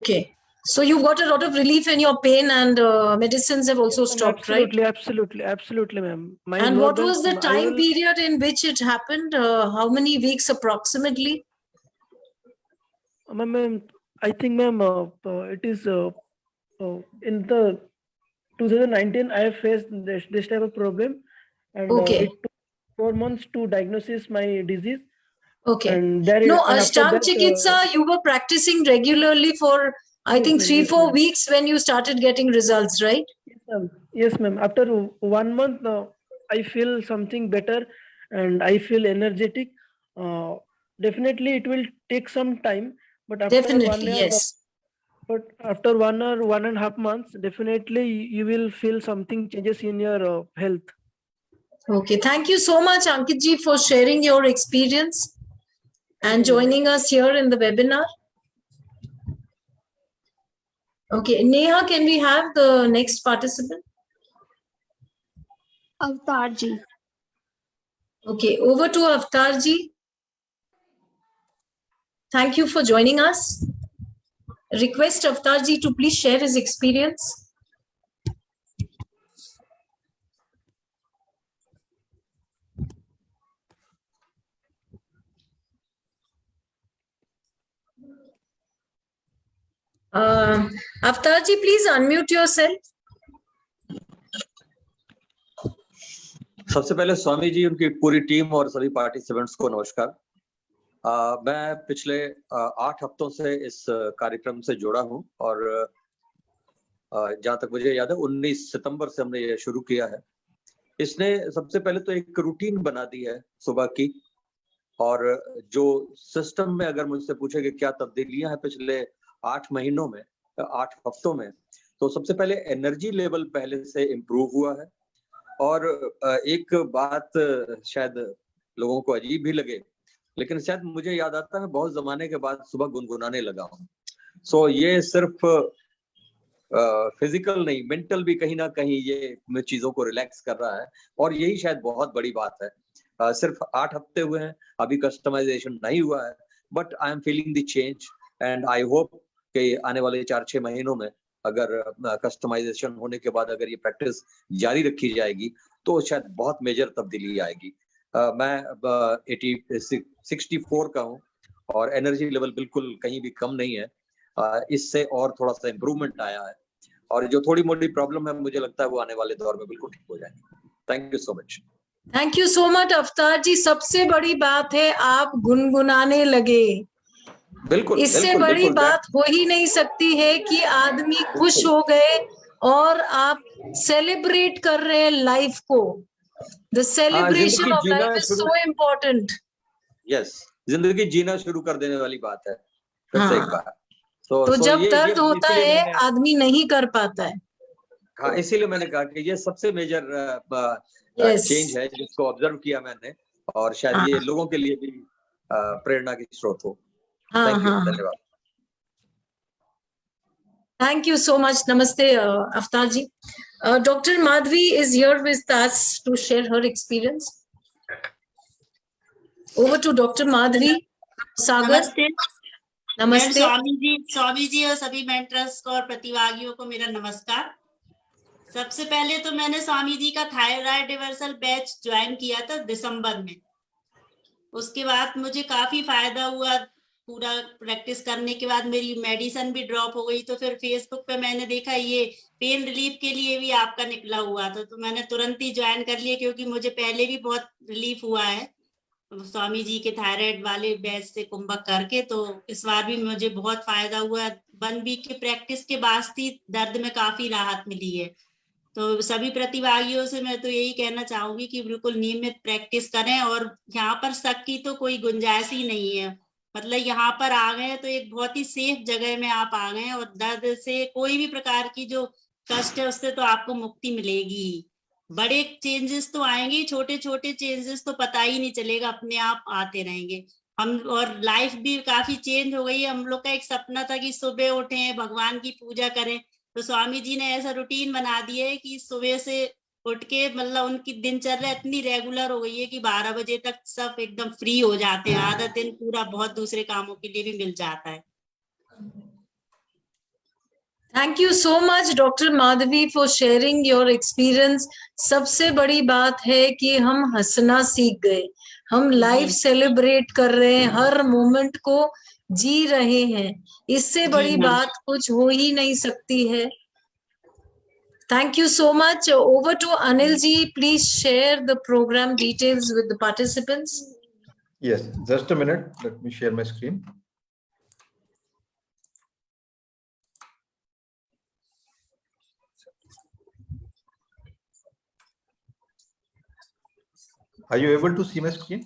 Okay. So you got a lot of relief in your pain, and medicines have also Yes, ma'am, stopped, right? absolutely, ma'am. My And lower what was the back, I time will- period in which it happened? How many weeks approximately? Ma'am, I think, ma'am, it is in the 2019 I have faced this type of problem, and Okay. it took 4 months to diagnose my disease. Okay. And there No, and after Ashtanga that, Chikitsa, you were practicing regularly for, I Yes, think, ma'am, 3, yes, 4 ma'am. weeks when you started getting results, right? Yes, ma'am. Yes, ma'am. After 1 month, I feel something better, and I feel energetic. Definitely, it will take some time, but after 1 Definitely, year, yes. but after 1.5 months, definitely you will feel something changes in your health. Okay. Thank you so much, Ankit ji, for sharing your experience and you, ma'am. joining us here in the webinar. Okay. Neha, can we have the next participant? Avatar ji. Okay. Over to Avtar ji. Thank you for joining us. Request Avtar ji to please share his experience. Avtar ji, please unmute yourself. सबसे पहले स्वामी जी, उनकी पूरी team और सभी participants को नमस्कार। मैं पिछले 8 हफ्तों से इस कार्यक्रम से जुड़ा हूं और जहां तक मुझे याद है 19 सितंबर से हमने ये शुरू किया है। इसने सबसे पहले तो एक रूटीन बना दी है सुबह की, और जो सिस्टम में अगर मुझसे पूछे कि क्या तब्दीलियां हैं पिछले 8 महीनों में, 8 हफ्तों में, तो सबसे पहले एनर्जी लेवल पहले से इम्प्रूव हुआ है। और एक बात शायद लोगों को अजीब भी लगे, लेकिन शायद मुझे याद आता है मैं बहुत जमाने के बाद सुबह गुनगुनाने लगा हूँ। सो ये सिर्फ फिजिकल नहीं, मेंटल भी कहीं ना कहीं ये चीजों को रिलैक्स कर रहा है, और यही शायद बहुत बड़ी बात है। सिर्फ 8 हफ्ते हुए हैं, अभी कस्टमाइजेशन नहीं हुआ है, but I am feeling the change and I hope कि आने वाले 4-6 महीनों में अगर कस्टमाइजेशन होने के बाद अगर ये प्रैक्टिस जारी रखी जाएगी तो शायद बहुत मेजर तब्दीली आएगी। मैं 64 का हूँ और एनर्जी लेवल बिल्कुल कहीं भी कम नहीं है। इससे और थोड़ा सा इम्प्रूवमेंट आया है, और जो थोड़ी मोटी प्रॉब्लम है मुझे लगता है वो आने वाले दौर में बिल्कुल ठीक हो जाएगी। Thank you so much. Thank you so much अवतार जी। सबसे बड़ी बात है आप गुनगुनाने लगे। बिल्कुल, इससे बिल्कुल, बड़ी बिल्कुल, बात हो ही नहीं सकती है कि आदमी खुश हो गए और आप सेलिब्रेट कर रहे हैं लाइफ को। The celebration of life is so important. Yes, जिंदगी जीना शुरू कर देने वाली बात है फिर से एक बार। तो जब दर्द होता है आदमी नहीं कर पाता है। हाँ, इसीलिए मैंने कहा कि ये सबसे मेजर चेंज है जिसको ऑब्जर्व किया मैंने, और शायद ये लोगों के लिए भी प्रेरणा की स्रोत हो। थैंक यू, धन्यवाद। Thank you so much. Namaste, Avtar ji. Dr. Madhvi is here with us to share her experience. Over to Dr. Madhvi. Sagar. नमस्ते। नमस्ते। स्वामी जी और सभी मेंटर्स को और प्रतिभागियों को मेरा नमस्कार। सबसे पहले तो मैंने स्वामी जी का थायराइड रिवर्सल बैच ज्वाइन किया था दिसंबर में। उसके बाद मुझे काफी फायदा हुआ। पूरा प्रैक्टिस करने के बाद मेरी मेडिसिन भी ड्रॉप हो गई। तो फिर फेसबुक पे मैंने देखा ये पेन रिलीफ के लिए भी आपका निकला हुआ था, तो मैंने तुरंत ही ज्वाइन कर लिया, क्योंकि मुझे पहले भी बहुत रिलीफ हुआ है स्वामी जी के थायराइड वाले बैच से कुंभक करके। तो इस बार भी मुझे बहुत फायदा हुआ। 1 वीक की प्रैक्टिस के बाद ही दर्द में काफी राहत मिली है। तो सभी प्रतिभागियों से मैं तो यही कहना चाहूंगी कि बिल्कुल नियमित प्रैक्टिस करें, और यहाँ पर शक की तो कोई गुंजाइश ही नहीं है। मतलब यहाँ पर आ गए तो एक बहुत ही सेफ जगह में आप आ गए, और दर्द से कोई भी प्रकार की जो कष्ट है उससे तो आपको मुक्ति मिलेगी। बड़े चेंजेस तो आएंगे, छोटे छोटे चेंजेस तो पता ही नहीं चलेगा, अपने आप आते रहेंगे हम। और लाइफ भी काफी चेंज हो गई है। हम लोग का एक सपना था कि सुबह उठें, भगवान की पूजा करें, तो स्वामी जी ने ऐसा रूटीन बना दिया है कि सुबह से उठ के मतलब उनकी दिनचर्या इतनी रेगुलर हो गई है कि 12 बजे तक सब एकदम फ्री हो जाते हैं। आधा दिन पूरा बहुत दूसरे कामों के लिए भी मिल जाता है। Thank you so much, Dr. Madhvi, for sharing your experience. सबसे बड़ी बात है कि हम हंसना सीख गए, हम लाइफ सेलिब्रेट कर रहे हैं, हर मोमेंट को जी रहे हैं। इससे बड़ी बात कुछ हो ही नहीं सकती है। Thank you so much. Over to Anil ji. Please share the program details with the participants. Yes, just a minute. Let me share my screen. Are you able to see my screen?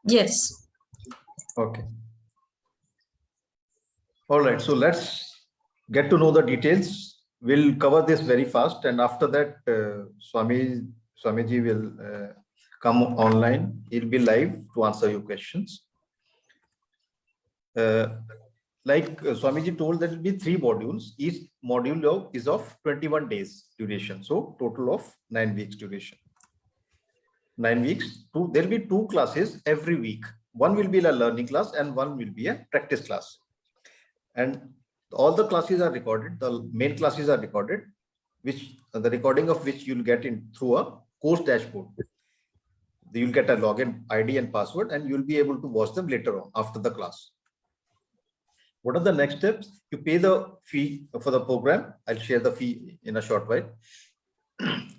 Yes. Okay. All right. So let's get to know the details. We'll cover this very fast, and after that, Swamiji will come online. He'll be live to answer your questions. Like Swamiji told, there will be 3 modules. Each module is of 21 days duration, so total of 9 weeks duration. 9 weeks. There will be 2 classes every week. One will be a learning class, and one will be a practice class. And all the classes are recorded. The main classes are recorded, which the recording of which you'll get in through a course dashboard. You'll get a login ID and password, and you'll be able to watch them later on after the class. What are the next steps? You pay the fee for the program. I'll share the fee in a short while.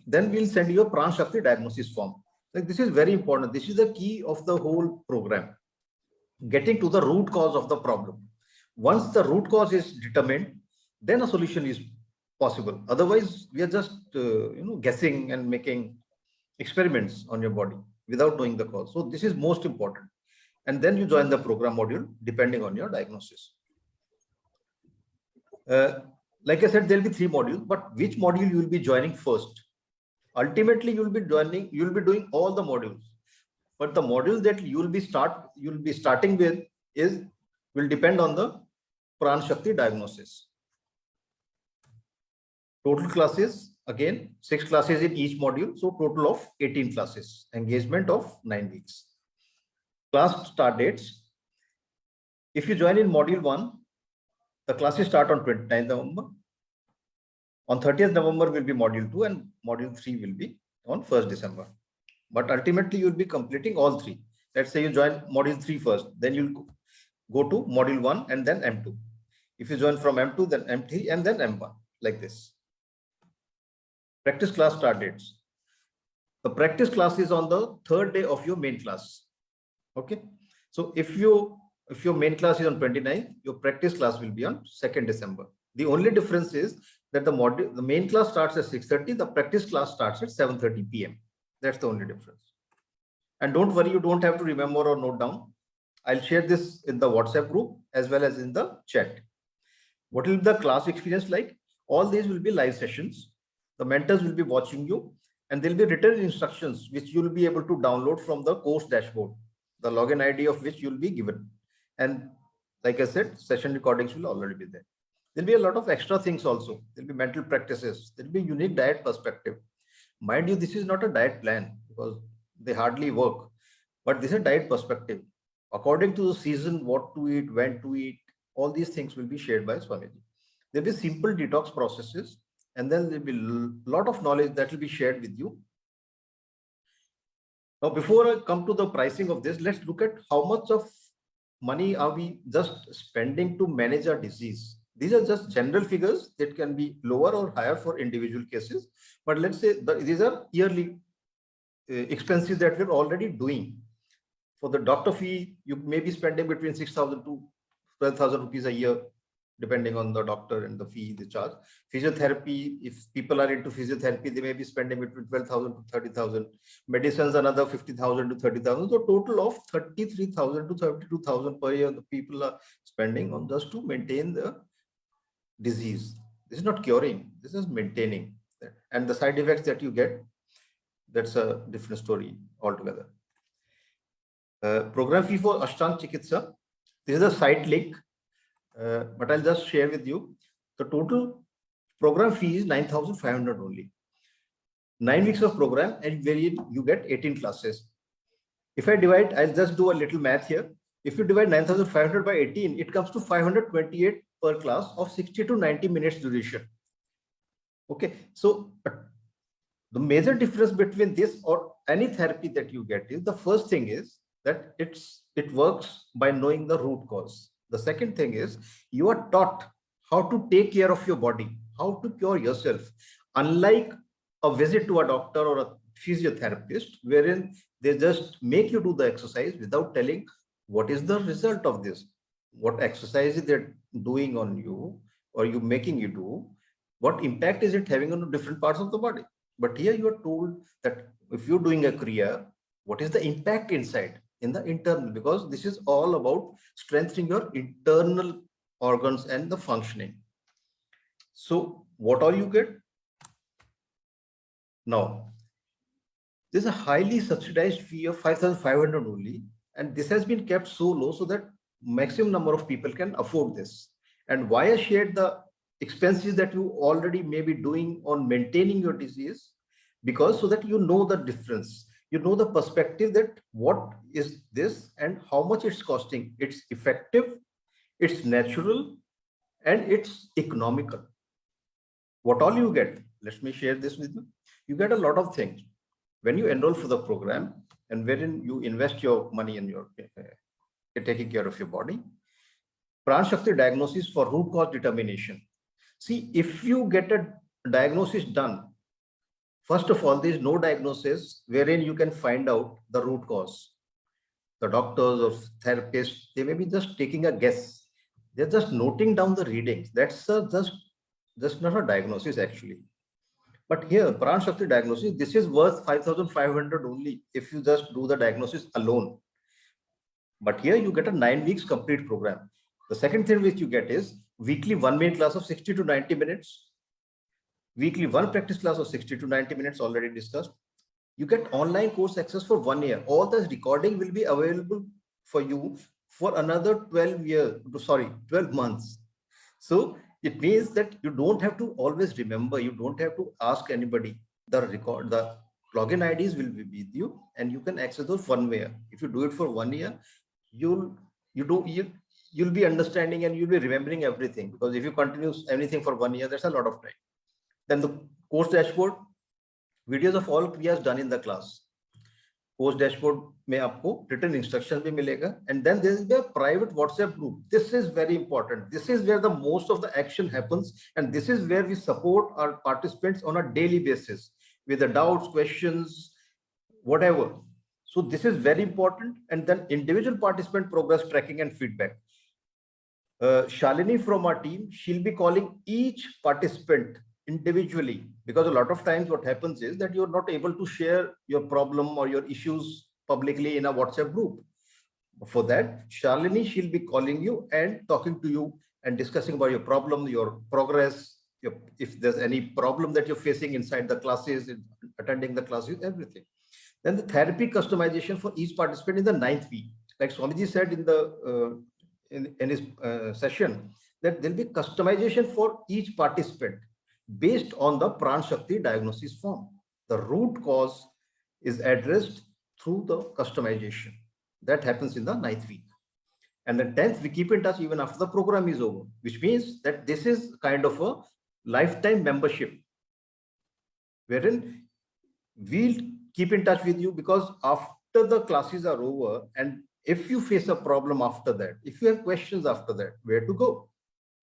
Then we'll send you a Pran Shakti diagnosis form. Like, this is very important. This is the key of the whole program. Getting to the root cause of the problem. Once the root cause is determined, then a solution is possible. Otherwise, we are just guessing and making experiments on your body without knowing the cause. So this is most important. And then you join the program module depending on your diagnosis. Like I said, there'll be 3 modules, but which module you will be joining first? Ultimately, you'll be doing all the modules. But the module that you'll be starting with will depend on the Pran Shakti diagnosis. Total classes, again, 6 classes in each module. So total of 18 classes, engagement of 9 weeks. Class start dates. If you join in module 1, the classes start on 29th November. On 30th November will be module 2 and module 3 will be on 1st December. But ultimately you'll be completing all 3. Let's say you join module 3 first, then you'll go to module 1 and then M2. If you join from M2, then M3 and then M1, like this. Practice class start dates. The practice class is on the 3rd day of your main class. Okay. So if your main class is on 29th, your practice class will be on 2nd December. The only difference is that the main class starts at 6:30, the practice class starts at 7:30 p.m. That's the only difference. And don't worry, you don't have to remember or note down. I'll share this in the WhatsApp group as well as in the chat. What will the class experience like? All these will be live sessions. The mentors will be watching you, and there'll be written instructions which you'll be able to download from the course dashboard, the login ID of which you'll be given. And like I said, session recordings will already be there. There'll be a lot of extra things also. There'll be mental practices. There'll be unique diet perspective. Mind you, this is not a diet plan because they hardly work, but this is a diet perspective. According to the season, what to eat, when to eat, all these things will be shared by Swamiji. There'll be simple detox processes, and then there'll be a lot of knowledge that will be shared with you. Now, before I come to the pricing of this, let's look at how much of money are we just spending to manage our disease. These are just general figures that can be lower or higher for individual cases. But let's say these are yearly expenses that we're already doing. For the doctor fee, you may be spending between 6,000 to 12,000 rupees a year, depending on the doctor and the fee they charge. Physiotherapy, if people are into physiotherapy, they may be spending between 12,000 to 30,000. Medicines, another 50,000 to 30,000. So total of 33,000 to 32,000 per year the people are spending on just to maintain the disease. This is not curing, this is maintaining. And the side effects that you get, that's a different story altogether. Program fee for Ashtang Chikitsa. This is a site link, but I'll just share with you. The total program fee is 9,500 only. 9 weeks of program, and wherein you get 18 classes. If I divide, I'll just do a little math here. If you divide 9,500 by 18, it comes to 528 per class of 60 to 90 minutes duration. Okay, so the major difference between this or any therapy that you get is, the first thing is that it works by knowing the root cause. The second thing is you are taught how to take care of your body, how to cure yourself, unlike a visit to a doctor or a physiotherapist, wherein they just make you do the exercise without telling what is the result of this, what exercise is they're doing on you or you making you do, what impact is it having on different parts of the body. But here you are told that if you're doing a Kriya, what is the impact inside, in the internal, because this is all about strengthening your internal organs and the functioning. So what all you get? Now, there's a highly subsidized fee of 5,500 only, and this has been kept so low so that maximum number of people can afford this. And why I shared the expenses that you already may be doing on maintaining your disease, because so that you know the difference, you know the perspective that what is this and how much it's costing. It's effective, it's natural, and it's economical. What all you get? Let me share this with you. You get a lot of things when you enroll for the program, and wherein you invest your money in your taking care of your body. Pran Shakti diagnosis for root cause determination. See, if you get a diagnosis done First of all, there is no diagnosis wherein you can find out the root cause. The doctors or therapists, they may be just taking a guess. They're just noting down the readings. That's just not a diagnosis actually. But here, Pran Shakti diagnosis, this is worth 5,500 only if you just do the diagnosis alone. But here you get a 9 weeks complete program. The second thing which you get is weekly 1 minute class of 60 to 90 minutes. Weekly 1 practice class of 60 to 90 minutes already discussed. You get online course access for 1 year. All the recording will be available for you for another 12 months. So it means that you don't have to always remember, you don't have to ask anybody. The login IDs will be with you and you can access those 1 year. If you do it for 1 year, you'll be understanding and you'll be remembering everything, because if you continue anything for 1 year, that's a lot of time. Then the course dashboard, videos of all kriyas done in the class. Course dashboard में आपको written instructions भी मिलेगा, and then there is a private WhatsApp group. This is very important. This is where the most of the action happens, and this is where we support our participants on a daily basis with the doubts, questions, whatever. So this is very important. And then individual participant progress tracking and feedback. Shalini from our team, she'll be calling each participant individually, because a lot of times what happens is that you're not able to share your problem or your issues publicly in a WhatsApp group. For that, Shalini, she'll be calling you and talking to you and discussing about your problem, your progress, if there's any problem that you're facing inside the classes, attending the classes, everything. Then the therapy customization for each participant in the 9th week. Like Swamiji said in the in his session, that there'll be customization for each participant based on the Pran Shakti diagnosis form. The root cause is addressed through the customization. That happens in the 9th week. And the 10th, we keep in touch even after the program is over, which means that this is kind of a lifetime membership, wherein we'll keep in touch with you, because after the classes are over, and if you face a problem after that, if you have questions after that, where to go?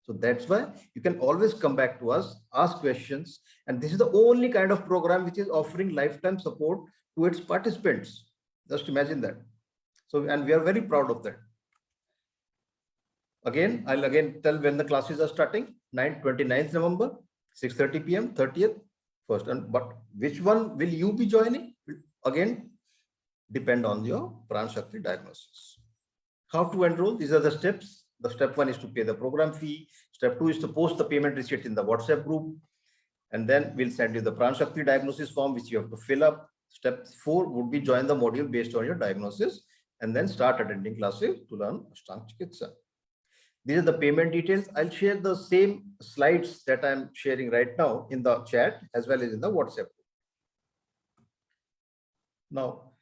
So that's why you can always come back to us, ask questions. And this is the only kind of program which is offering lifetime support to its participants. Just imagine that. So, and we are very proud of that. Again, I'll again tell when the classes are starting. 29th November, 6:30 p.m., 30th, first. But which one will you be joining? Again, depend on your Pran Shakti diagnosis. How to enroll? These are the steps. The step 1 is to pay the program fee. Step 2 is to post the payment receipt in the WhatsApp group. And then we'll send you the Pran Shakti diagnosis form, which you have to fill up. Step 4 would be join the module based on your diagnosis and then start attending classes to learn Ashtanga Chikitsa. These are the payment details. I'll share the same slides that I'm sharing right now in the chat as well as in the WhatsApp group. Now,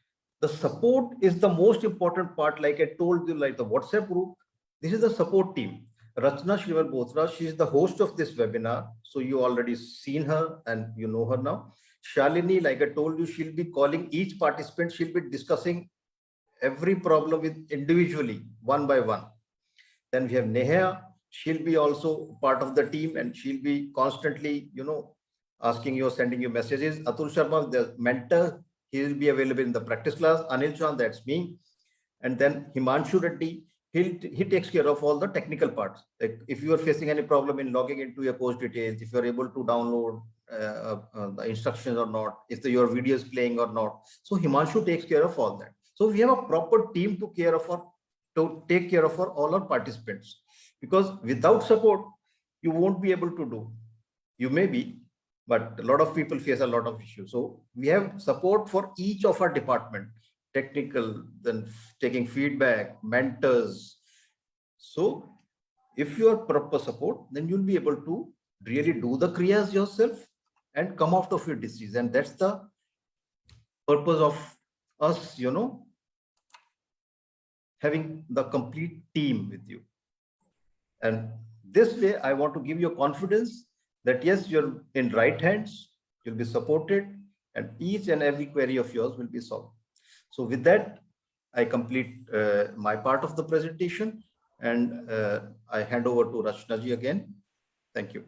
the support is the most important part. Like I told you, like the WhatsApp group, this is the support team. Rachna Shrival Bothra, she is the host of this webinar. So you already seen her and you know her now. Shalini, like I told you, she'll be calling each participant. She'll be discussing every problem with individually, one by one. Then we have Neha. She'll be also part of the team and she'll be constantly, asking you, sending you messages. Atul Sharma, the mentor, he will be available in the practice class. Anil Chand, that's me. And then Himanshu Reddy, he takes care of all the technical parts. Like if you are facing any problem in logging into your course details, if you're able to download the instructions or not, if your video is playing or not. So Himanshu takes care of all that. So we have a proper team to take care of all our participants, because without support, you won't be able to do. You may be, but a lot of people face a lot of issues. So we have support for each of our department. Technical, then taking feedback, mentors. So if you are proper support, then you'll be able to really do the kriyas yourself and come out of your disease. And that's the purpose of us, having the complete team with you. And this way, I want to give you confidence that yes, you're in right hands, you'll be supported, and each and every query of yours will be solved. So with that, I complete my part of the presentation, and I hand over to Rachna ji again. Thank you.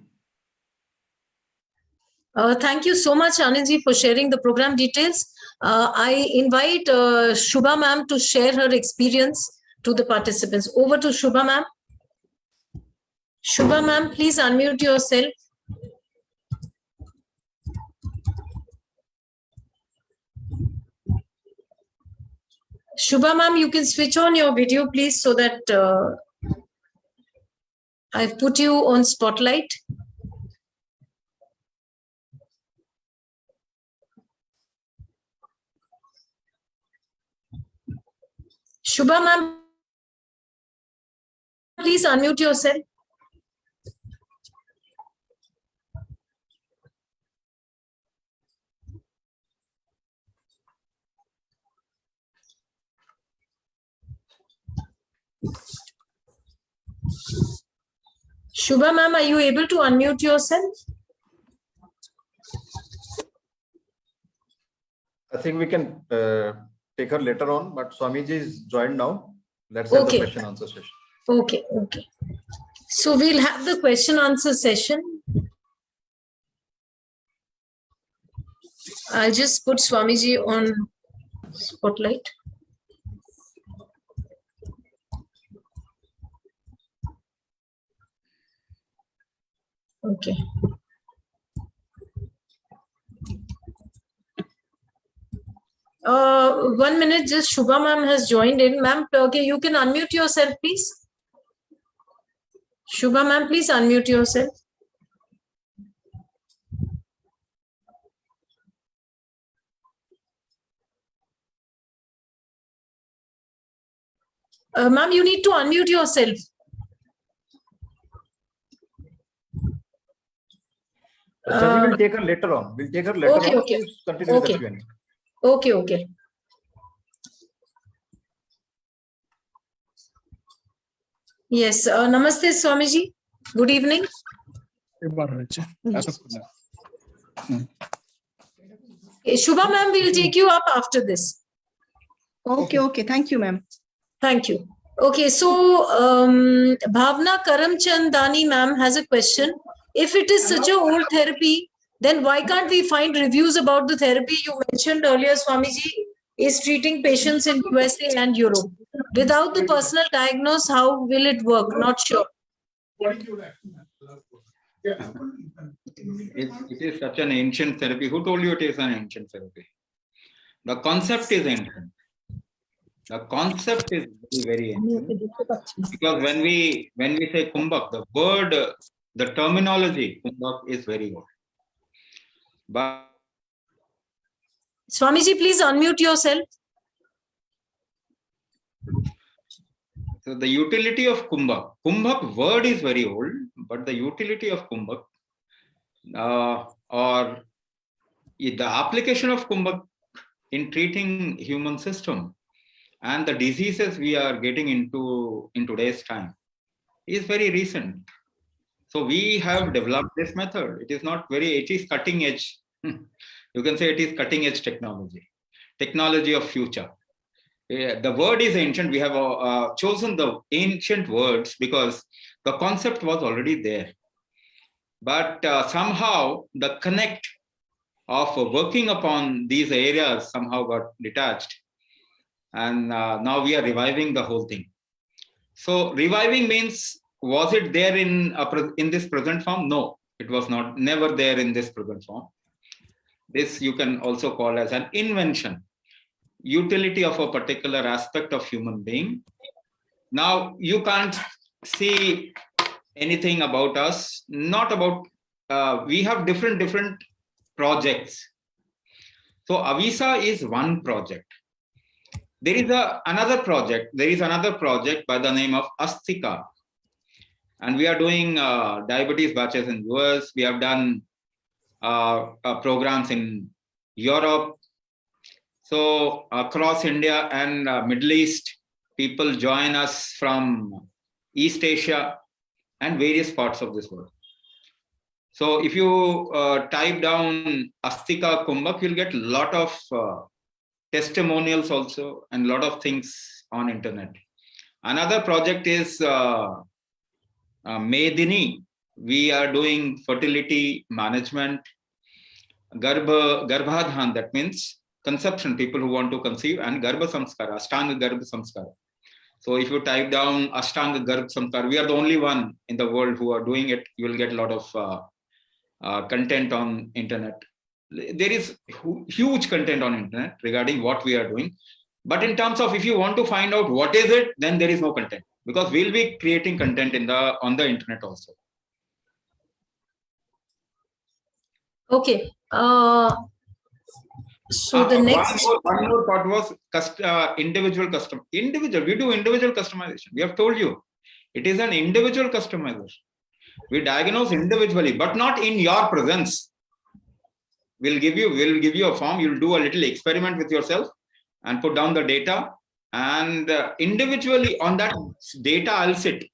Thank you so much, Anandji, for sharing the program details. I invite Shubha ma'am to share her experience to the participants. Over to Shubha ma'am. Shubha ma'am, please unmute yourself. Shubha ma'am, you can switch on your video, please, so that I've put you on spotlight. Shubha ma'am, please unmute yourself. Shubha ma'am, are you able to unmute yourself? I think we can take her later on, but Swamiji is joined now. Let's have the Okay. question answer session. Okay, okay. So we'll have the question answer session. I'll just put Swamiji on spotlight. Okay. One minute, just Shubha ma'am has joined in. Ma'am, okay, you can unmute yourself, please. Shubha ma'am, please unmute yourself. Ma'am, you need to unmute yourself. Swamiji will take her later on. We'll take her later Okay, on. okay. Please continue with the Okay. Q&A. Okay, okay. Yes, Namaste Swamiji. Good evening. Shubha ma'am, we'll take you up after this. Okay, okay. Thank you, ma'am. Thank you. Okay, so Bhavna Karamchandani ma'am has a question. If it is such a old therapy, then why can't we find reviews about the therapy you mentioned earlier, Swamiji, is treating patients in USA and Europe? Without the personal diagnose, how will it work? Not sure. It is such an ancient therapy. Who told you it is an ancient therapy? The concept is ancient. The concept is very, very ancient. Because when we say Kumbhak, the word, the terminology Kumbhak is very old. But Swamiji, please unmute yourself. so the utility of Kumbhak word is very old, but the utility of Kumbhak or the application of Kumbhak in treating human system and the diseases we are getting into in today's time is very recent. So we have developed this method. It is not it is cutting edge. You can say it is cutting edge technology of future. The word is ancient. We have chosen the ancient words because the concept was already there. But somehow the connect of working upon these areas somehow got detached. And now we are reviving the whole thing. So reviving means, was it there in this present form? No, it was not, never there in this present form. This you can also call as an invention, utility of a particular aspect of human being. Now you can't see anything about us, not about, we have different projects. So Avisa is one project. There is another project by the name of Astika. And we are doing diabetes batches in US. We have done programs in Europe. So across India and Middle East, people join us from East Asia and various parts of this world. So if you type down Astika Kumbhak, you'll get a lot of testimonials also and a lot of things on internet. Another project is Medini. We are doing fertility management. Garbhadhan, that means conception, people who want to conceive, and Garbha Samskara, Ashtanga Garbha Samskara. So if you type down Ashtanga Garbha Samskara, we are the only one in the world who are doing it. You will get a lot of content on internet. There is huge content on internet regarding what we are doing. But in terms of if you want to find out what is it, then there is no content, because we'll be creating content on the internet also. Okay. So the next one more part was individual custom. Individual, we do individual customization. We have told you, it is an individual customization. We diagnose individually, but not in your presence. We'll give you a form. You'll do a little experiment with yourself and put down the data, and individually on that data I'll sit.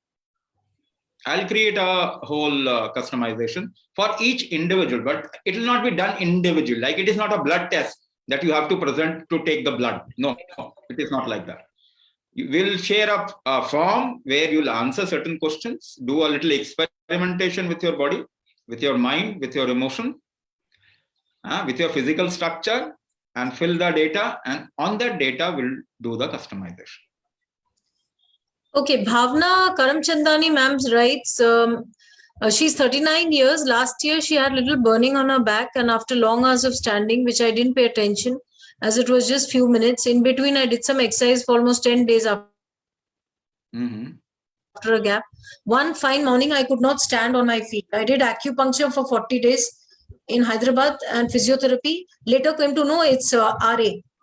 I'll create a whole customization for each individual, but it will not be done individually. Like it is not a blood test that you have to present to take the blood. No, it is not like that. You will share a form where you'll answer certain questions, do a little experimentation with your body, with your mind, with your emotion, with your physical structure, and fill the data, and on that data we'll do the customization. Okay, Bhavna Karamchandani ma'am writes, she's 39 years. Last year she had little burning on her back, and after long hours of standing, which I didn't pay attention as it was just few minutes. In between, I did some exercise for almost 10 days after a gap. One fine morning, I could not stand on my feet. I did acupuncture for 40 days in Hyderabad and physiotherapy. Later came to know it's RA.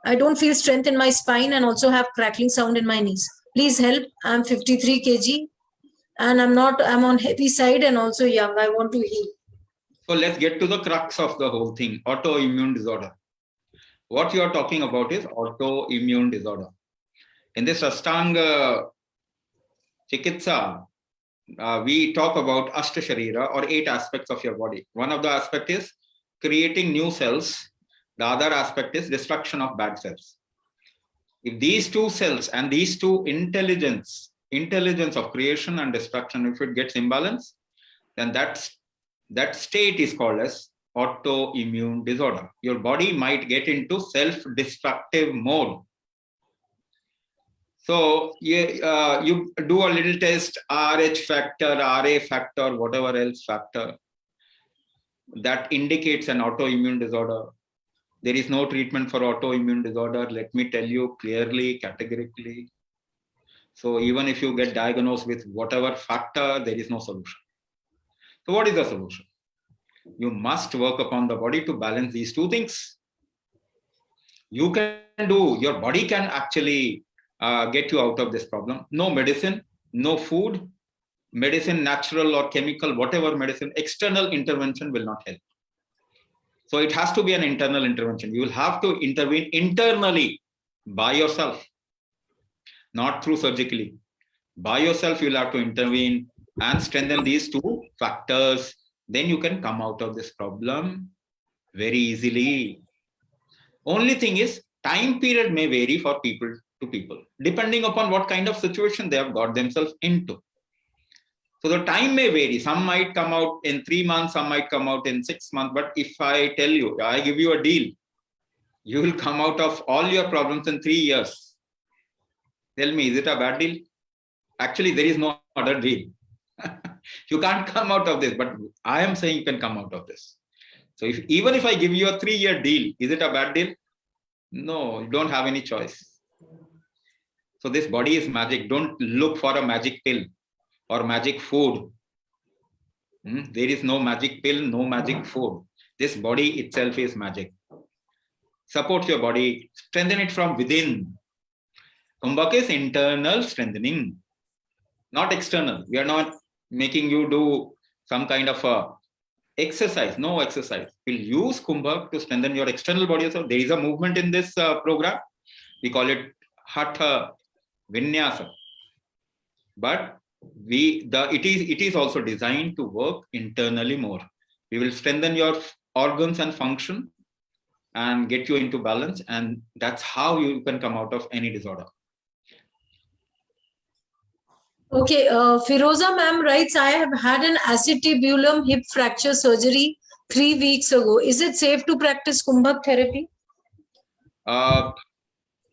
I don't feel strength in my spine and also have crackling sound in my knees. Please help. I'm 53 kg and I'm on heavy side and also young. I want to heal. So let's get to the crux of the whole thing, autoimmune disorder. What you are talking about is autoimmune disorder. In this Ashtanga Chikitsa, we talk about Ashtasharira, or 8 aspects of your body. One of the aspects is creating new cells. The other aspect is destruction of bad cells. If these two cells and these two intelligence of creation and destruction, if it gets imbalanced, then that state is called as autoimmune disorder. Your body might get into self-destructive mode. So you do a little test, RH factor, RA factor, whatever else factor, that indicates an autoimmune disorder. There is no treatment for autoimmune disorder. Let me tell you clearly, categorically. So even if you get diagnosed with whatever factor, there is no solution. So what is the solution? You must work upon the body to balance these two things. Your body can actually get you out of this problem. No medicine, no food, medicine, natural or chemical, whatever medicine, external intervention will not help. So it has to be an internal intervention. You will have to intervene internally by yourself, not through surgically. By yourself, you'll have to intervene and strengthen these two factors. Then you can come out of this problem very easily. Only thing is, time period may vary for people to people, depending upon what kind of situation they have got themselves into. So the time may vary. Some might come out in 3 months, some might come out in 6 months. But if I tell you, I give you a deal, you will come out of all your problems in 3 years. Tell me, is it a bad deal? Actually, there is no other deal. You can't come out of this, but I am saying you can come out of this. So even if I give you a 3-year deal, is it a bad deal? No, you don't have any choice. So this body is magic. Don't look for a magic pill or magic food. There is no magic pill, no magic food. This body itself is magic. Support your body, strengthen it from within. Kumbhaka is internal strengthening, not external. We are not making you do some kind of a exercise. No exercise. We'll use Kumbhaka to strengthen your external body. So there is a movement in this program. We call it Hatha Vinyasa. But it is also designed to work internally more. We will strengthen your organs and function and get you into balance, and that's how you can come out of any disorder. Okay, Firoza ma'am writes, I have had an acetybulum hip fracture surgery 3 weeks ago. Is it safe to practice Kumbhak therapy?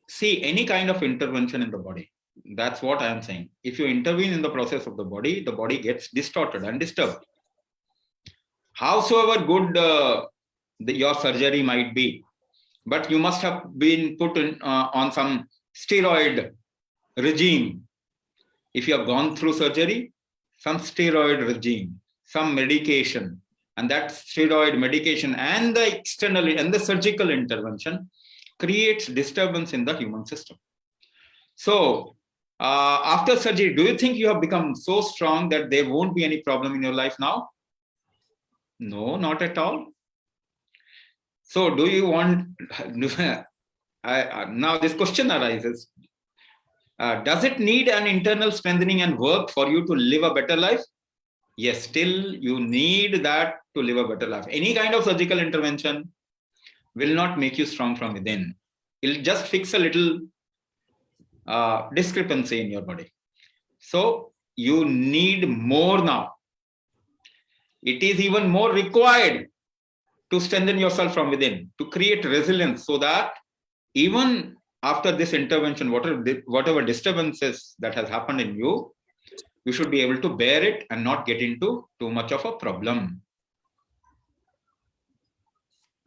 See, any kind of intervention in the body, that's what I am saying. If you intervene in the process of the body gets distorted and disturbed. Howsoever good your surgery might be, but you must have been put on some steroid regime. If you have gone through surgery, some steroid regime, some medication, and that steroid medication and the external and the surgical intervention creates disturbance in the human system. So after surgery, do you think you have become so strong that there won't be any problem in your life now? No, not at all. So do you want, now this question arises, does it need an internal strengthening and work for you to live a better life? Yes, still you need that to live a better life. Any kind of surgical intervention will not make you strong from within. It'll just fix a little discrepancy in your body. So you need more now. It is even more required to strengthen yourself from within, to create resilience, so that even after this intervention, whatever disturbances that has happened in you, you should be able to bear it and not get into too much of a problem.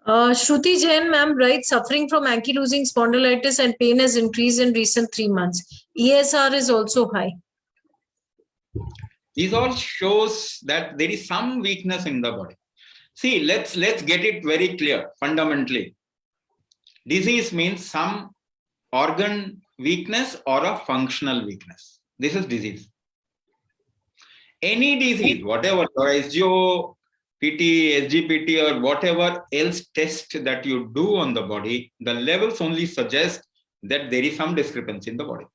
Shruti Jain ma'am writes, suffering from ankylosing spondylitis and pain has increased in recent 3 months. ESR is also high. These all shows that there is some weakness in the body. See, let's get it very clear. Fundamentally, disease means some organ weakness or a functional weakness. This is disease. Any disease, whatever, or SGO, PT, SGPT, or whatever else test that you do on the body, the levels only suggest that there is some discrepancy in the body.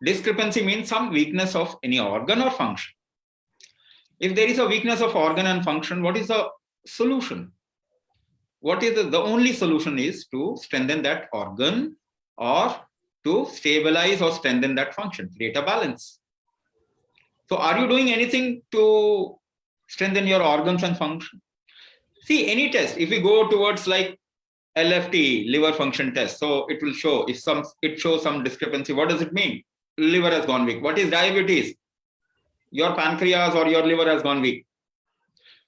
Discrepancy means some weakness of any organ or function. If there is a weakness of organ and function, what is the solution? What is the only solution is to strengthen that organ or to stabilize or strengthen that function, create a balance. So are you doing anything to strengthen your organs and function? See, any test, if we go towards like LFT, liver function test, so it will show, if it shows some discrepancy, what does it mean? Liver has gone weak. What is diabetes? Your pancreas or your liver has gone weak.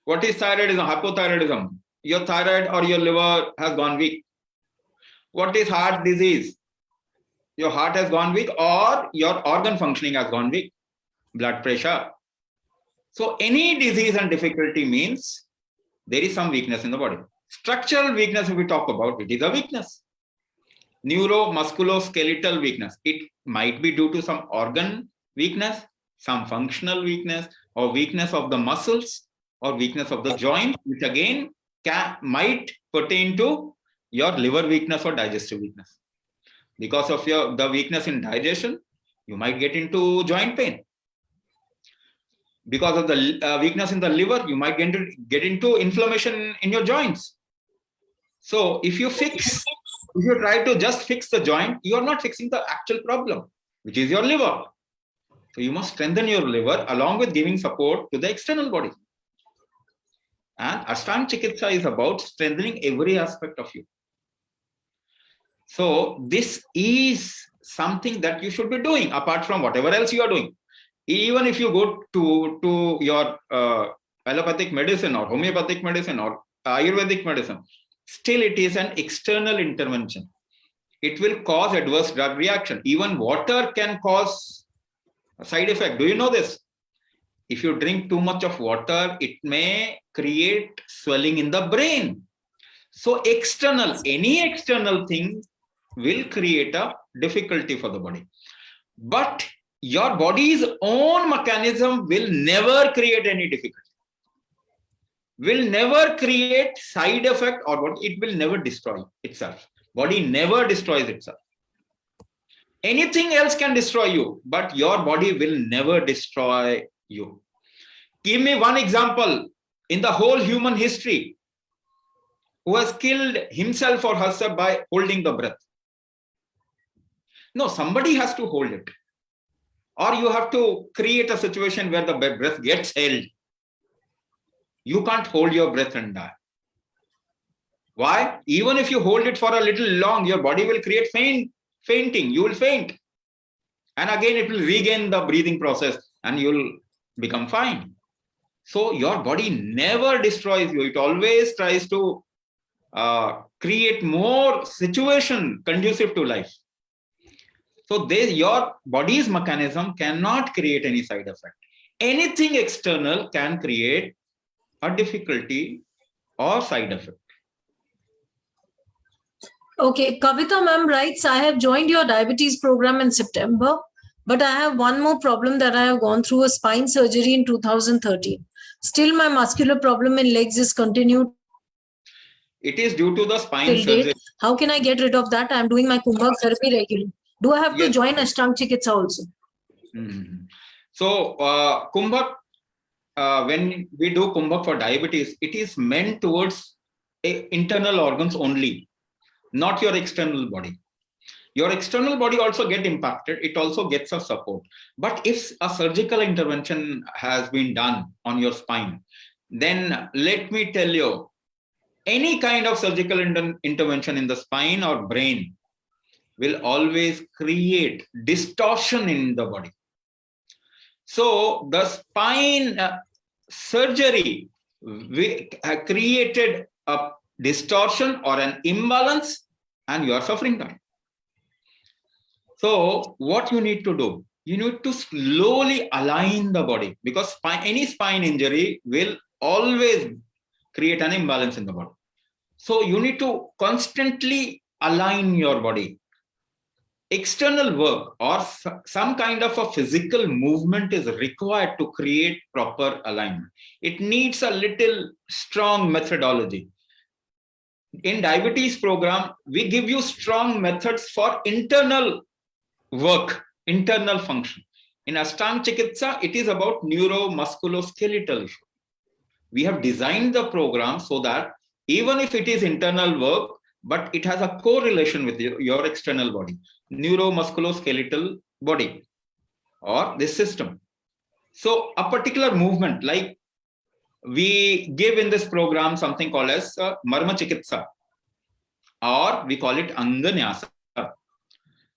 What is thyroidism, hypothyroidism? Your thyroid or your liver has gone weak. What is heart disease? Your heart has gone weak or your organ functioning has gone weak. Blood pressure. So any disease and difficulty means there is some weakness in the body. Structural weakness, if we talk about, it is a weakness. Neuromusculoskeletal weakness. It might be due to some organ weakness, some functional weakness, or weakness of the muscles, or weakness of the joint, which again might pertain to your liver weakness or digestive weakness. Because of the weakness in digestion, you might get into joint pain. Because of the weakness in the liver, you might get into inflammation in your joints. So if you try to just fix the joint, you are not fixing the actual problem, which is your liver. So you must strengthen your liver along with giving support to the external body. And Ashtanga Chikitsa is about strengthening every aspect of you. So this is something that you should be doing apart from whatever else you are doing. Even if you go to your allopathic medicine or homeopathic medicine or Ayurvedic medicine, still it is an external intervention. It will cause adverse drug reaction. Even water can cause a side effect. Do you know this? If you drink too much of water, it may create swelling in the brain. So any external thing will create a difficulty for the body. But your body's own mechanism will never create any difficulty. Will never create side effect, or what? It will never destroy itself. Body never destroys itself. Anything else can destroy you, but your body will never destroy you. Give me one example in the whole human history who has killed himself or herself by holding the breath. No, somebody has to hold it. Or you have to create a situation where the breath gets held. You can't hold your breath and die. Why? Even if you hold it for a little long, your body will create fainting. You will faint. And again, it will regain the breathing process and you'll become fine. So your body never destroys you. It always tries to create more situation conducive to life. So your body's mechanism cannot create any side effect. Anything external can create a difficulty or side effect. Okay, Kavita ma'am writes, I have joined your diabetes program in September, but I have one more problem that I have gone through a spine surgery in 2013. Still, my muscular problem in legs is continued. It is due to the spine Till surgery. date. How can I get rid of that? I am doing my Kumbhak therapy regularly. Do I have to Yes. join Ashtanga Chikitsa also? So Kumbhak, when we do Kumbhak for diabetes, it is meant towards internal organs only, not your external body. Your external body also get impacted. It also gets a support. But if a surgical intervention has been done on your spine, then let me tell you, any kind of surgical intervention in the spine or brain will always create distortion in the body. So the spine surgery created a distortion or an imbalance, and you are suffering that. So what you need to do, you need to slowly align the body, because any spine injury will always create an imbalance in the body. So you need to constantly align your body. External work or some kind of a physical movement is required to create proper alignment. It needs a little strong methodology. In diabetes program, we give you strong methods for internal work, internal function. In Ashtanga Chikitsa, it is about neuromusculoskeletal issue. We have designed the program so that even if it is internal work, but it has a correlation with your external body, neuromusculoskeletal body or this system. So a particular movement, like we give in this program something called as Marma Chikitsa, or we call it Anganyasa.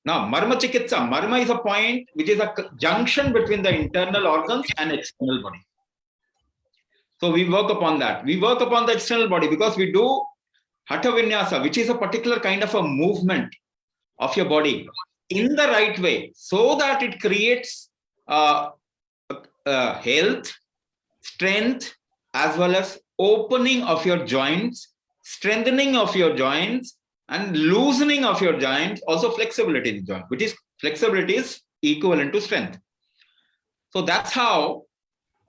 Now, Marma Chikitsa, Marma is a point which is a junction between the internal organs and external body. So we work upon that. We work upon the external body because we do Hatha Vinyasa, which is a particular kind of a movement of your body in the right way, so that it creates health, strength, as well as opening of your joints, strengthening of your joints, and loosening of your joints, also flexibility in the joint, which is flexibility is equivalent to strength. So that's how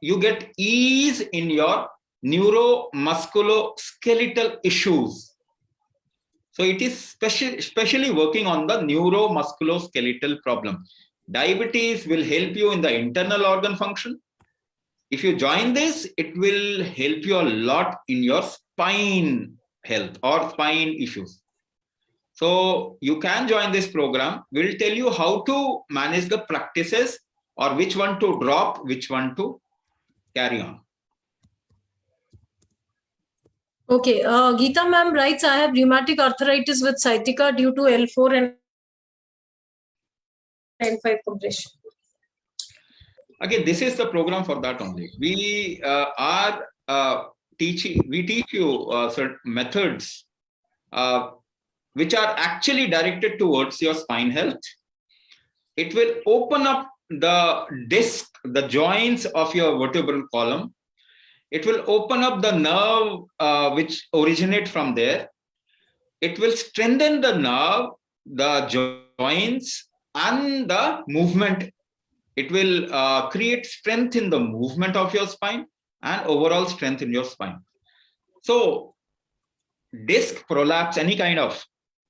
you get ease in your neuromusculoskeletal issues. So it is especially working on the neuromusculoskeletal problem. Diabetes will help you in the internal organ function. If you join this, it will help you a lot in your spine health or spine issues. So you can join this program. We'll tell you how to manage the practices, or which one to drop, which one to carry on. Okay, Geeta ma'am writes, I have rheumatic arthritis with sciatica due to L4 and L5 compression. Again, this is the program for that only. We teach you certain methods which are actually directed towards your spine health. It will open up the disc, the joints of your vertebral column. It will open up the nerve which originate from there. It will strengthen the nerve, the joints, and the movement. It will create strength in the movement of your spine and overall strength in your spine. So disc prolapse, any kind of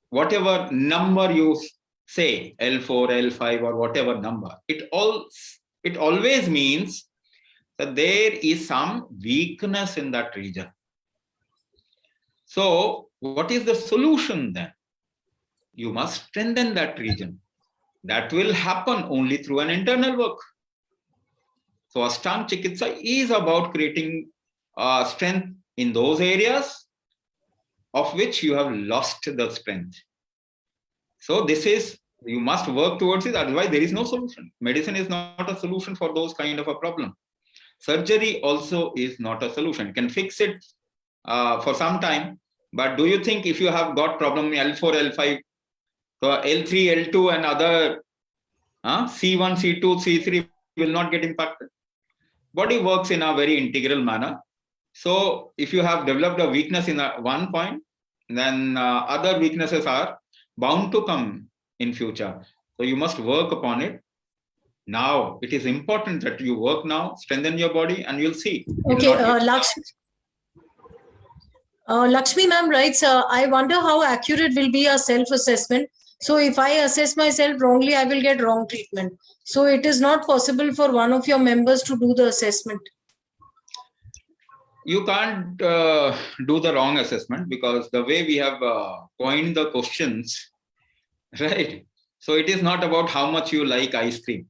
whatever number you say, L4, L5, or whatever number, it always means that there is some weakness in that region. So what is the solution then? You must strengthen that region. That will happen only through an internal work. So Ashtanga Chikitsa is about creating strength in those areas of which you have lost the strength. So this is, you must work towards it, otherwise there is no solution. Medicine is not a solution for those kind of a problem. Surgery also is not a solution. You can fix it for some time, but do you think if you have got problem L4, L5, so L3, L2 and other C1, C2, C3 will not get impacted? Body works in a very integral manner. So if you have developed a weakness in one point, then other weaknesses are bound to come in future. So you must work upon it. Now it is important that you work now, strengthen your body, and you'll see. Okay, Lakshmi ma'am writes, I wonder how accurate will be a self-assessment. So if I assess myself wrongly, I will get wrong treatment. So it is not possible for one of your members to do the assessment. You can't do the wrong assessment, because the way we have coined the questions, right? So it is not about how much you like ice cream.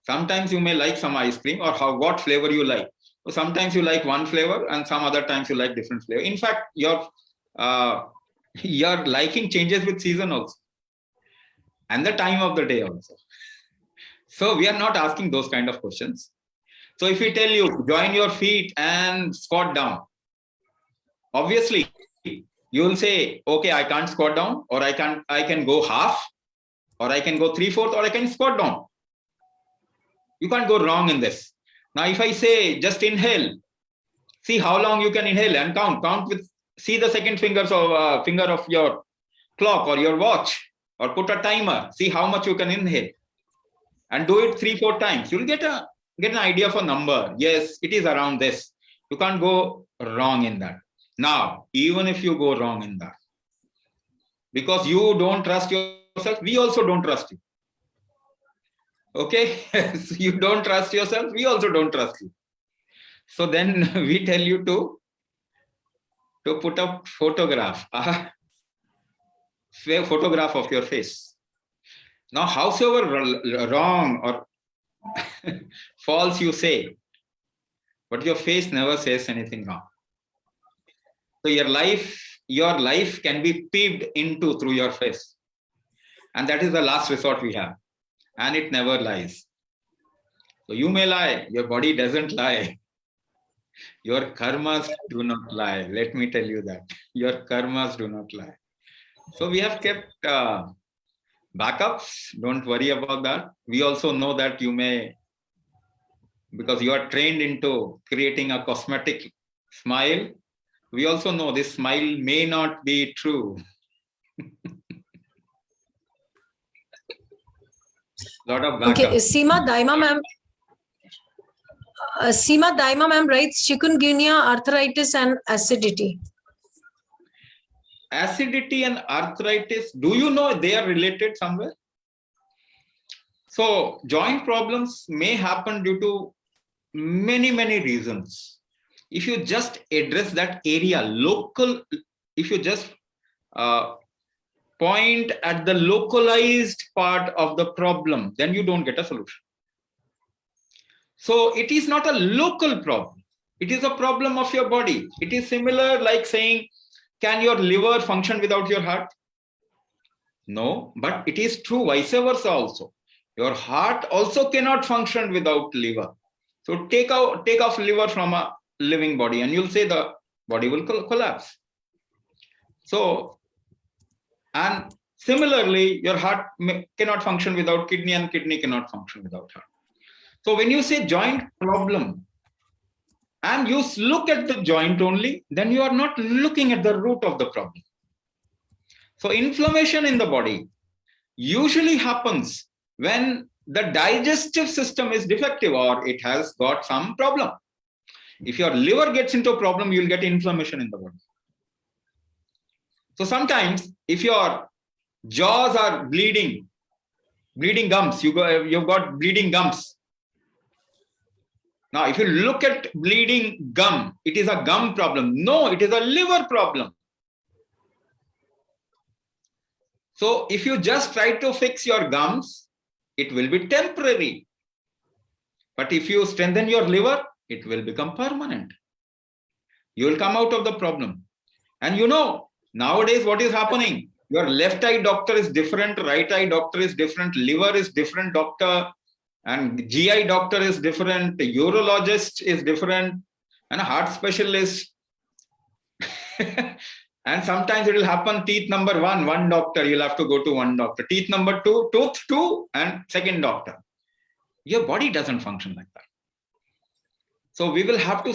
Sometimes you may like some ice cream, or what flavor you like. So sometimes you like one flavor and some other times you like different flavor. In fact, your liking changes with season also, and the time of the day also. So we are not asking those kind of questions. So if we tell you join your feet and squat down, obviously you will say, okay, I can't squat down, or I can go half, or I can go 3/4, or I can squat down. You can't go wrong in this. Now if I say just inhale, see how long you can inhale and count with, see the second finger of your clock or your watch, or put a timer, see how much you can inhale, and do it 3-4 times. You'll get an idea of a number. Yes, it is around this. You can't go wrong in that. Now, even if you go wrong in that, because you don't trust yourself, we also don't trust you. Okay, so you don't trust yourself, we also don't trust you. So then we tell you to put a photograph, a photograph of your face. Now, howsoever wrong or false you say, but your face never says anything wrong. So your life can be peeped into through your face, and that is the last resort we have, and it never lies. So you may lie, your body doesn't lie. Your karmas do not lie. Let me tell you that. Your karmas do not lie. So we have kept backups. Don't worry about that. We also know that you may, because you are trained into creating a cosmetic smile, we also know this smile may not be true. Lot of backup. Okay, Seema Daima ma'am writes chikungunya, arthritis and acidity. Acidity and arthritis, do you know they are related somewhere? So joint problems may happen due to many reasons. If you just address that area, if you just point at the localized part of the problem, then you don't get a solution. So it is not a local problem. It is a problem of your body. It is similar like saying, can your liver function without your heart? No, but it is true vice versa also. Your heart also cannot function without liver. So take off liver from a living body and you'll say the body will collapse. So, and similarly, your heart cannot function without kidney and kidney cannot function without heart. So when you say joint problem and you look at the joint only, then you are not looking at the root of the problem. So inflammation in the body usually happens when the digestive system is defective or it has got some problem. If your liver gets into a problem, you'll get inflammation in the body. So sometimes if your jaws are bleeding gums, you've got bleeding gums. Now, if you look at bleeding gum, it is a gum problem. No, it is a liver problem. So if you just try to fix your gums, it will be temporary. But if you strengthen your liver, it will become permanent. You will come out of the problem. And you know, nowadays what is happening? Your left eye doctor is different, right eye doctor is different, liver is different doctor, and GI doctor is different, the urologist is different, and a heart specialist. And sometimes it will happen, teeth number one doctor, you'll have to go to one doctor. Teeth number two, tooth two, and second doctor. Your body doesn't function like that. So we will have to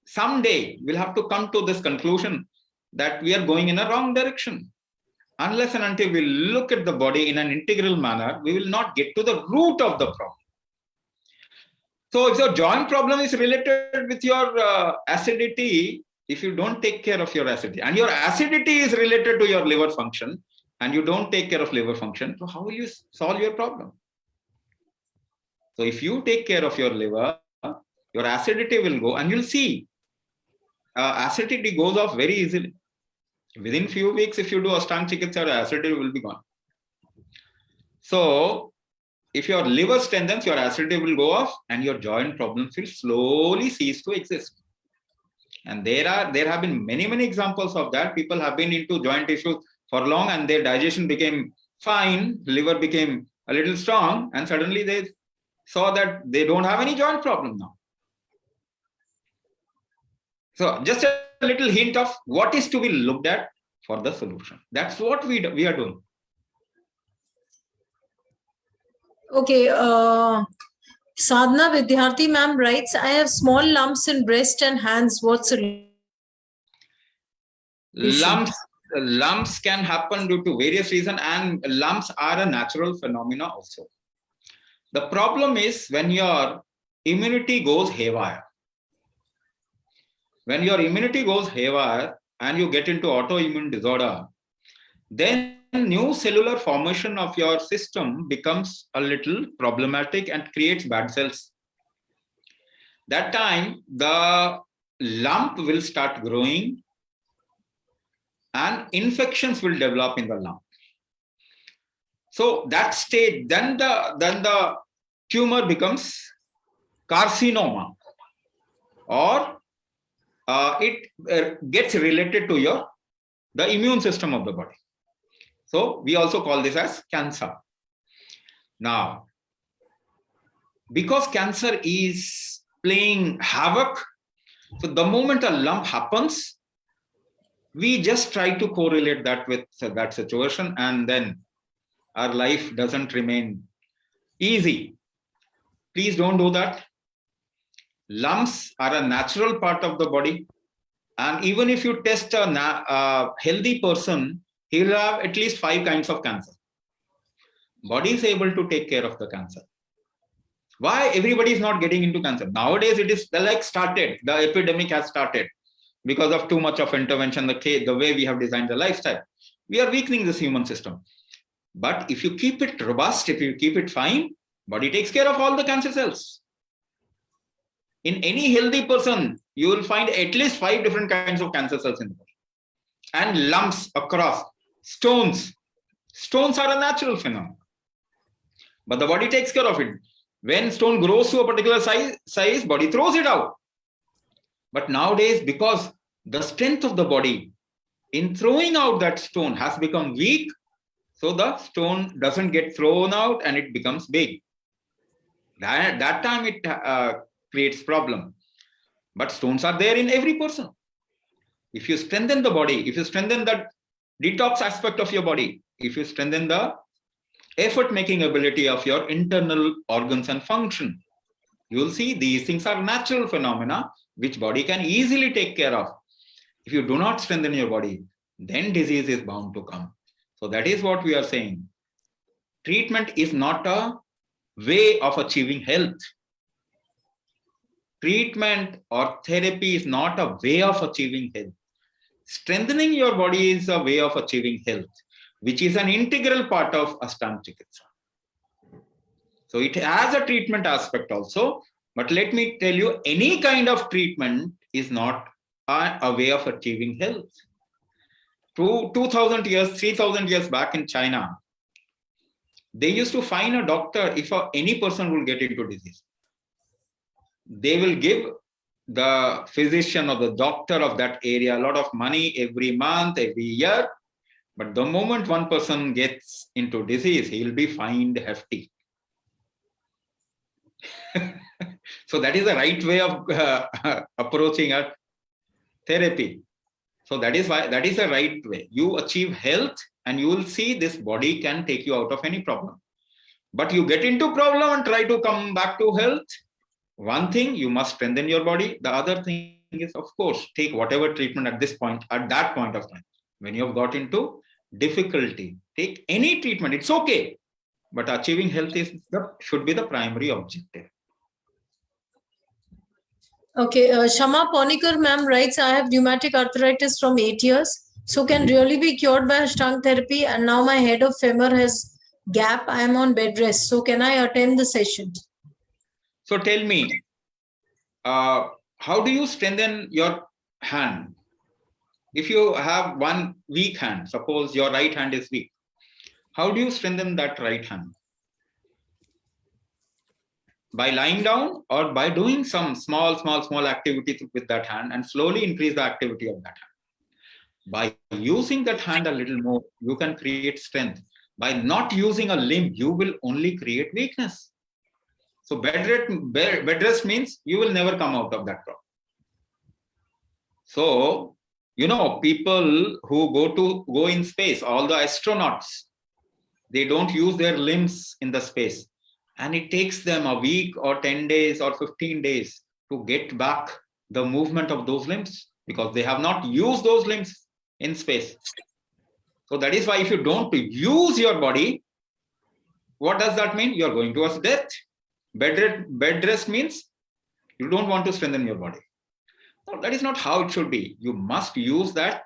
someday we'll have to come to this conclusion that we are going in a wrong direction. Unless and until we look at the body in an integral manner, we will not get to the root of the problem. So if your joint problem is related with your acidity, if you don't take care of your acidity, and your acidity is related to your liver function, and you don't take care of liver function, so how will you solve your problem? So if you take care of your liver, your acidity will go, and you'll see acidity goes off very easily. Within few weeks, if you do Ashtanga Chikitsa, your acidity will be gone. So if your liver strengthens, your acidity will go off and your joint problems will slowly cease to exist. And there have been many examples of that. People have been into joint issues for long and their digestion became fine, liver became a little strong, and suddenly they saw that they don't have any joint problem now. So just a little hint of what is to be looked at for the solution. That's what we are doing. Okay, Sadhana Vidyarthi ma'am writes, I have small lumps in breast and hands. What's the Lumps can happen due to various reasons, and lumps are a natural phenomena also. The problem is when your immunity goes haywire. When your immunity goes haywire and you get into autoimmune disorder, then new cellular formation of your system becomes a little problematic and creates bad cells. That time, the lump will start growing and infections will develop in the lump. So that stage, then the tumor becomes carcinoma, or it gets related to the immune system of the body. So we also call this as cancer. Now, because cancer is playing havoc, so the moment a lump happens, we just try to correlate that with that situation, and then our life doesn't remain easy. Please don't do that. Lumps are a natural part of the body, and even if you test a healthy person, he will have at least 5 kinds of cancer. Body is able to take care of the cancer. Why everybody is not getting into cancer? Nowadays it is the epidemic has started because of too much of intervention, the way we have designed the lifestyle. We are weakening this human system. But if you keep it robust, if you keep it fine, body takes care of all the cancer cells. In any healthy person, you will find at least 5 different kinds of cancer cells in the body. And lumps across. Stones are a natural phenomenon, but the body takes care of it. When stone grows to a particular size, body throws it out. But nowadays, because the strength of the body in throwing out that stone has become weak, so the stone doesn't get thrown out and it becomes big. That time it creates problem. But stones are there in every person. If you strengthen the body, if you strengthen that detox aspect of your body, if you strengthen the effort-making ability of your internal organs and function, you will see these things are natural phenomena which body can easily take care of. If you do not strengthen your body, then disease is bound to come. So that is what we are saying. Treatment is not a way of achieving health. Treatment or therapy is not a way of achieving health. Strengthening your body is a way of achieving health, which is an integral part of Ashtanga Chikitsa. So it has a treatment aspect also, but let me tell you, any kind of treatment is not a way of achieving health. 2,000 years, 3,000 years back in China, they used to find a doctor if any person will get into disease. they will give the physician or the doctor of that area a lot of money every month, every year. But the moment one person gets into disease, he will be fined hefty. So that is the right way of approaching a therapy. So that is why that is the right way. You achieve health and you will see this body can take you out of any problem. But you get into problem and try to come back to health. One thing, you must strengthen your body. The other thing is, of course, take whatever treatment at that point of time. When you have got into difficulty, take any treatment. It's okay. But achieving health should be the primary objective. Okay, Shama Ponikar ma'am writes, I have rheumatic arthritis from 8 years. So can really be cured by Ashtanga therapy. And now my head of femur has gap. I am on bed rest. So can I attend the session? So tell me, how do you strengthen your hand? If you have one weak hand, suppose your right hand is weak, how do you strengthen that right hand? By lying down or by doing some small activity with that hand and slowly increase the activity of that hand. By using that hand a little more, you can create strength. By not using a limb, you will only create weakness. So bed rest means you will never come out of that problem. So, you know, people who go in space, all the astronauts, they don't use their limbs in the space. And it takes them a week or 10 days or 15 days to get back the movement of those limbs because they have not used those limbs in space. So that is why if you don't use your body, what does that mean? You are going towards death. Bed rest means you don't want to strengthen your body. No, that is not how it should be. You must use that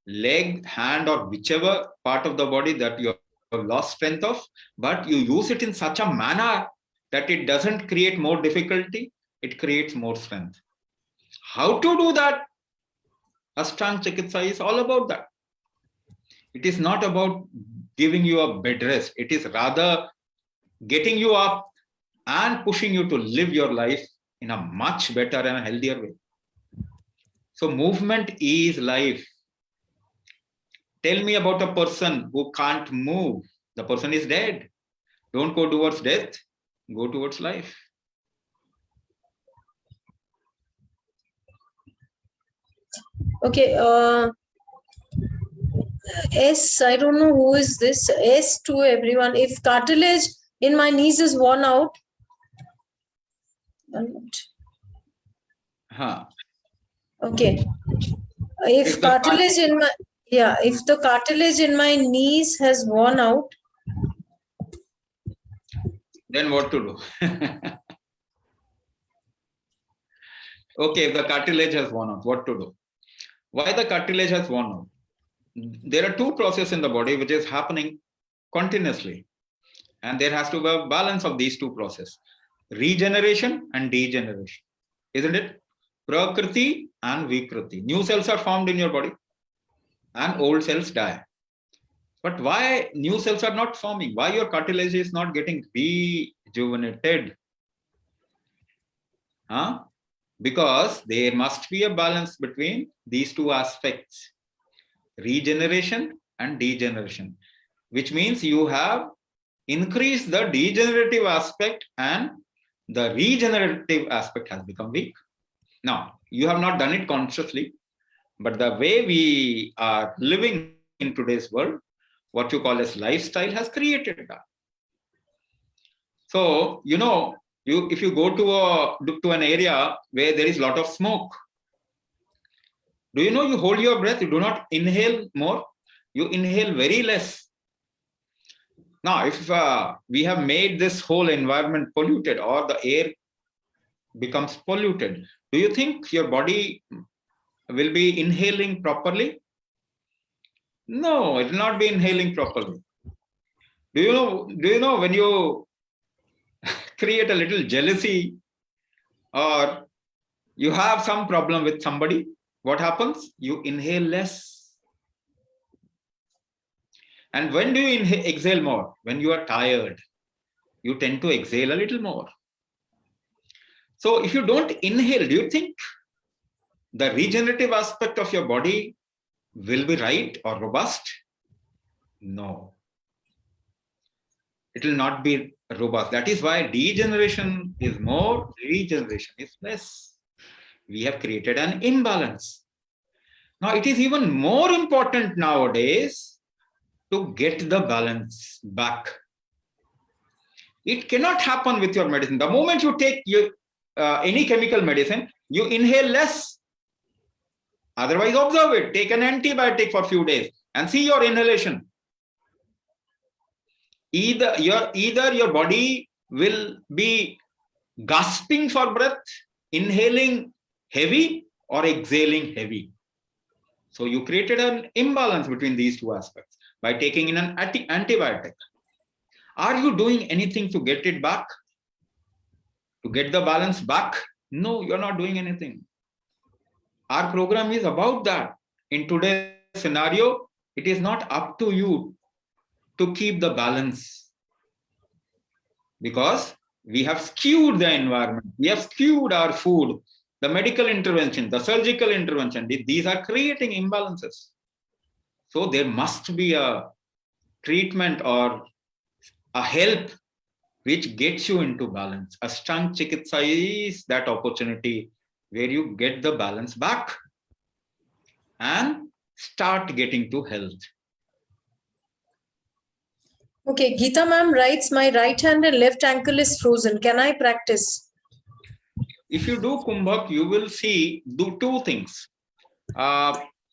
leg, hand, or whichever part of the body that you have lost strength of, but you use it in such a manner that it doesn't create more difficulty, it creates more strength. How to do that? Ashtanga Chikitsa is all about that. It is not about giving you a bed rest. It is rather getting you up and pushing you to live your life in a much better and healthier way. So movement is life. Tell me about a person who can't move. The person is dead. Don't go towards death, go towards life. Okay, S, I don't know who is this. S to everyone. If cartilage in my knees is worn out. Okay. If cartilage in my, if the cartilage in my knees has worn out. Then what to do? Okay, if the cartilage has worn out, what to do? Why the cartilage has worn out? There are two processes in the body which is happening continuously. And there has to be a balance of these two processes. Regeneration and degeneration. Isn't it? Prakriti and Vikriti. New cells are formed in your body and old cells die. But why new cells are not forming? Why your cartilage is not getting rejuvenated? Because there must be a balance between these two aspects, regeneration and degeneration, which means you have increased the degenerative aspect and the regenerative aspect has become weak. Now, you have not done it consciously, but the way we are living in today's world, what you call as lifestyle, has created that. So, you know, if you go to an area where there is a lot of smoke, do you know you hold your breath, you do not inhale more, you inhale very less. Now, if we have made this whole environment polluted or the air becomes polluted, do you think your body will be inhaling properly? No, it will not be inhaling properly. Do you know when you create a little jealousy or you have some problem with somebody, what happens? You inhale less. And when do you exhale more? When you are tired, you tend to exhale a little more. So if you don't inhale, do you think the regenerative aspect of your body will be right or robust? No. It will not be robust. That is why degeneration is more, regeneration is less. We have created an imbalance. Now, it is even more important nowadays to get the balance back. It cannot happen with your medicine. The moment you take any chemical medicine, you inhale less. Otherwise, observe it. Take an antibiotic for a few days and see your inhalation. Either your body will be gasping for breath, inhaling heavy, or exhaling heavy. So you created an imbalance between these two aspects by taking in an antibiotic. Are you doing anything to get it back? To get the balance back? No, you're not doing anything. Our program is about that. In today's scenario, it is not up to you to keep the balance, because we have skewed the environment, we have skewed our food, the medical intervention, the surgical intervention. These are creating imbalances. So there must be a treatment or a help which gets you into balance. Ashtanga Chikitsa is that opportunity where you get the balance back and start getting to health. Okay, Geeta ma'am writes, my right hand and left ankle is frozen. Can I practice? If you do Kumbhak, you will do two things.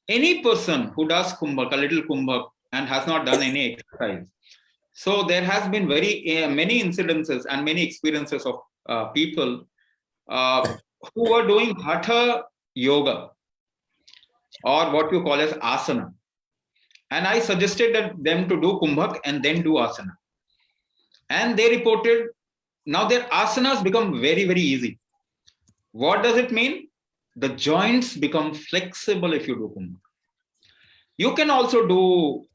Any person who does Kumbhak, a little Kumbhak, and has not done any exercise. So there has been many incidences and many experiences of people who were doing Hatha Yoga, or what you call as asana. And I suggested them to do Kumbhak and then do asana. And they reported, now their asanas become very, very easy. What does it mean? The joints become flexible if you do Kumbhak. You can also do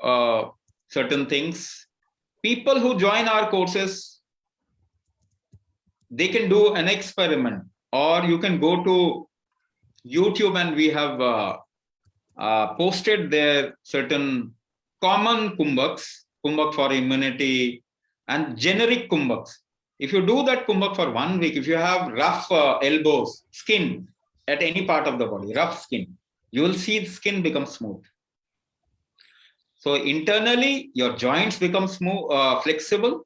certain things. People who join our courses, they can do an experiment, or you can go to YouTube and we have posted there certain common Kumbhaks, Kumbhak for immunity and generic Kumbhaks. If you do that Kumbhak for 1 week, if you have rough elbows, skin at any part of the body, rough skin, you will see the skin become smooth. So internally, your joints become smooth, flexible,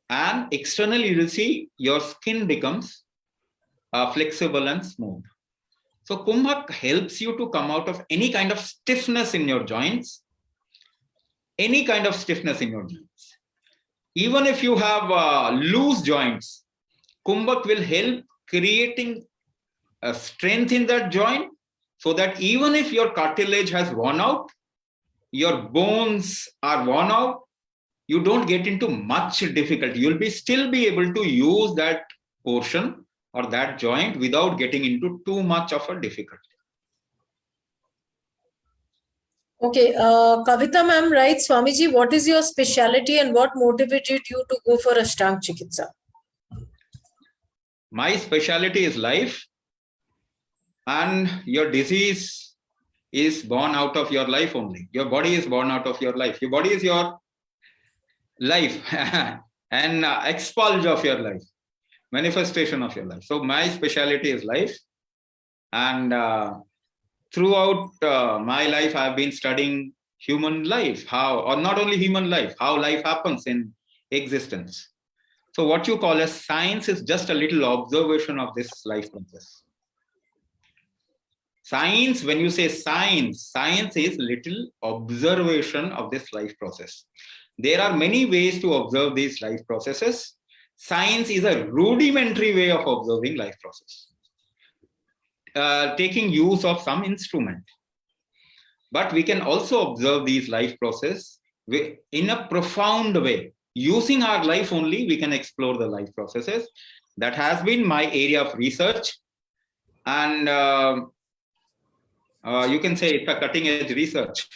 and externally, you will see your skin becomes flexible and smooth. So Kumbhak helps you to come out of any kind of stiffness in your joints, any kind of stiffness in your joints. Even if you have loose joints, Kumbhak will help creating a strength in that joint, so that even if your cartilage has worn out, your bones are worn out, you don't get into much difficulty. You'll still be able to use that portion or that joint without getting into too much of a difficulty. Okay, Kavita ma'am writes, Swamiji, what is your specialty and what motivated you to go for Ashtanga Chikitsa? My specialty is life, and your disease is born out of your life only. Your body is born out of your life. Your body is your life and expulge of your life, manifestation of your life. So my specialty is life, and throughout my life I've been studying human life, how, or not only human life, how life happens in existence. So what you call as science is just a little observation of this life process. Science, when you say science, science is little observation of this life process. There are many ways to observe these life processes. Science is a rudimentary way of observing life process, taking use of some instrument. But we can also observe these life processes in a profound way. Using our life only, we can explore the life processes. That has been my area of research. And you can say it's a cutting edge research.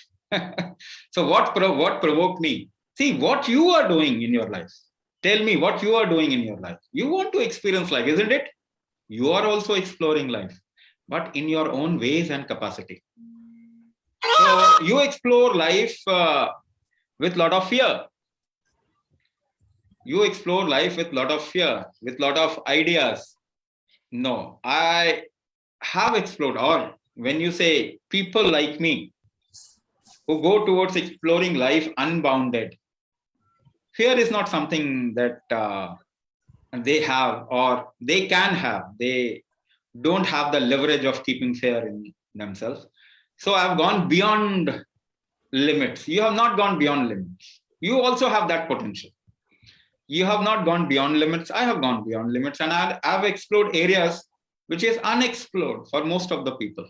So what provoked me? See, what you are doing in your life, Tell me what you are doing in your life. You want to experience life, isn't it? You are also exploring life, but in your own ways and capacity. So you explore life with lot of fear. You explore life with lot of fear, with lot of ideas. No, I have explored, or when you say people like me who go towards exploring life unbounded, fear is not something that they have or they can have. They don't have the leverage of keeping fear in themselves. So I've gone beyond limits. You have not gone beyond limits. You also have that potential. You have not gone beyond limits. I have gone beyond limits, and I've explored areas which is unexplored for most of the people.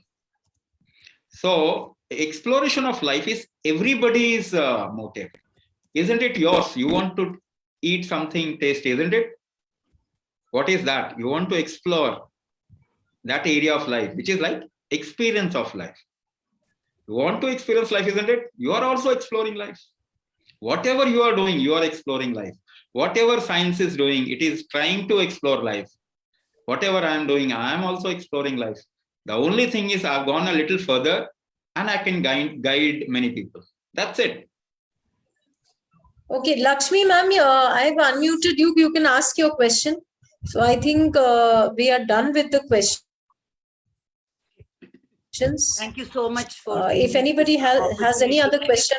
So exploration of life is everybody's motive. Isn't it yours? You want to eat something tasty, isn't it? What is that? You want to explore that area of life, which is like experience of life. You want to experience life, isn't it? You are also exploring life. Whatever you are doing, you are exploring life. Whatever science is doing, it is trying to explore life. Whatever I am doing, I am also exploring life. The only thing is I've gone a little further and I can guide many people. That's it. Okay, Lakshmi ma'am, I have unmuted you. You can ask your question. So I think we are done with the questions. Thank you so much for If anybody has any other question.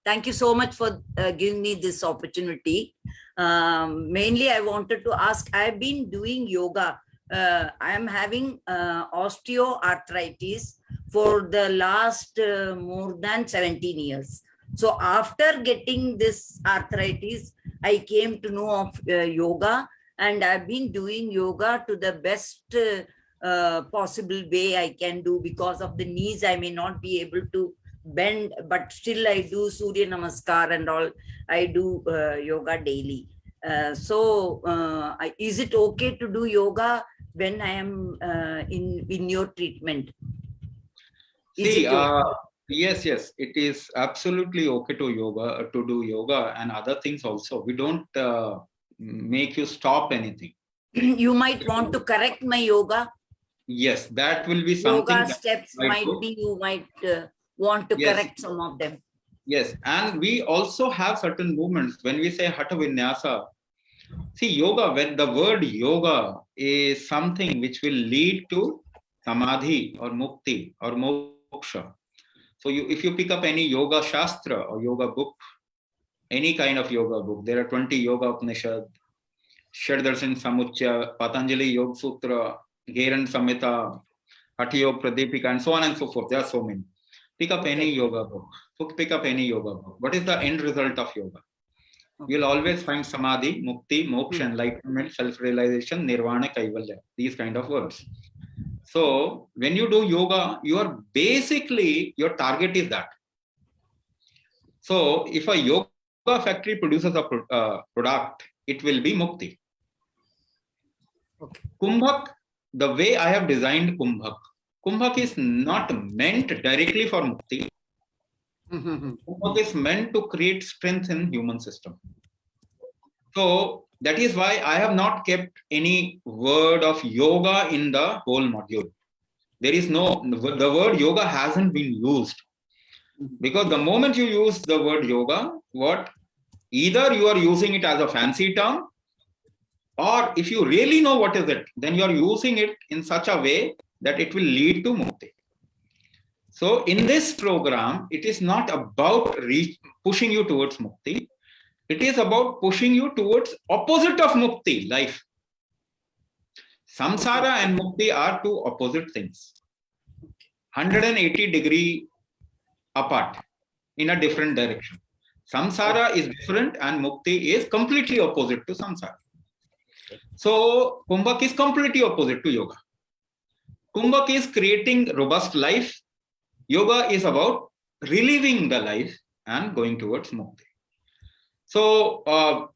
Thank you so much for giving me this opportunity. Mainly, I wanted to ask, I've been doing yoga. I am having osteoarthritis for the last more than 17 years. So after getting this arthritis, I came to know of yoga, and I've been doing yoga to the best possible way I can do. Because of the knees, I may not be able to bend, but still I do Surya Namaskar and all. I do yoga daily. Is it okay to do yoga when I am in your treatment? See, yes, it is absolutely okay to do yoga and other things also. We don't make you stop anything. You might want to correct my yoga. Yes, that will be something. Yoga steps might be, you might want to correct some of them. Yes, and we also have certain movements. When we say Hatha Vinyasa, see, yoga, when the word yoga is something which will lead to samadhi or mukti or moksha. So if you pick up any yoga shastra or yoga book, any kind of yoga book, there are 20 yoga Upanishad, Shadarshan Samuchya, Patanjali Yoga Sutra, Gheran Samhita, Hatha Yoga Pradipika, and so on and so forth. There are so many. Pick up any yoga book. Pick up any yoga book. What is the end result of yoga? You'll always find samadhi, mukti, moksha, enlightenment, self-realization, nirvana, kaivalya. These kind of words. So when you do yoga, you are basically, your target is that. So if a yoga factory produces a product, it will be mukti. Kumbhak, the way I have designed Kumbhak is not meant directly for mukti. Kumbhak is meant to create strength in human system. So that is why I have not kept any word of yoga in the whole module. There is the word yoga hasn't been used. Because the moment you use the word yoga, either you are using it as a fancy term, or if you really know what is it, then you are using it in such a way that it will lead to mukti. So in this program, it is not about pushing you towards mukti. It is about pushing you towards opposite of mukti, life. Samsara and mukti are two opposite things. 180 degree apart in a different direction. Samsara is different and mukti is completely opposite to samsara. So Kumbhak is completely opposite to yoga. Kumbhak is creating robust life. Yoga is about reliving the life and going towards mukti. So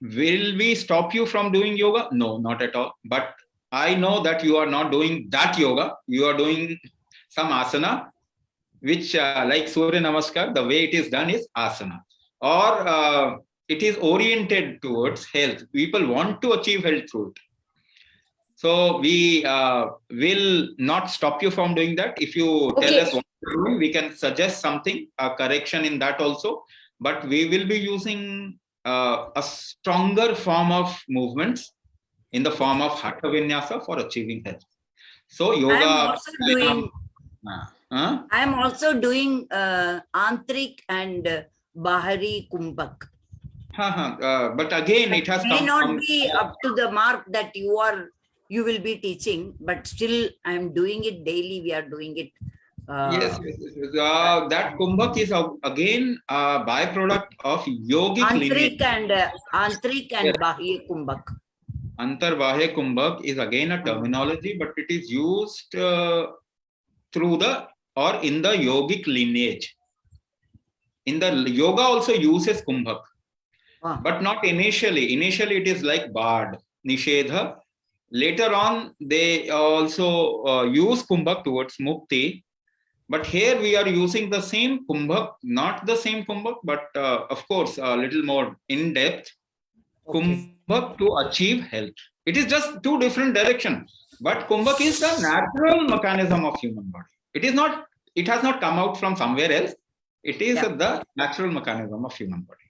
will we stop you from doing yoga? No, not at all. But I know that you are not doing that yoga. You are doing some asana, which like Surya Namaskar, the way it is done is asana. Or it is oriented towards health. People want to achieve health through it. So we will not stop you from doing that. If you tell us what to do, we can suggest something, a correction in that also. But we will be using a stronger form of movements in the form of Hatha Vinyasa for achieving health. So yoga. I am also doing Antrik and Bahari Kumbhak. But again, it has may not be up to the mark that you will be teaching, but still I am doing it daily. We are doing it. Yes. That Kumbhak is again a byproduct of yogic lineage. Antrik and Bahya Kumbhak. Antar Bahya Kumbhak is again a terminology, but it is used through the or in the yogic lineage. In the yoga also uses Kumbhak, but not initially. Initially it is like Bad, Nishedha. Later on they also use Kumbhak towards Mukti. But here we are using the same Kumbhak, not the same Kumbhak, but of course a little more in depth. Kumbhak to achieve health. It is just two different directions. But Kumbhak is the natural mechanism of human body. It is not. It has not come out from somewhere else. It is the natural mechanism of human body.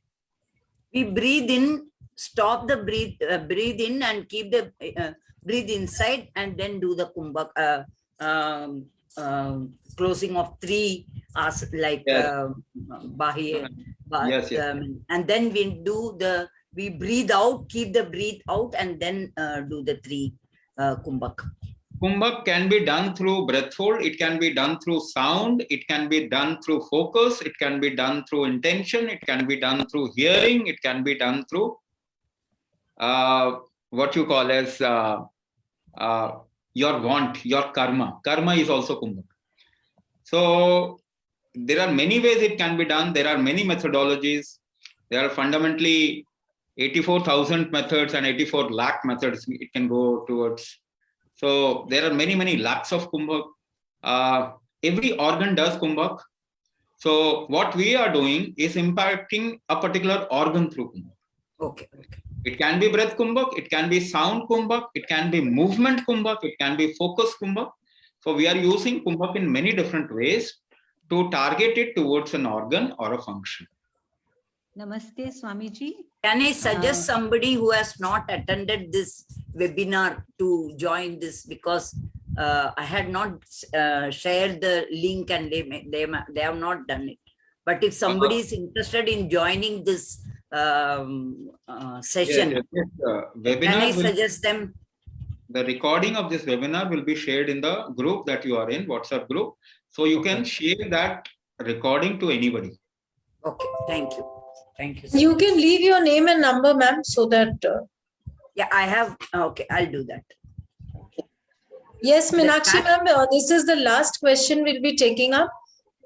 We breathe in, stop the breathe in, and keep the breathe inside, and then do the Kumbhak. Closing of 3 like Bahya, and then we breathe out, keep the breathe out, and then do the 3 Kumbhak. Kumbhak can be done through breath hold, it can be done through sound, it can be done through focus, it can be done through intention, it can be done through hearing, it can be done through what you call as your want, your karma. Karma is also Kumbhak. So there are many ways it can be done. There are many methodologies. There are fundamentally 84,000 methods and 84 lakh methods it can go towards. So there are many lakhs of Kumbhak. Every organ does Kumbhak. So what we are doing is impacting a particular organ through Kumbhak. Okay. It can be breath Kumbhak, it can be sound Kumbhak, it can be movement Kumbhak, it can be focus Kumbhak. So we are using Kumbhak in many different ways to target it towards an organ or a function. Namaste, Swamiji. Can I suggest somebody who has not attended this webinar to join this, because I had not shared the link and they have not done it. But if somebody is interested in joining this session, can I suggest them? The recording of this webinar will be shared in the group that you are in, WhatsApp group. So you can share that recording to anybody. Okay, thank you. Thank you. You can leave your name and number, ma'am, so that. Yeah, I have. Okay, I'll do that. Yes, Meenakshi ma'am, this is the last question we'll be taking up.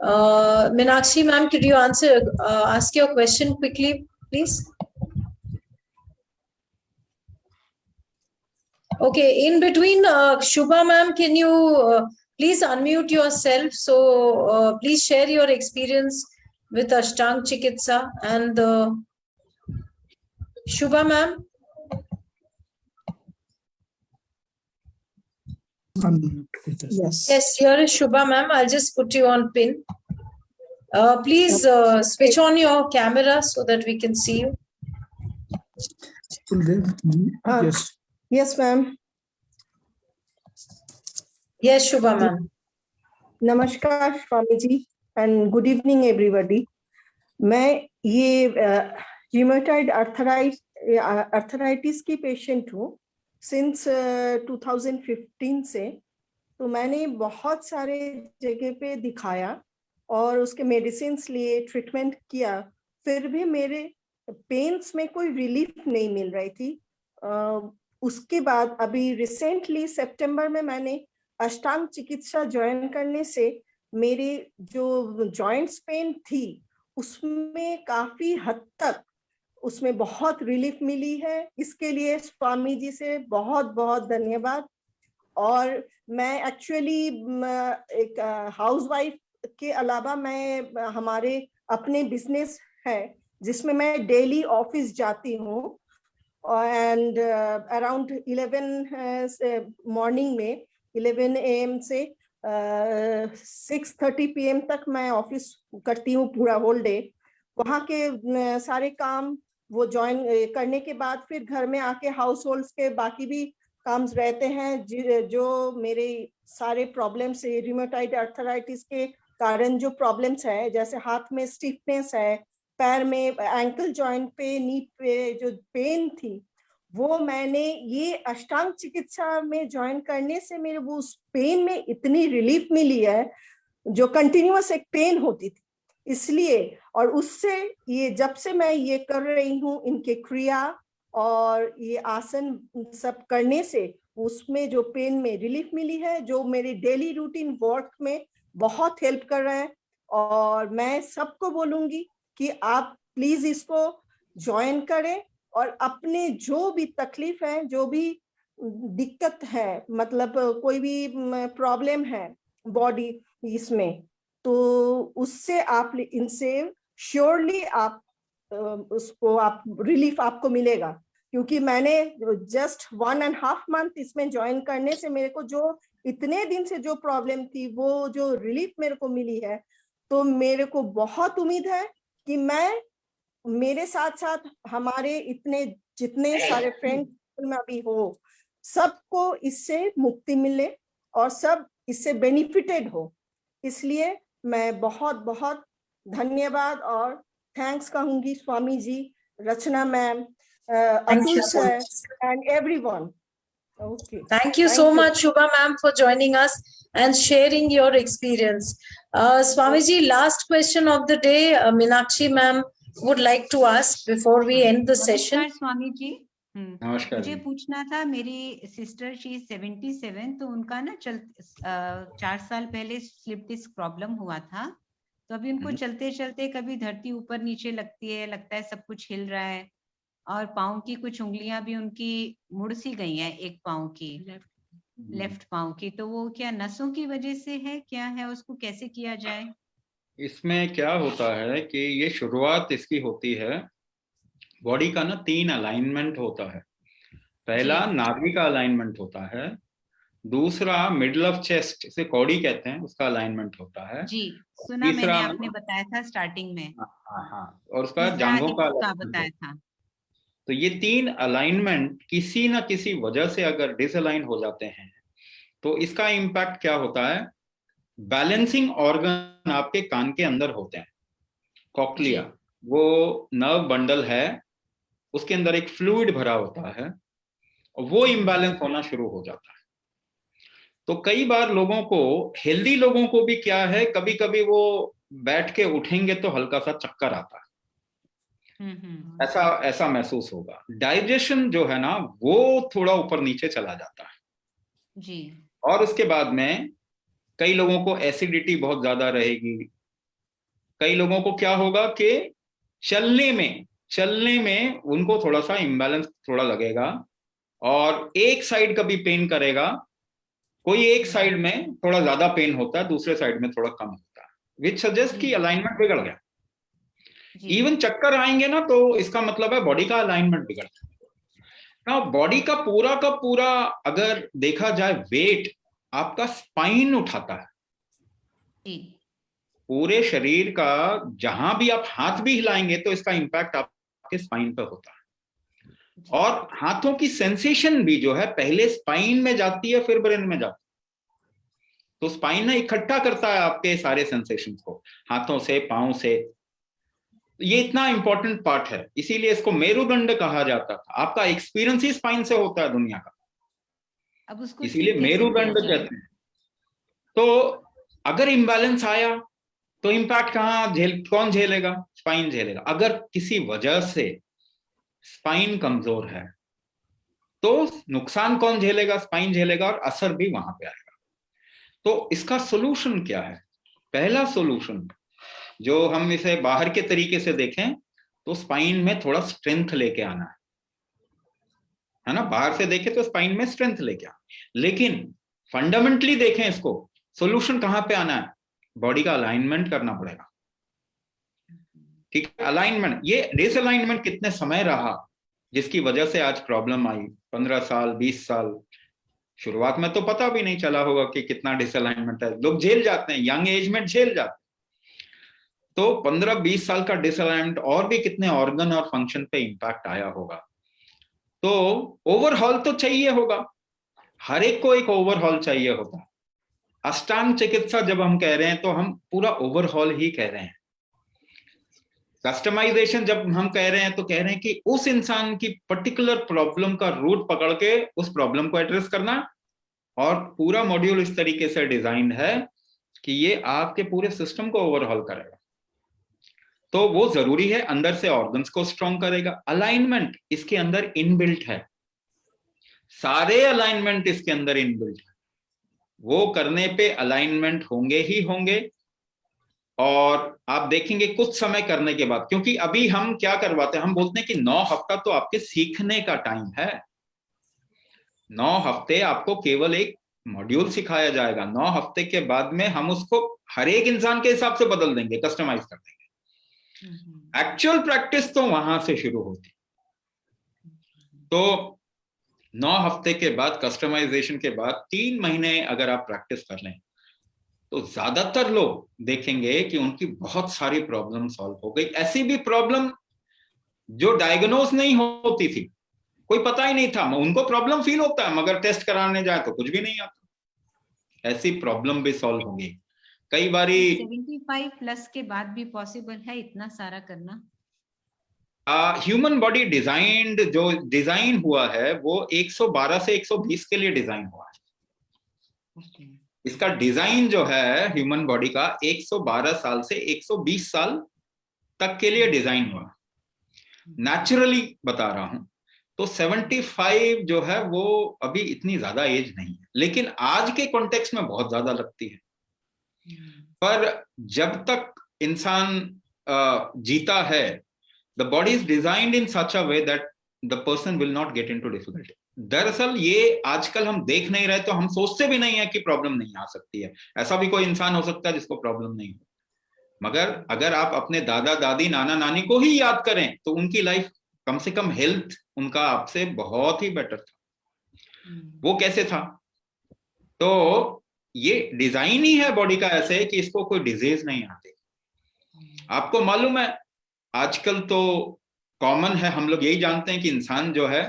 Meenakshi ma'am, could you ask your question quickly, please? Okay, in between, Shubha ma'am, can you please unmute yourself? So please share your experience with Ashtang Chikitsa and Shubha ma'am. Yes, here is Shubha ma'am. I'll just put you on pin. Please switch on your camera so that we can see you. Yes. Yes, ma'am. Yes, Shubha ma'am. Namaskar, Swamiji, and good evening, everybody. मैं ये rheumatoid arthritis की patient हूँ since 2015 से. तो मैंने बहुत सारे जगह पे दिखाया और उसके मेडिसिन्स लिए, ट्रीटमेंट किया, फिर भी मेरे पेन्स में कोई रिलीफ नहीं मिल रही थी. उसके बाद अभी रिसेंटली सितंबर में मैंने अष्टांग चिकित्सा ज्वाइन करने से मेरी जो जॉइंट्स पेन थी उसमें काफी हद तक उसमें बहुत रिलीफ मिली है. इसके लिए स्वामी जी से बहुत बहुत धन्यवाद. और मैं एक्चुअली एक हाउसवाइफ के अलावा मैं हमारे अपने बिजनेस है जिसमें मैं डेली ऑफिस जाती हूँ, एंड अराउंड 11 मॉर्निंग में 11 AM से 6:30 PM तक मैं ऑफिस करती हूँ पूरा होल डे। वहाँ के सारे काम वो ज्वाइन करने के बाद फिर घर में आके हाउस होल्ड्स के बाकी भी काम रहते हैं, जो मेरे सारे प्रॉब्लम्स है, रिमेटॉइड आर्थराइटिस के कारण जो प्रॉब्लम्स है, जैसे हाथ में स्टिफनेस है, पैर में एंकल जॉइंट पे, नी पे जो पेन थी, वो मैंने ये अष्टांग चिकित्सा में ज्वाइन करने से मेरे वो उस पेन में इतनी रिलीफ मिली है, जो कंटिन्यूअस एक पेन होती थी। इसलिए और उससे ये जब से मैं ये कर रही हूँ, इनके क्रिया और ये आसन सब करने से उसमें जो पेन में रिलीफ मिली है, जो मेरे डेली रूटीन वर्क में बहुत हेल्प कर रहा है। और मैं सबको बोलूंगी कि आप प्लीज इसको ज्वाइन करें और अपने जो भी तकलीफ है, जो भी दिक्कत है, मतलब कोई भी प्रॉब्लम है बॉडी इसमें, तो उससे आप इनसे श्योरली आप उसको आप रिलीफ आपको मिलेगा। क्योंकि मैंने जस्ट 1.5 month इसमें ज्वाइन करने से मेरे को जो इतने दिन से जो प्रॉब्लम थी, वो जो रिलीफ मेरे को मिली है, तो मेरे को बहुत उम्मीद है कि मैं मेरे साथ साथ हमारे इतने जितने सारे फ्रेंड्स में अभी हो, सबको इससे मुक्ति मिले और सब इससे बेनिफिटेड हो। इसलिए मैं बहुत बहुत धन्यवाद और थैंक्स कहूंगी Swami ji, Rachna ma'am, Atul sir and everyone. Okay. Thank you so much, Shubha ma'am, for joining us and sharing your experience. Swamiji, last question of the day, Meenakshi ma'am would like to ask before we end the session. नमस्कार स्वामी जी। नमस्कार मुझे जी। पूछना था, मेरी sister she 77, तो उनका ना 4 साल पहले स्लिप डिस्क प्रॉब्लम हुआ था। तो अभी उनको चलते चलते कभी धरती ऊपर नीचे लगती है, लगता है सब कुछ हिल रहा है, और पाँव की कुछ उंगलियां भी उनकी मुड़ सी गई हैं, एक पाँव की, लेफ्ट पाँव की। तो वो क्या नसों की वजह से है, क्या है, उसको कैसे किया जाए? इसमें क्या होता है कि ये शुरुआत इसकी होती है, बॉडी का ना 3 अलाइनमेंट होता है। पहला नाभि का अलाइनमेंट होता है, दूसरा मिडल ऑफ चेस्ट, इसे कौड़ी कहते हैं, उसका अलाइनमेंट होता है जी, सुना मैंने, आपने बताया था स्टार्टिंग में। हाँ, और उसका जांघों का बताया था। तो ये 3 अलाइनमेंट किसी ना किसी वजह से अगर डिसअलाइन हो जाते हैं, तो इसका इम्पैक्ट क्या होता है, बैलेंसिंग ऑर्गन आपके कान के अंदर होते हैं, कॉक्लिया, वो नर्व बंडल है, उसके अंदर एक फ्लूइड भरा होता है, और वो इम्बैलेंस होना शुरू हो जाता है। तो कई बार लोगों को, हेल्दी लोगों को भी क्या है, कभी कभी वो बैठ के उठेंगे तो हल्का सा चक्कर आता है, ऐसा महसूस होगा। डाइजेशन जो है ना, वो थोड़ा ऊपर नीचे चला जाता है जी। और उसके बाद में कई लोगों को एसिडिटी बहुत ज्यादा रहेगी। कई लोगों को क्या होगा कि चलने में उनको थोड़ा सा इम्बैलेंस थोड़ा लगेगा, और एक साइड कभी पेन करेगा, कोई एक साइड में थोड़ा ज्यादा पेन होता है, दूसरे साइड में थोड़ा कम होता है, विच सजेस्ट कि अलाइनमेंट बिगड़ गया। इवन चक्कर आएंगे ना, तो इसका मतलब है बॉडी का अलाइनमेंट बिगड़ गया। ना बॉडी का पूरा अगर देखा जाए, वेट आपका स्पाइन उठाता है, पूरे शरीर का। जहां भी आप हाथ भी हिलाएंगे तो इसका इंपैक्ट आपके स्पाइन पर होता है, और हाथों की सेंसेशन भी जो है पहले स्पाइन में जाती है, फिर ब्रेन में जाती है। तो स्पाइन ना इकट्ठा करता है आपके सारे सेंसेशंस को, हाथों से, पांव से। ये इतना इंपॉर्टेंट पार्ट है, इसीलिए इसको मेरुदंड कहा जाता था। आपका एक्सपीरियंस ही स्पाइन से होता है दुनिया का, अब उसको इसीलिए मेरुदंड कहते हैं। तो अगर इम्बैलेंस आया तो इम्पैक्ट कौन झेलेगा? स्पाइन झेलेगा। अगर किसी वजह से स्पाइन कमजोर है तो नुकसान कौन झेलेगा? स्पाइन झेलेगा, और असर भी वहां पे आएगा। तो इसका सोल्यूशन क्या है? पहला सोल्यूशन, जो हम इसे बाहर के तरीके से देखें तो स्पाइन में थोड़ा स्ट्रेंथ लेके आना है ना। बाहर से देखें तो स्पाइन में स्ट्रेंथ लेके आना, लेकिन फंडामेंटली देखें इसको, सोल्यूशन कहां पे आना है? बॉडी का अलाइनमेंट करना पड़ेगा। ठीक है। अलाइनमेंट, ये डिसअलाइनमेंट कितने समय रहा जिसकी वजह से आज प्रॉब्लम आई, 15 साल 20 साल, शुरुआत में तो पता भी नहीं चला होगा कि कितना डिसअलाइनमेंट है। लोग झेल जाते हैं, यंग एज में झेल जाते हैं। तो 15-20 साल का डिसअलाइनमेंट और भी कितने ऑर्गन और फंक्शन पे इंपैक्ट आया होगा। तो ओवरहॉल तो चाहिए होगा, हर एक को एक ओवरहॉल चाहिए होता है। अष्टांग चिकित्सा जब हम कह रहे हैं तो हम पूरा ओवरहॉल ही कह रहे हैं। कस्टमाइजेशन जब हम कह रहे हैं तो कह रहे हैं कि उस इंसान की पर्टिकुलर प्रॉब्लम का रूट पकड़ के उस प्रॉब्लम को एड्रेस करना। और पूरा मॉड्यूल इस तरीके से डिजाइन है कि ये आपके पूरे सिस्टम को ओवरहॉल करेगा। तो वो जरूरी है, अंदर से ऑर्गन्स को स्ट्रॉन्ग करेगा। अलाइनमेंट इसके अंदर इनबिल्ट है, सारे अलाइनमेंट इसके अंदर इनबिल्ट है। वो करने पे अलाइनमेंट होंगे ही होंगे। और आप देखेंगे कुछ समय करने के बाद, क्योंकि अभी हम क्या करवाते हैं, हम बोलते हैं कि 9 हफ्ता तो आपके सीखने का टाइम है। 9 हफ्ते आपको केवल एक मॉड्यूल सिखाया जाएगा। 9 हफ्ते के बाद में हम उसको हर एक इंसान के हिसाब से बदल देंगे, कस्टमाइज कर देंगे। एक्चुअल प्रैक्टिस तो वहां से शुरू होती। तो 9 हफ्ते के बाद, कस्टमाइजेशन के बाद 3 महीने अगर आप प्रैक्टिस कर लें तो ज्यादातर लोग देखेंगे कि उनकी बहुत सारी प्रॉब्लम सॉल्व हो गई। ऐसी भी प्रॉब्लम जो डायग्नोज नहीं होती थी, कोई पता ही नहीं था, उनको प्रॉब्लम फील होता है मगर टेस्ट कराने जाए तो कुछ भी नहीं आता। ऐसी प्रॉब्लम भी सॉल्व होंगी। कई बारी 75 प्लस के बाद भी पॉसिबल है इतना सारा करना? ह्यूमन बॉडी डिजाइंड, जो डिजाइन हुआ है वो 112 से 120 के लिए डिजाइन हुआ है। इसका डिजाइन जो है ह्यूमन बॉडी का 112 साल से 120 साल तक के लिए डिजाइन हुआ। नेचुरली बता रहा हूं तो 75 जो है वो अभी इतनी ज्यादा एज नहीं है, लेकिन आज के कॉन्टेक्स्ट में बहुत ज्यादा लगती है। पर जब तक इंसान जीता है, the body is designed in such a way that the person will not get into difficulty. दरअसल ये आजकल हम देख नहीं रहे तो हम सोचते भी नहीं है कि प्रॉब्लम नहीं आ सकती है। ऐसा भी कोई इंसान हो सकता है जिसको प्रॉब्लम नहीं हो, मगर अगर आप अपने दादा दादी नाना नानी को ही याद करें तो उनकी लाइफ, कम से कम हेल्थ उनका आपसे बहुत ही बेटर था। वो कैसे था? तो ये डिजाइन ही है बॉडी का ऐसे कि इसको कोई डिजीज नहीं आती। आपको मालूम है आजकल तो कॉमन है, हम लोग यही जानते हैं कि इंसान जो है,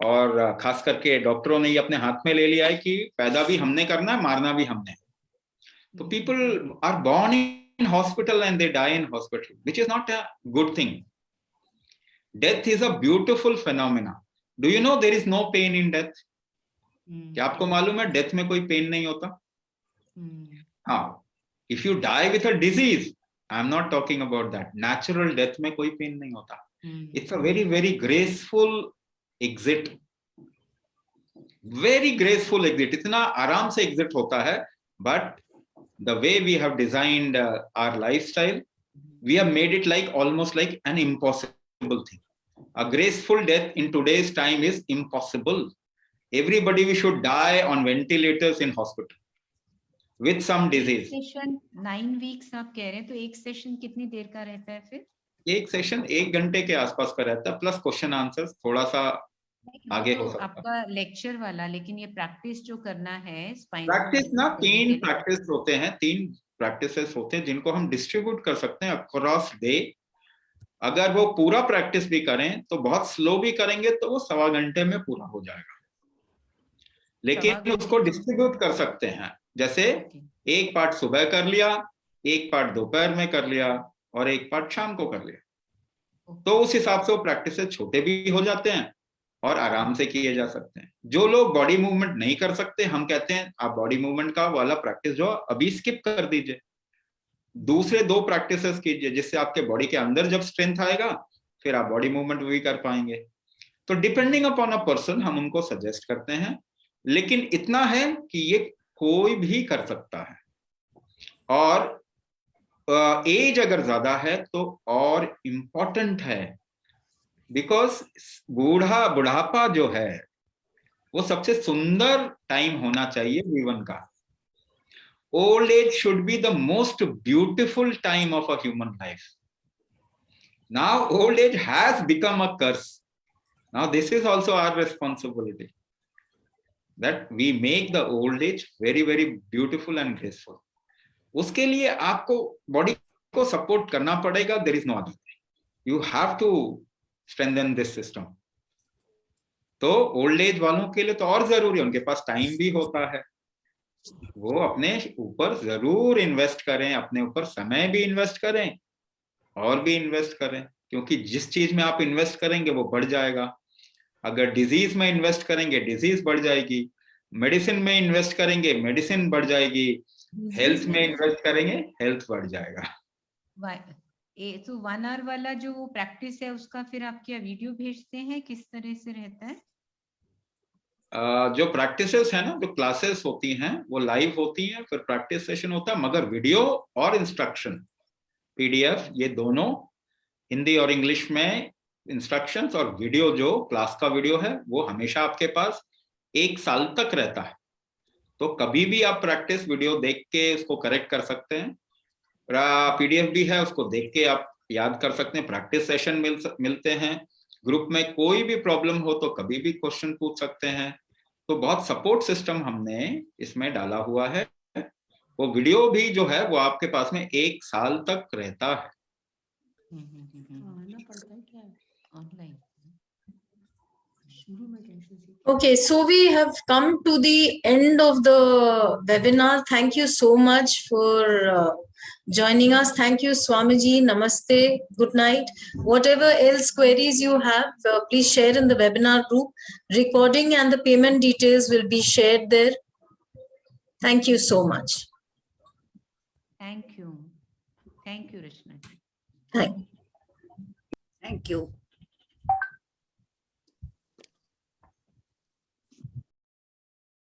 और खास करके डॉक्टरों ने ये अपने हाथ में ले लिया है कि पैदा भी हमने करना है, मारना भी हमने। तो people are born in hospital and they die in hospital, which is not a good thing. Death is a beautiful phenomena. Do you know there is no pain in death? क्या आपको मालूम है डेथ में कोई pain नहीं होता? हाँ, if you die with a disease, I am not talking about that. Natural death में कोई पेन नहीं होता। It's a very very graceful exit, very graceful exit. इतना आराम से एग्जिट होता है। But the way we have designed our lifestyle, we have made it like almost like an impossible thing. A graceful death in today's time is impossible. Everybody we should die on ventilators in hospital with some disease. Session 9 weeks आप कह रहे हैं, तो एक session कितनी देर का रहता है फिर? एक सेशन 1 घंटे के आसपास का रहता है, प्लस क्वेश्चन आंसर्स थोड़ा सा आगे हो सकता है। आपका लेक्चर वाला, लेकिन ये प्रैक्टिस जो करना है स्पाइन प्रैक्टिस ना 3 प्रैक्टिस होते हैं, 3 प्रैक्टिसेस होते हैं जिनको हम डिस्ट्रीब्यूट कर सकते हैं अक्रॉस डे। अगर वो पूरा प्रैक्टिस भी करें तो बहुत स्लो भी करेंगे तो वो 1.25 घंटे में पूरा हो जाएगा, लेकिन उसको डिस्ट्रीब्यूट कर सकते हैं। जैसे एक पार्ट सुबह कर लिया, एक पार्ट दोपहर में कर लिया और एक पार्ट शाम को कर लिया। तो उस हिसाब से वो प्रैक्टिस छोटे भी हो जाते हैं और आराम से किए जा सकते हैं। जो लोग बॉडी मूवमेंट नहीं कर सकते, हम कहते हैं आप बॉडी मूवमेंट का वाला प्रैक्टिस जो अभी स्किप कर दीजिए, दूसरे 2 प्रैक्टिसेस कीजिए, जिससे आपके बॉडी के अंदर जब स्ट्रेंथ आएगा फिर आप बॉडी मूवमेंट भी कर पाएंगे। तो डिपेंडिंग अपॉन अ पर्सन हम उनको सजेस्ट करते हैं, लेकिन इतना है कि ये कोई भी कर सकता है। और एज अगर ज्यादा है तो और इम्पोर्टेंट है, बिकॉज बुढ़ापा जो है वो सबसे सुंदर टाइम होना चाहिए जीवन का। Old age should be the most beautiful time of a human life. Now old age has become a curse. Now this is also our responsibility, that we make the old age very very beautiful and graceful. उसके लिए आपको body को support करना पड़ेगा. There is no other way. You have to strengthen this system. तो old age वालों के लिए तो और जरूरी है, उनके पास टाइम भी होता है, वो अपने ऊपर जरूर इन्वेस्ट करें, अपने ऊपर समय भी इन्वेस्ट करें और भी इन्वेस्ट करें, क्योंकि जिस चीज में आप इन्वेस्ट करेंगे वो बढ़ जाएगा. अगर डिजीज में इन्वेस्ट करेंगे डिजीज बढ़ जाएगी, मेडिसिन में इन्वेस्ट करेंगे मेडिसिन बढ़ जाएगी, हेल्थ में इन्वेस्ट करेंगे हेल्थ बढ़ जाएगा. तो 1 आवर वाला जो प्रैक्टिस है उसका फिर आप क्या वीडियो भेजते हैं, किस तरह से रहता है? जो प्रैक्टिसेस है ना, जो क्लासेस होती हैं वो लाइव होती हैं, फिर प्रैक्टिस सेशन होता है, मगर वीडियो और इंस्ट्रक्शन पीडीएफ ये दोनों हिंदी और इंग्लिश में इंस्ट्रक्शंस और वीडियो जो क्लास का वीडियो है वो हमेशा आपके पास 1 साल तक रहता है. तो कभी भी आप प्रैक्टिस वीडियो देख के उसको करेक्ट कर सकते हैं. पीडीएफ भी है, उसको देख के आप याद कर सकते हैं. प्रैक्टिस सेशन मिलते हैं ग्रुप में, कोई भी प्रॉब्लम हो तो कभी भी क्वेश्चन पूछ सकते हैं. तो बहुत सपोर्ट सिस्टम हमने इसमें डाला हुआ है. वो वीडियो भी जो है वो आपके पास में 1 साल तक रहता है. Okay, so we have come to the end of the webinar. Thank you so much for joining us. Thank you, Swamiji. Namaste. Good night. Whatever else queries you have, please share in the webinar group. Recording and the payment details will be shared there. Thank you so much. Thank you. Thank you, Rachna. Thank Thank you.